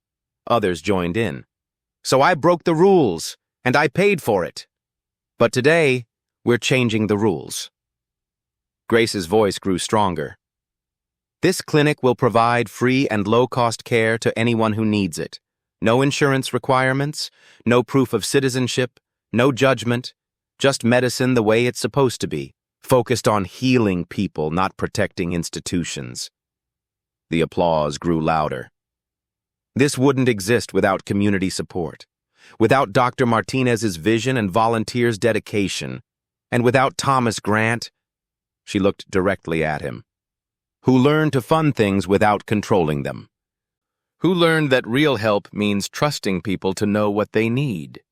Others joined in. "So I broke the rules, and I paid for it. But today, we're changing the rules." Grace's voice grew stronger. "This clinic will provide free and low-cost care to anyone who needs it. No insurance requirements, no proof of citizenship, no judgment, just medicine the way it's supposed to be, focused on healing people, not protecting institutions." The applause grew louder. This wouldn't exist without community support, without Dr. Martinez's vision and volunteers' dedication. And without Thomas Grant, she looked directly at him, who learned to fund things without controlling them, who learned that real help means trusting people to know what they need.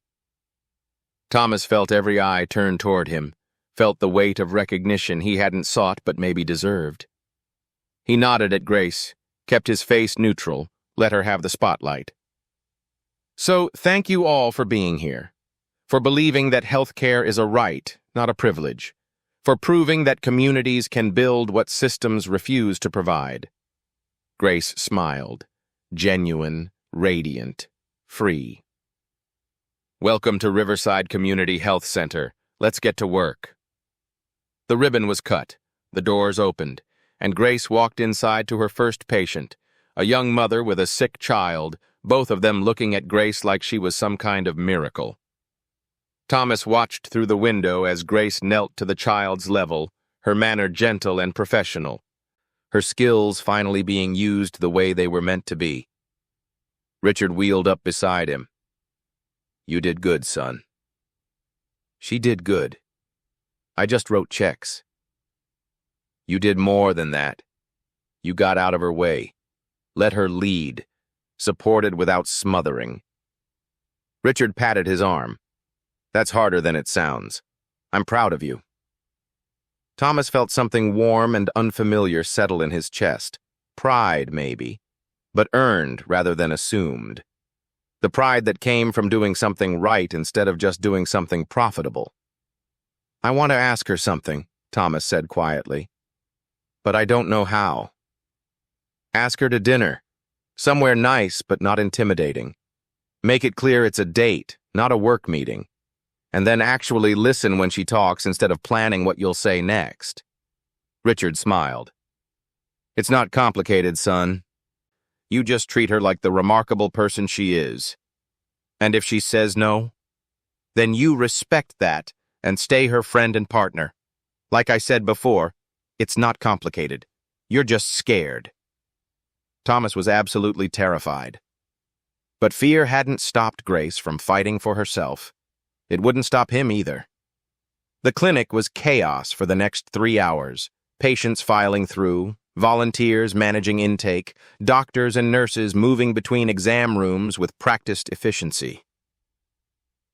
Thomas felt every eye turn toward him, felt the weight of recognition he hadn't sought but maybe deserved. He nodded at Grace, kept his face neutral, let her have the spotlight. So, thank you all for being here, for believing that healthcare is a right, not a privilege, for proving that communities can build what systems refuse to provide. Grace smiled, genuine, radiant, free. Welcome to Riverside Community Health Center. Let's get to work. The ribbon was cut, the doors opened, and Grace walked inside to her first patient, a young mother with a sick child, both of them looking at Grace like she was some kind of miracle. Thomas watched through the window as Grace knelt to the child's level, her manner gentle and professional, her skills finally being used the way they were meant to be. Richard wheeled up beside him. You did good, son. She did good. I just wrote checks. You did more than that. You got out of her way. Let her lead. Supported without smothering. Richard patted his arm. That's harder than it sounds. I'm proud of you. Thomas felt something warm and unfamiliar settle in his chest. Pride, maybe, but earned rather than assumed. The pride that came from doing something right instead of just doing something profitable. I want to ask her something, Thomas said quietly. But I don't know how. Ask her to dinner. Somewhere nice but not intimidating. Make it clear it's a date, not a work meeting. And then actually listen when she talks instead of planning what you'll say next. Richard smiled. It's not complicated, son. You just treat her like the remarkable person she is. And if she says no, then you respect that and stay her friend and partner. Like I said before, it's not complicated. You're just scared. Thomas was absolutely terrified. But fear hadn't stopped Grace from fighting for herself. It wouldn't stop him either. The clinic was chaos for the next 3 hours, patients filing through, volunteers managing intake, doctors and nurses moving between exam rooms with practiced efficiency.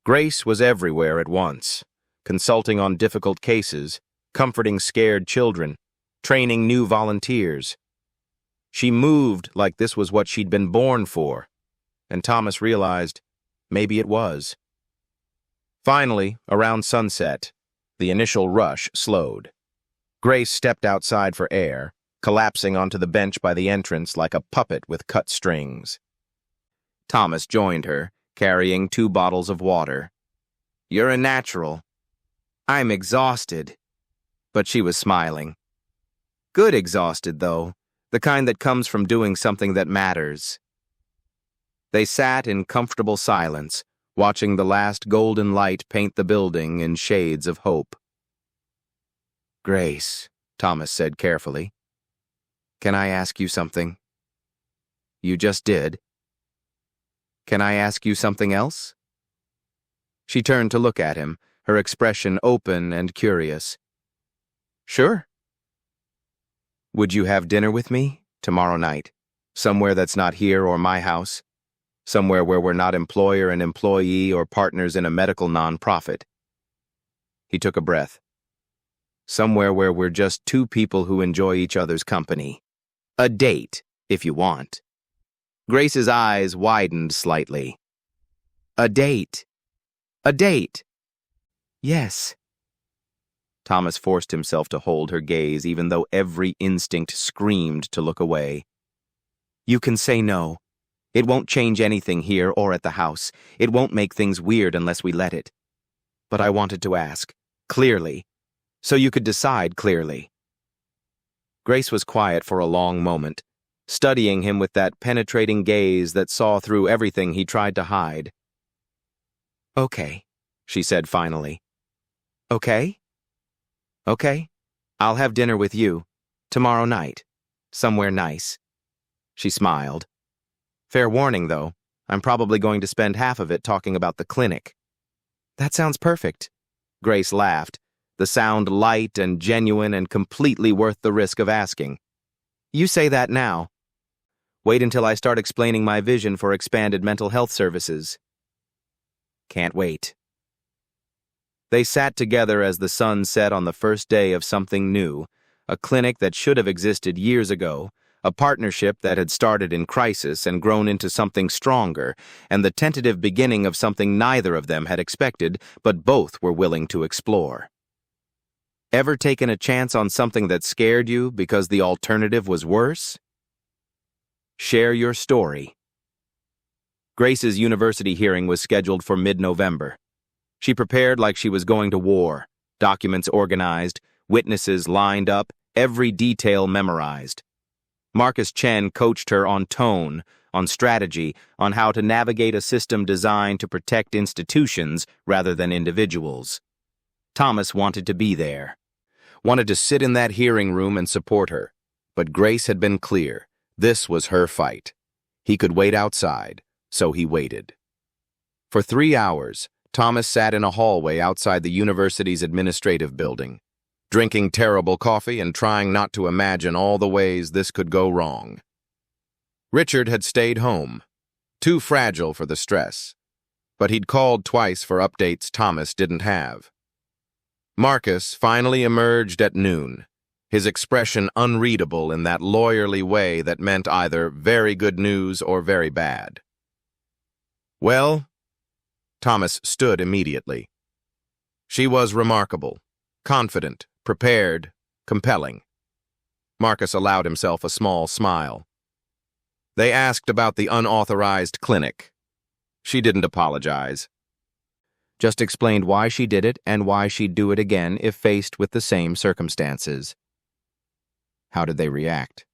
Grace was everywhere at once, consulting on difficult cases, comforting scared children, training new volunteers. She moved like this was what she'd been born for, and Thomas realized maybe it was. Finally, around sunset, the initial rush slowed. Grace stepped outside for air, collapsing onto the bench by the entrance like a puppet with cut strings. Thomas joined her, carrying 2 bottles of water. You're a natural. I'm exhausted. But she was smiling. Good exhausted, though, the kind that comes from doing something that matters. They sat in comfortable silence, watching the last golden light paint the building in shades of hope. Grace, Thomas said carefully. Can I ask you something? You just did. Can I ask you something else? She turned to look at him, her expression open and curious. Sure. Would you have dinner with me tomorrow night? Somewhere that's not here or my house? Somewhere where we're not employer and employee or partners in a medical nonprofit? He took a breath. Somewhere where we're just 2 people who enjoy each other's company. A date, if you want. Grace's eyes widened slightly. A date. A date. Yes. Thomas forced himself to hold her gaze even though every instinct screamed to look away. You can say no. It won't change anything here or at the house. It won't make things weird unless we let it. But I wanted to ask, clearly, so you could decide clearly. Grace was quiet for a long moment, studying him with that penetrating gaze that saw through everything he tried to hide. Okay, she said finally. Okay? Okay, I'll have dinner with you, tomorrow night, somewhere nice. She smiled. Fair warning, though, I'm probably going to spend half of it talking about the clinic. That sounds perfect. Grace laughed, the sound light and genuine and completely worth the risk of asking. You say that now. Wait until I start explaining my vision for expanded mental health services. Can't wait. They sat together as the sun set on the first day of something new, a clinic that should have existed years ago, a partnership that had started in crisis and grown into something stronger, and the tentative beginning of something neither of them had expected, but both were willing to explore. Ever taken a chance on something that scared you because the alternative was worse? Share your story. Grace's university hearing was scheduled for mid-November. She prepared like she was going to war, documents organized, witnesses lined up, every detail memorized. Marcus Chen coached her on tone, on strategy, on how to navigate a system designed to protect institutions rather than individuals. Thomas wanted to be there, wanted to sit in that hearing room and support her, but Grace had been clear. This was her fight. He could wait outside, so he waited. For 3 hours, Thomas sat in a hallway outside the university's administrative building, drinking terrible coffee and trying not to imagine all the ways this could go wrong. Richard had stayed home, too fragile for the stress, but he'd called twice for updates Thomas didn't have. Marcus finally emerged at noon, his expression unreadable in that lawyerly way that meant either very good news or very bad. Well, Thomas stood immediately. She was remarkable, confident, prepared, compelling. Marcus allowed himself a small smile. They asked about the unauthorized clinic. She didn't apologize. Just explained why she did it and why she'd do it again if faced with the same circumstances. How did they react?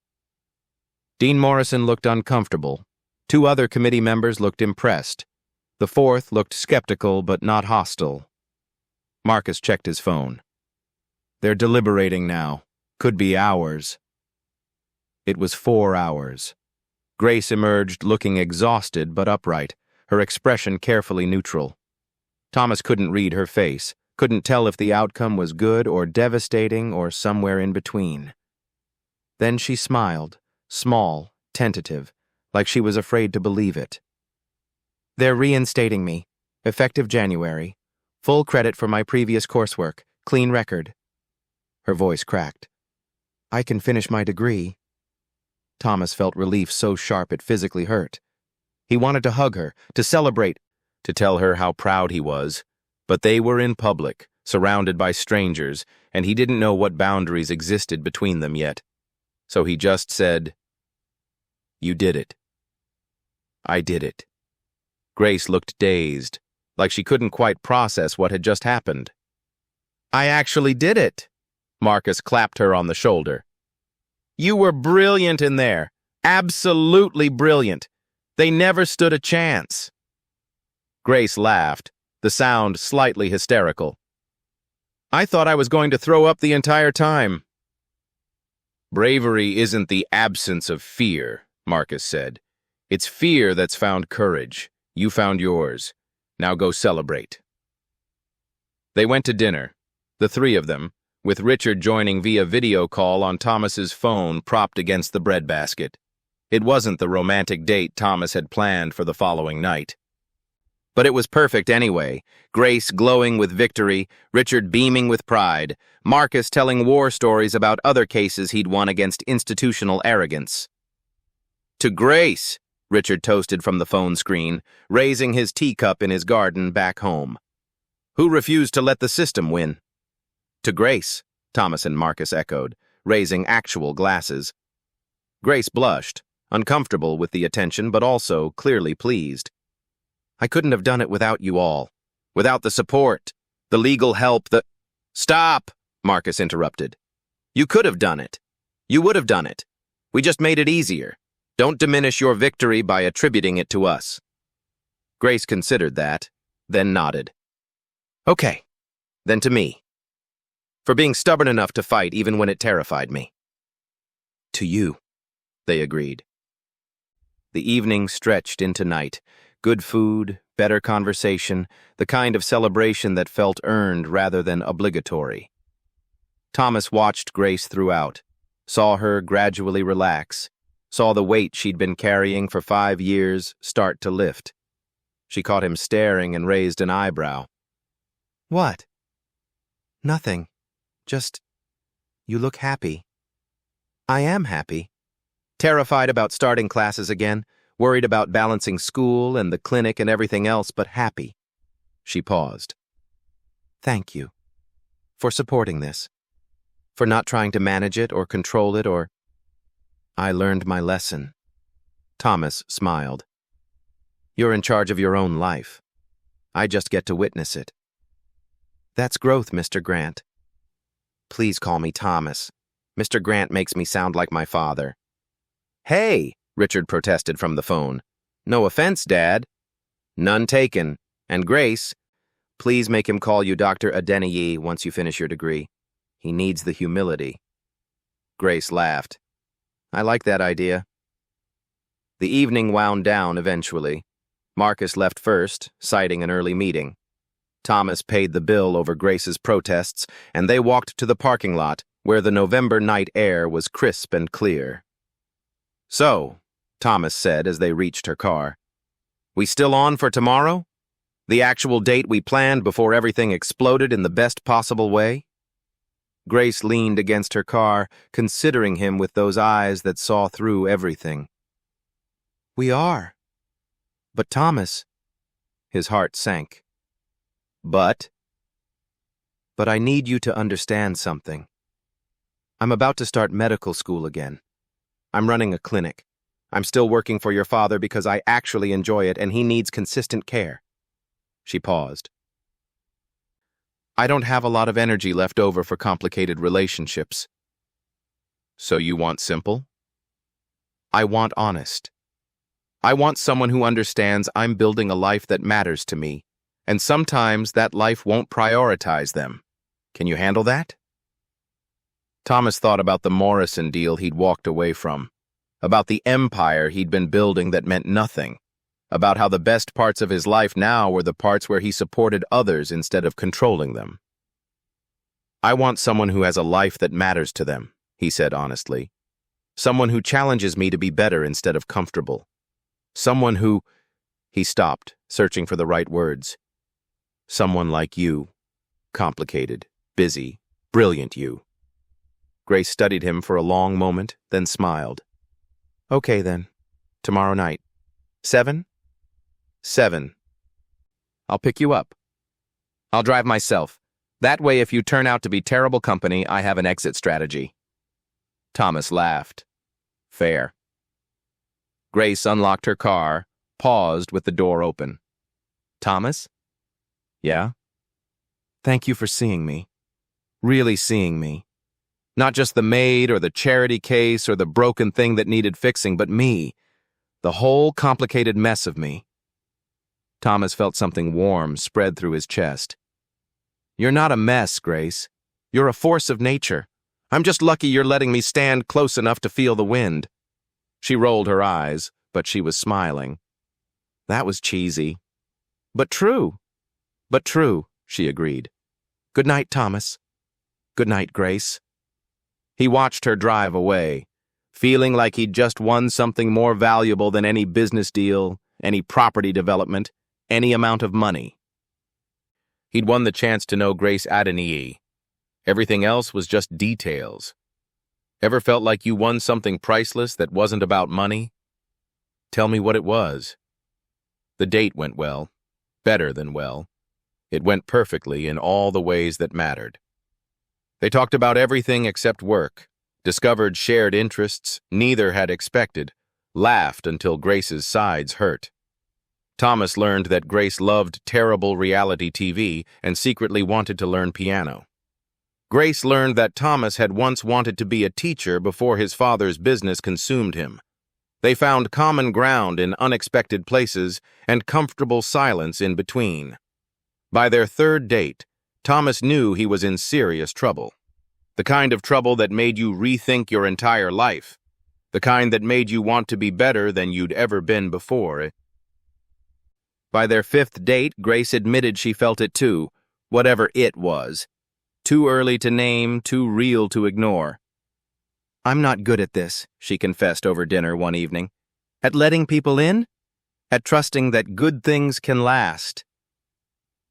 Dean Morrison looked uncomfortable. 2 other committee members looked impressed. The 4th looked skeptical but not hostile. Marcus checked his phone. They're deliberating now. Could be hours. It was 4 hours. Grace emerged looking exhausted but upright, her expression carefully neutral. Thomas couldn't read her face, couldn't tell if the outcome was good or devastating or somewhere in between. Then she smiled, small, tentative, like she was afraid to believe it. They're reinstating me, effective January. Full credit for my previous coursework, clean record. Her voice cracked. I can finish my degree. Thomas felt relief so sharp it physically hurt. He wanted to hug her, to celebrate, to tell her how proud he was, but they were in public, surrounded by strangers, and he didn't know what boundaries existed between them yet. So he just said, "You did it." "I did it." Grace looked dazed, like she couldn't quite process what had just happened. "I actually did it." Marcus clapped her on the shoulder. "You were brilliant in there. Absolutely brilliant. They never stood a chance." Grace laughed, the sound slightly hysterical. "I thought I was going to throw up the entire time." "Bravery isn't the absence of fear," Marcus said. "It's fear that's found courage. You found yours. Now go celebrate." They went to dinner, the 3 of them, with Richard joining via video call on Thomas's phone propped against the breadbasket. It wasn't the romantic date Thomas had planned for the following night. But it was perfect anyway. Grace glowing with victory, Richard beaming with pride, Marcus telling war stories about other cases he'd won against institutional arrogance. "To Grace," Richard toasted from the phone screen, raising his teacup in his garden back home. "Who refused to let the system win?" "To Grace," Thomas and Marcus echoed, raising actual glasses. Grace blushed, uncomfortable with the attention but also clearly pleased. "I couldn't have done it without you all. Without the support, the legal help, the—" "Stop!" Marcus interrupted. "You could have done it. You would have done it. We just made it easier. Don't diminish your victory by attributing it to us." Grace considered that, then nodded. "Okay, then to me. For being stubborn enough to fight even when it terrified me." "To you," they agreed. The evening stretched into night. Good food, better conversation, the kind of celebration that felt earned rather than obligatory. Thomas watched Grace throughout, saw her gradually relax, saw the weight she'd been carrying for 5 years start to lift. She caught him staring and raised an eyebrow. "What?" "Nothing. Just, you look happy." "I am happy. Terrified about starting classes again, worried about balancing school and the clinic and everything else, but happy." She paused. "Thank you for supporting this, for not trying to manage it or control it or—" "I learned my lesson." Thomas smiled. "You're in charge of your own life. I just get to witness it." "That's growth, Mr. Grant." "Please call me Thomas. Mr. Grant makes me sound like my father." "Hey," Richard protested from the phone. "No offense, Dad." "None taken. And Grace, please make him call you Dr. Adeniyi once you finish your degree. He needs the humility." Grace laughed. "I like that idea." The evening wound down eventually. Marcus left first, citing an early meeting. Thomas paid the bill over Grace's protests, and they walked to the parking lot, where the November night air was crisp and clear. "So," Thomas said as they reached her car, "we still on for tomorrow? The actual date we planned before everything exploded in the best possible way?" Grace leaned against her car, considering him with those eyes that saw through everything. "We are. But Thomas—" His heart sank. But I need you to understand something. I'm about to start medical school again. I'm running a clinic. I'm still working for your father because I actually enjoy it and he needs consistent care." She paused. "I don't have a lot of energy left over for complicated relationships." "So you want simple?" "I want honest. I want someone who understands I'm building a life that matters to me, and sometimes that life won't prioritize them. Can you handle that?" Thomas thought about the Morrison deal he'd walked away from, about the empire he'd been building that meant nothing, about how the best parts of his life now were the parts where he supported others instead of controlling them. "I want someone who has a life that matters to them," he said honestly. "Someone who challenges me to be better instead of comfortable. Someone who—" He stopped, searching for the right words. "Someone like you. Complicated, busy, brilliant you." Grace studied him for a long moment, then smiled. "Okay then. Tomorrow night. 7? 7. I'll pick you up. I'll drive myself. That way, if you turn out to be terrible company, I have an exit strategy." Thomas laughed. "Fair." Grace unlocked her car, paused with the door open. "Thomas?" "Yeah?" "Thank you for seeing me. Really seeing me. Not just the maid or the charity case or the broken thing that needed fixing, but me. The whole complicated mess of me." Thomas felt something warm spread through his chest. "You're not a mess, Grace. You're a force of nature. I'm just lucky you're letting me stand close enough to feel the wind." She rolled her eyes, but she was smiling. That was cheesy. But true, she agreed. "Good night, Thomas. Good night, Grace." He watched her drive away, feeling like he'd just won something more valuable than any business deal, any property development, any amount of money. He'd won the chance to know Grace Adeniyi. Everything else was just details. Ever felt like you won something priceless that wasn't about money? Tell me what it was. The date went well, better than well. It went perfectly in all the ways that mattered. They talked about everything except work, discovered shared interests neither had expected, laughed until Grace's sides hurt. Thomas learned that Grace loved terrible reality TV and secretly wanted to learn piano. Grace learned that Thomas had once wanted to be a teacher before his father's business consumed him. They found common ground in unexpected places and comfortable silence in between. By their third date, Thomas knew he was in serious trouble. The kind of trouble that made you rethink your entire life. The kind that made you want to be better than you'd ever been before. By their fifth date, Grace admitted she felt it too, whatever it was. Too early to name, too real to ignore. "I'm not good at this," she confessed over dinner one evening. "At letting people in? At trusting that good things can last."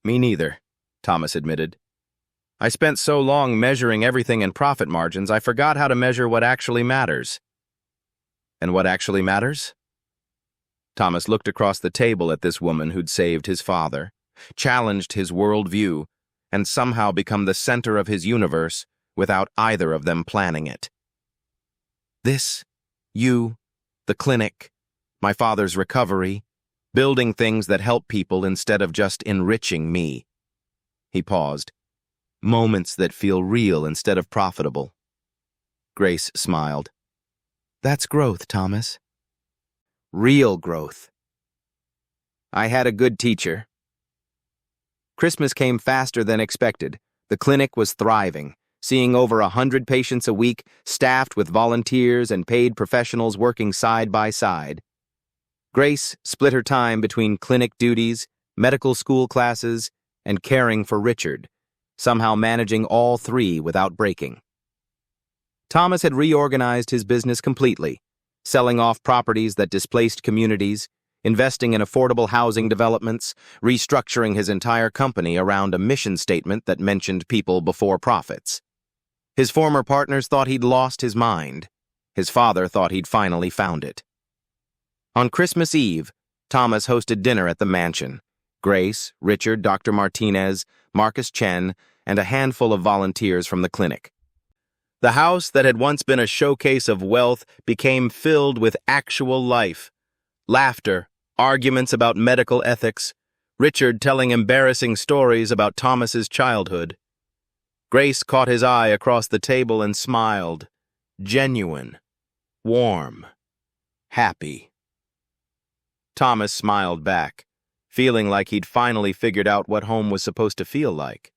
"Me neither," Thomas admitted. "I spent so long measuring everything in profit margins, I forgot how to measure what actually matters." "And what actually matters?" Thomas looked across the table at this woman who'd saved his father, challenged his worldview, and somehow become the center of his universe without either of them planning it. This, you, the clinic, my father's recovery, building things that help people instead of just enriching me. He paused. Moments that feel real instead of profitable. Grace smiled. "That's growth, Thomas." "Real growth." "I had a good teacher." Christmas came faster than expected. The clinic was thriving, seeing over 100 patients a week, staffed with volunteers and paid professionals working side by side. Grace split her time between clinic duties, medical school classes, and caring for Richard, somehow managing all three without breaking. Thomas had reorganized his business completely, selling off properties that displaced communities, investing in affordable housing developments, restructuring his entire company around a mission statement that mentioned people before profits. His former partners thought he'd lost his mind. His father thought he'd finally found it. On Christmas Eve, Thomas hosted dinner at the mansion. Grace, Richard, Dr. Martinez, Marcus Chen, and a handful of volunteers from the clinic. The house that had once been a showcase of wealth became filled with actual life. Laughter, arguments about medical ethics, Richard telling embarrassing stories about Thomas's childhood. Grace caught his eye across the table and smiled. Genuine, warm, happy. Thomas smiled back, feeling like he'd finally figured out what home was supposed to feel like.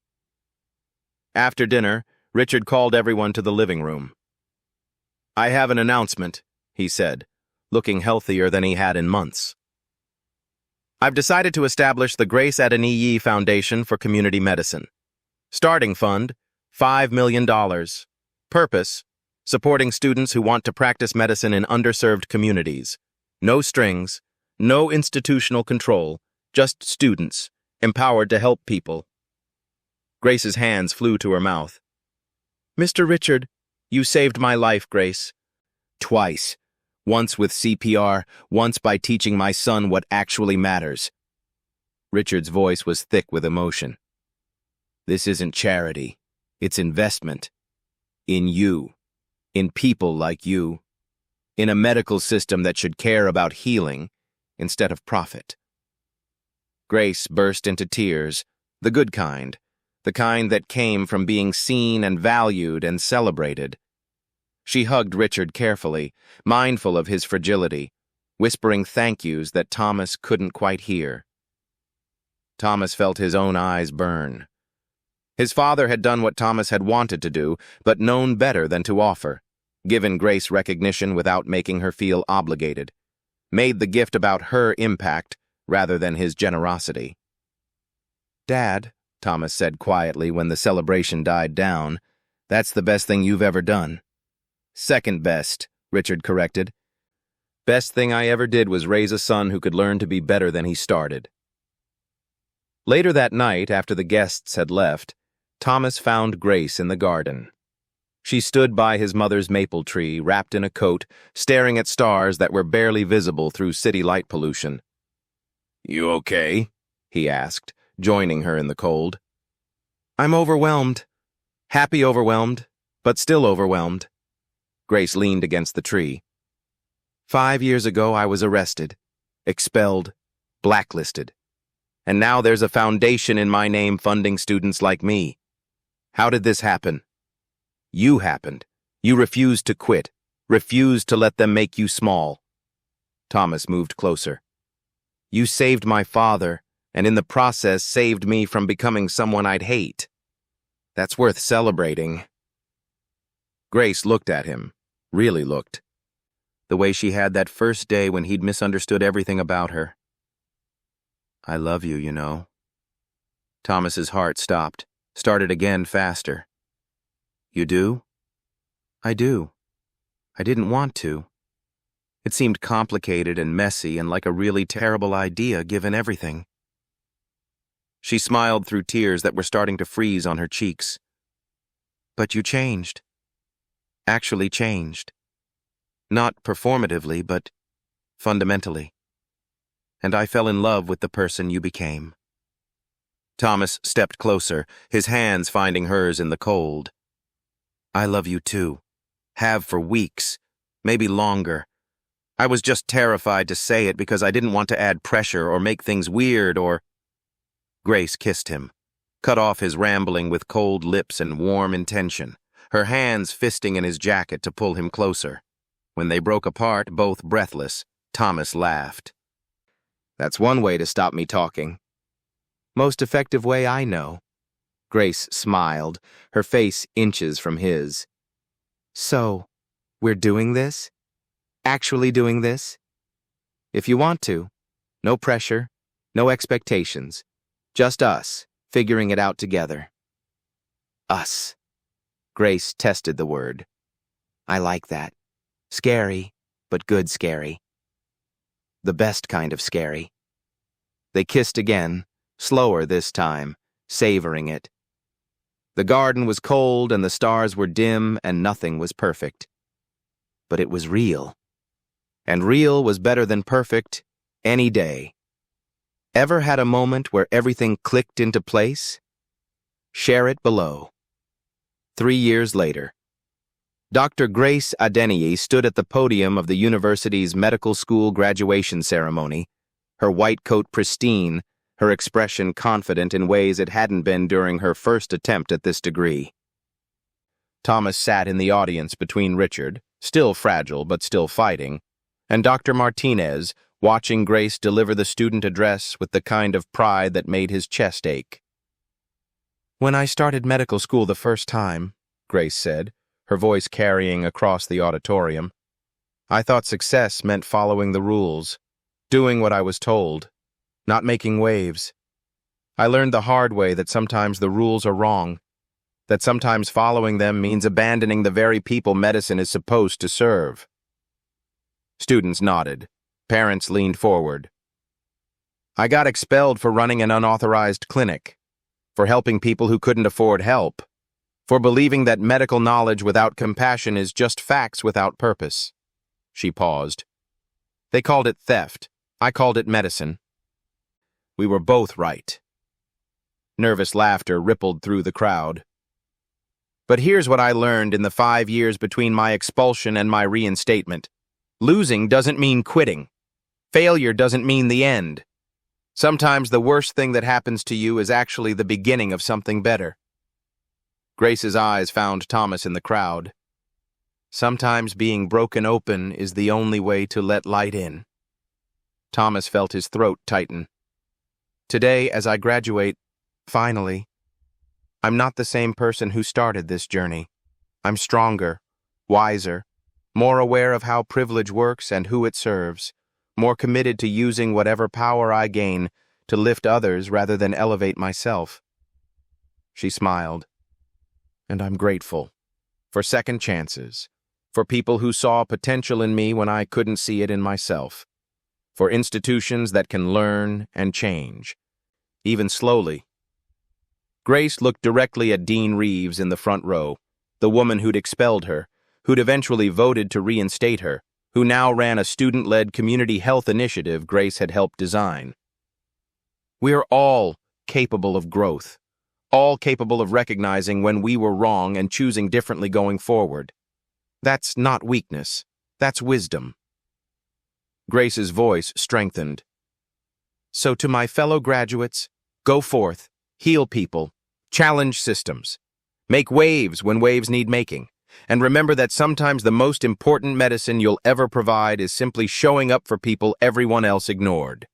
After dinner, Richard called everyone to the living room. "I have an announcement," he said, looking healthier than he had in months. "I've decided to establish the Grace Adeniji Foundation for Community Medicine. Starting fund, $5 million. Purpose, supporting students who want to practice medicine in underserved communities. No strings, no institutional control, just students, empowered to help people." Grace's hands flew to her mouth. "Mr. Richard, you saved my life, Grace. Twice. Once with CPR, once by teaching my son what actually matters." Richard's voice was thick with emotion. "This isn't charity. It's investment. In you. In people like you. In a medical system that should care about healing instead of profit." Grace burst into tears, the good kind, the kind that came from being seen and valued and celebrated. She hugged Richard carefully, mindful of his fragility, whispering thank yous that Thomas couldn't quite hear. Thomas felt his own eyes burn. His father had done what Thomas had wanted to do, but known better than to offer, given Grace recognition without making her feel obligated, made the gift about her impact rather than his generosity. "Dad," Thomas said quietly when the celebration died down, "that's the best thing you've ever done." "Second best," Richard corrected. "Best thing I ever did was raise a son who could learn to be better than he started." Later that night, after the guests had left, Thomas found Grace in the garden. She stood by his mother's maple tree, wrapped in a coat, staring at stars that were barely visible through city light pollution. "You okay?" he asked, joining her in the cold. "I'm overwhelmed. Happy overwhelmed, but still overwhelmed." Grace leaned against the tree. 5 years ago, I was arrested, expelled, blacklisted. And now there's a foundation in my name funding students like me. How did this happen? You happened. You refused to quit, refused to let them make you small. Thomas moved closer. You saved my father, and in the process saved me from becoming someone I'd hate. That's worth celebrating. Grace looked at him, really looked. The way she had that first day when he'd misunderstood everything about her. I love you, you know. Thomas's heart stopped. started again faster. You do? I do. I didn't want to. It seemed complicated and messy and like a really terrible idea given everything. She smiled through tears that were starting to freeze on her cheeks. But you changed. Actually changed. Not performatively, but fundamentally. And I fell in love with the person you became. Thomas stepped closer, his hands finding hers in the cold. I love you too. Have for weeks, maybe longer. I was just terrified to say it because I didn't want to add pressure or make things weird or... Grace kissed him, cut off his rambling with cold lips and warm intention, her hands fisting in his jacket to pull him closer. When they broke apart, both breathless, Thomas laughed. That's one way to stop me talking. Most effective way I know. Grace smiled, her face inches from his. So, we're doing this? Actually doing this? If you want to. No pressure, no expectations. Just us, figuring it out together. Us. Grace tested the word. I like that. Scary, but good scary. The best kind of scary. They kissed again, slower this time, savoring it. The garden was cold and the stars were dim and nothing was perfect. But it was real. And real was better than perfect any day. Ever had a moment where everything clicked into place? Share it below. 3 years later. Dr. Grace Adeniyi stood at the podium of the university's medical school graduation ceremony, her white coat pristine, her expression confident in ways it hadn't been during her first attempt at this degree. Thomas sat in the audience between Richard, still fragile but still fighting, and Dr. Martinez, watching Grace deliver the student address with the kind of pride that made his chest ache. When I started medical school the first time, Grace said, her voice carrying across the auditorium, I thought success meant following the rules, doing what I was told, not making waves. I learned the hard way that sometimes the rules are wrong, that sometimes following them means abandoning the very people medicine is supposed to serve. Students nodded. Parents leaned forward. I got expelled for running an unauthorized clinic, for helping people who couldn't afford help, for believing that medical knowledge without compassion is just facts without purpose. She paused. They called it theft. I called it medicine. We were both right. Nervous laughter rippled through the crowd. But here's what I learned in the 5 years between my expulsion and my reinstatement. Losing doesn't mean quitting. Failure doesn't mean the end. Sometimes the worst thing that happens to you is actually the beginning of something better. Grace's eyes found Thomas in the crowd. Sometimes being broken open is the only way to let light in. Thomas felt his throat tighten. Today, as I graduate, finally, I'm not the same person who started this journey. I'm stronger, wiser, more aware of how privilege works and who it serves, more committed to using whatever power I gain to lift others rather than elevate myself. She smiled. And I'm grateful for second chances, for people who saw potential in me when I couldn't see it in myself, for institutions that can learn and change, even slowly. Grace looked directly at Dean Reeves in the front row, the woman who'd expelled her, who'd eventually voted to reinstate her, who now ran a student-led community health initiative Grace had helped design. We're all capable of growth, all capable of recognizing when we were wrong and choosing differently going forward. That's not weakness, that's wisdom. Grace's voice strengthened. So to my fellow graduates, go forth, heal people, challenge systems, make waves when waves need making, and remember that sometimes the most important medicine you'll ever provide is simply showing up for people everyone else ignored.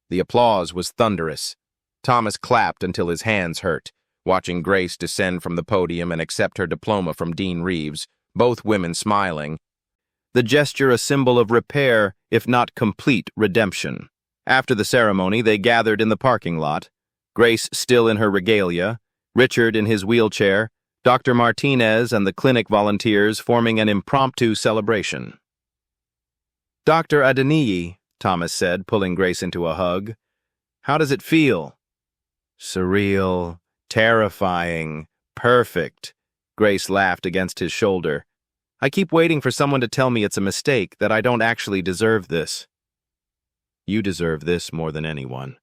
The applause was thunderous. Thomas clapped until his hands hurt, watching Grace descend from the podium and accept her diploma from Dean Reeves, both women smiling. The gesture a symbol of repair, if not complete redemption. After the ceremony, they gathered in the parking lot, Grace still in her regalia, Richard in his wheelchair, Dr. Martinez and the clinic volunteers forming an impromptu celebration. "Dr. Adeniyi," Thomas said, pulling Grace into a hug. "How does it feel?" "Surreal, terrifying, perfect," Grace laughed against his shoulder. "I keep waiting for someone to tell me it's a mistake, that I don't actually deserve this." "You deserve this more than anyone."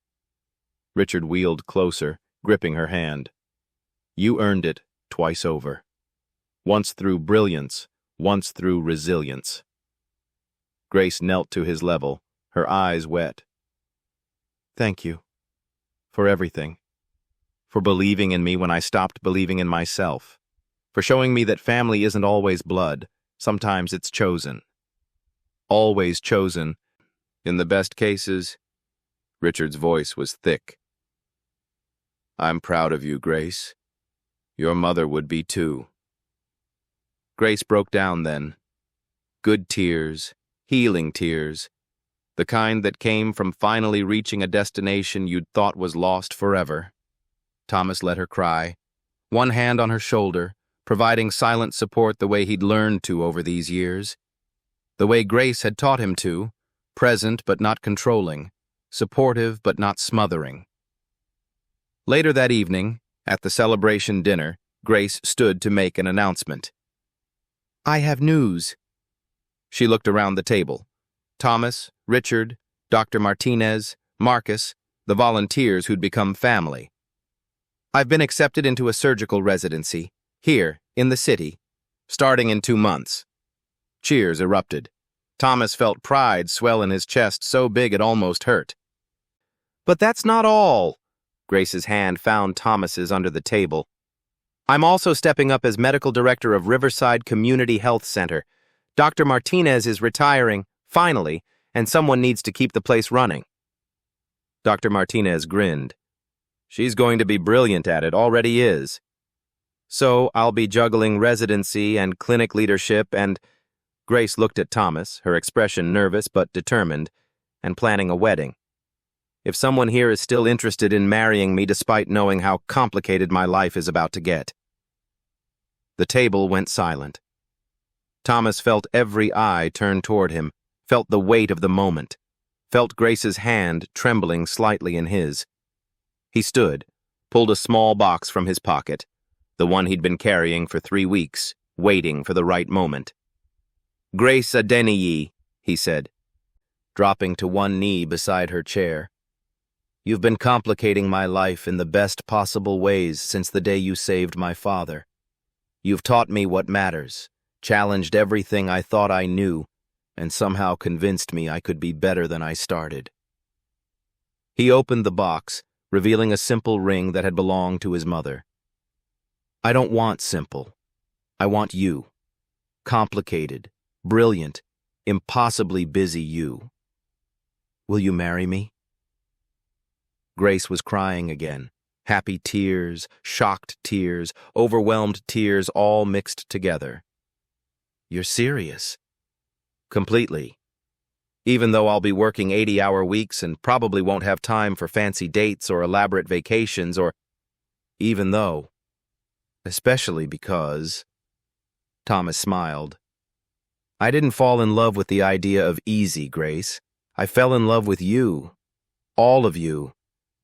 Richard wheeled closer, gripping her hand. "You earned it twice over. Once through brilliance, once through resilience." Grace knelt to his level, her eyes wet. "Thank you. For everything. For believing in me when I stopped believing in myself. For showing me that family isn't always blood. Sometimes it's chosen. Always chosen. In the best cases." Richard's voice was thick. "I'm proud of you, Grace. Your mother would be too." Grace broke down then. Good tears, healing tears, the kind that came from finally reaching a destination you'd thought was lost forever. Thomas let her cry, one hand on her shoulder, providing silent support the way he'd learned to over these years. The way Grace had taught him to, present but not controlling, supportive but not smothering. Later that evening, at the celebration dinner, Grace stood to make an announcement. "I have news." She looked around the table. Thomas, Richard, Dr. Martinez, Marcus, the volunteers who'd become family. "I've been accepted into a surgical residency, here, in the city, starting in 2 months." Cheers erupted. Thomas felt pride swell in his chest so big it almost hurt. "But that's not all." Grace's hand found Thomas's under the table. "I'm also stepping up as medical director of Riverside Community Health Center. Dr. Martinez is retiring, finally, and someone needs to keep the place running." Dr. Martinez grinned. "She's going to be brilliant at it, already is. So I'll be juggling residency and clinic leadership and—" Grace looked at Thomas, her expression nervous but determined, "and planning a wedding. If someone here is still interested in marrying me despite knowing how complicated my life is about to get." The table went silent. Thomas felt every eye turn toward him, felt the weight of the moment, felt Grace's hand trembling slightly in his. He stood, pulled a small box from his pocket, the one he'd been carrying for 3 weeks, waiting for the right moment. "Grace Adeniyi," he said, dropping to one knee beside her chair. "You've been complicating my life in the best possible ways since the day you saved my father. You've taught me what matters, challenged everything I thought I knew, and somehow convinced me I could be better than I started." He opened the box, revealing a simple ring that had belonged to his mother. "I don't want simple. I want you. Complicated, brilliant, impossibly busy you. Will you marry me?" Grace was crying again. Happy tears, shocked tears, overwhelmed tears all mixed together. "You're serious?" "Completely. Even though I'll be working 80-hour weeks and probably won't have time for fancy dates or elaborate vacations or even though. Especially because—" Thomas smiled. "I didn't fall in love with the idea of easy, Grace. I fell in love with you. All of you.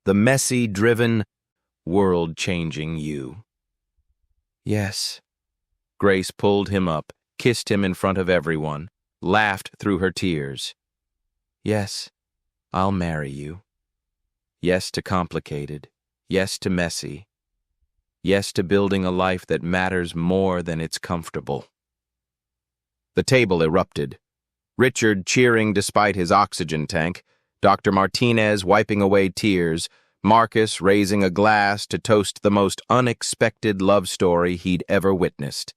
The messy, driven, world-changing you." "Yes." Grace pulled him up, kissed him in front of everyone, laughed through her tears. "Yes, I'll marry you. Yes to complicated. Yes to messy. Yes to building a life that matters more than it's comfortable." The table erupted. Richard cheering despite his oxygen tank, Dr. Martinez wiping away tears, Marcus raising a glass to toast the most unexpected love story he'd ever witnessed.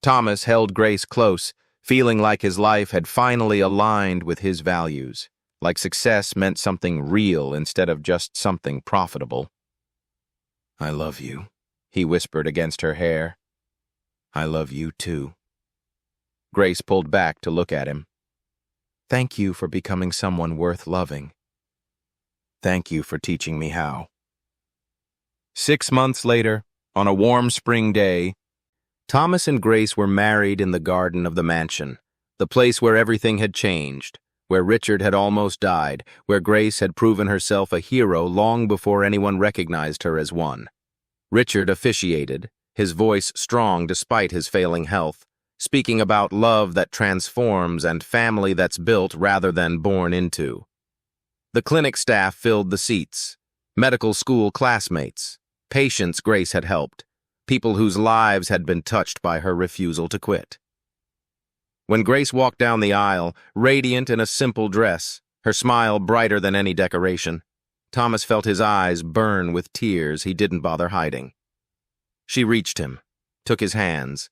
Thomas held Grace close, feeling like his life had finally aligned with his values, like success meant something real instead of just something profitable. "I love you," he whispered against her hair. "I love you too." Grace pulled back to look at him. "Thank you for becoming someone worth loving. Thank you for teaching me how." 6 months later, On a warm spring day, Thomas and Grace were married in the garden of the mansion, the place where everything had changed, where Richard had almost died, where Grace had proven herself a hero long before anyone recognized her as one. Richard officiated, his voice strong despite his failing health, speaking about love that transforms and family that's built rather than born into. The clinic staff filled the seats, medical school classmates, patients Grace had helped, people whose lives had been touched by her refusal to quit. When Grace walked down the aisle, radiant in a simple dress, her smile brighter than any decoration, Thomas felt his eyes burn with tears he didn't bother hiding. She reached him, took his hands,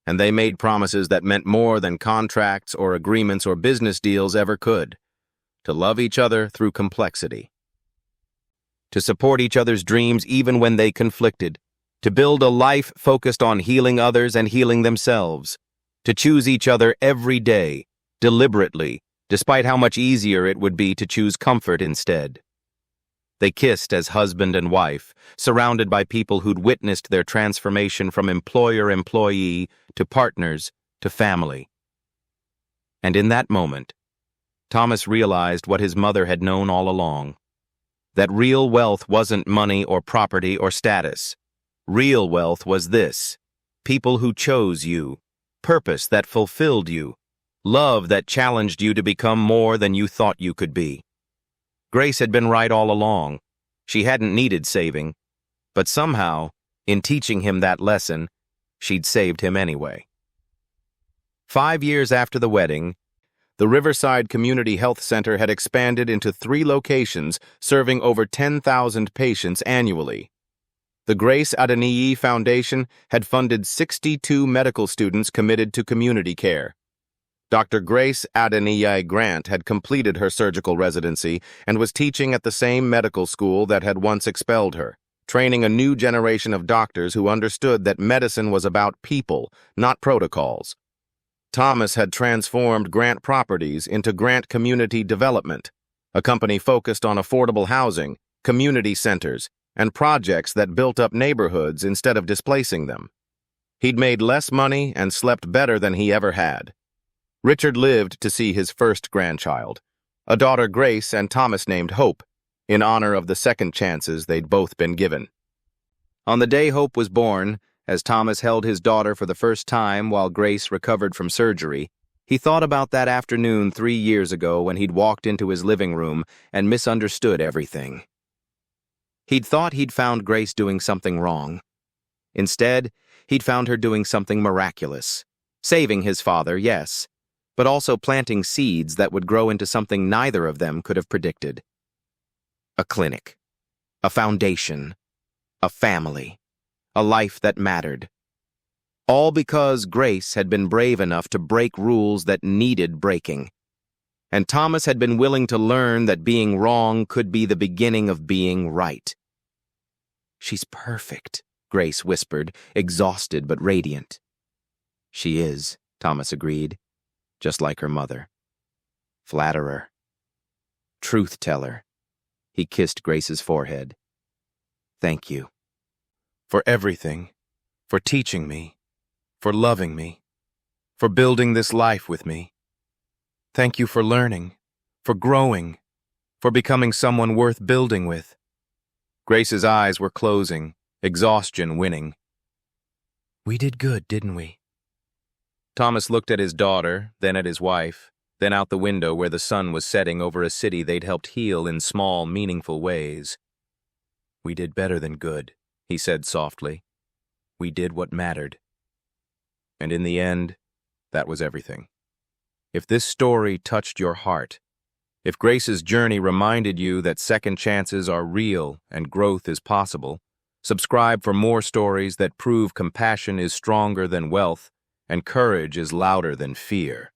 and they made promises that meant more than contracts or agreements or business deals ever could: to love each other through complexity, to support each other's dreams even when they conflicted, to build a life focused on healing others and healing themselves, to choose each other every day, deliberately, despite how much easier it would be to choose comfort instead. They kissed as husband and wife, surrounded by people who'd witnessed their transformation from employer-employee to partners to family. And in that moment, Thomas realized what his mother had known all along: that real wealth wasn't money or property or status. Real wealth was this: people who chose you, purpose that fulfilled you, love that challenged you to become more than you thought you could be. Grace had been right all along. She hadn't needed saving, but somehow, in teaching him that lesson, she'd saved him anyway. 5 years after the wedding, the Riverside Community Health Center had expanded into 3 locations, serving over 10,000 patients annually. The Grace Adeniyi Foundation had funded 62 medical students committed to community care. Dr. Grace Adeniyi Grant had completed her surgical residency and was teaching at the same medical school that had once expelled her, training a new generation of doctors who understood that medicine was about people, not protocols. Thomas had transformed Grant Properties into Grant Community Development, a company focused on affordable housing, community centers, and projects that built up neighborhoods instead of displacing them. He'd made less money and slept better than he ever had. Richard lived to see his first grandchild, a daughter Grace and Thomas named Hope, in honor of the second chances they'd both been given. On the day Hope was born, as Thomas held his daughter for the first time while Grace recovered from surgery, he thought about that afternoon 3 years ago when he'd walked into his living room and misunderstood everything. He'd thought he'd found Grace doing something wrong. Instead, he'd found her doing something miraculous. Saving his father, yes, but also planting seeds that would grow into something neither of them could have predicted. A clinic, a foundation, a family, a life that mattered. All because Grace had been brave enough to break rules that needed breaking. And Thomas had been willing to learn that being wrong could be the beginning of being right. "She's perfect," Grace whispered, exhausted but radiant. "She is," Thomas agreed, just like her mother. Flatterer. Truth-teller. He kissed Grace's forehead. "Thank you. For everything. For teaching me. For loving me. For building this life with me. Thank you for learning. For growing. For becoming someone worth building with." Grace's eyes were closing, exhaustion winning. "We did good, didn't we?" Thomas looked at his daughter, then at his wife, then out the window where the sun was setting over a city they'd helped heal in small, meaningful ways. "We did better than good," he said softly. "We did what mattered." And in the end, that was everything. If this story touched your heart, if Grace's journey reminded you that second chances are real and growth is possible, subscribe for more stories that prove compassion is stronger than wealth and courage is louder than fear.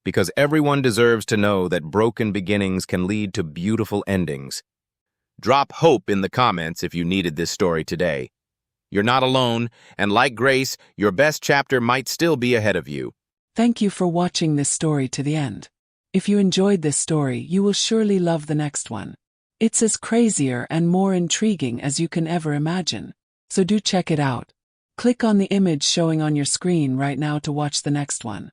Because everyone deserves to know that broken beginnings can lead to beautiful endings. Drop hope in the comments if you needed this story today. You're not alone, and like Grace, your best chapter might still be ahead of you.
Thank you for watching this story to the end. If you enjoyed this story, you will surely love the next one. It's as crazier and more intriguing as you can ever imagine. So do check it out. Click on the image showing on your screen right now to watch the next one.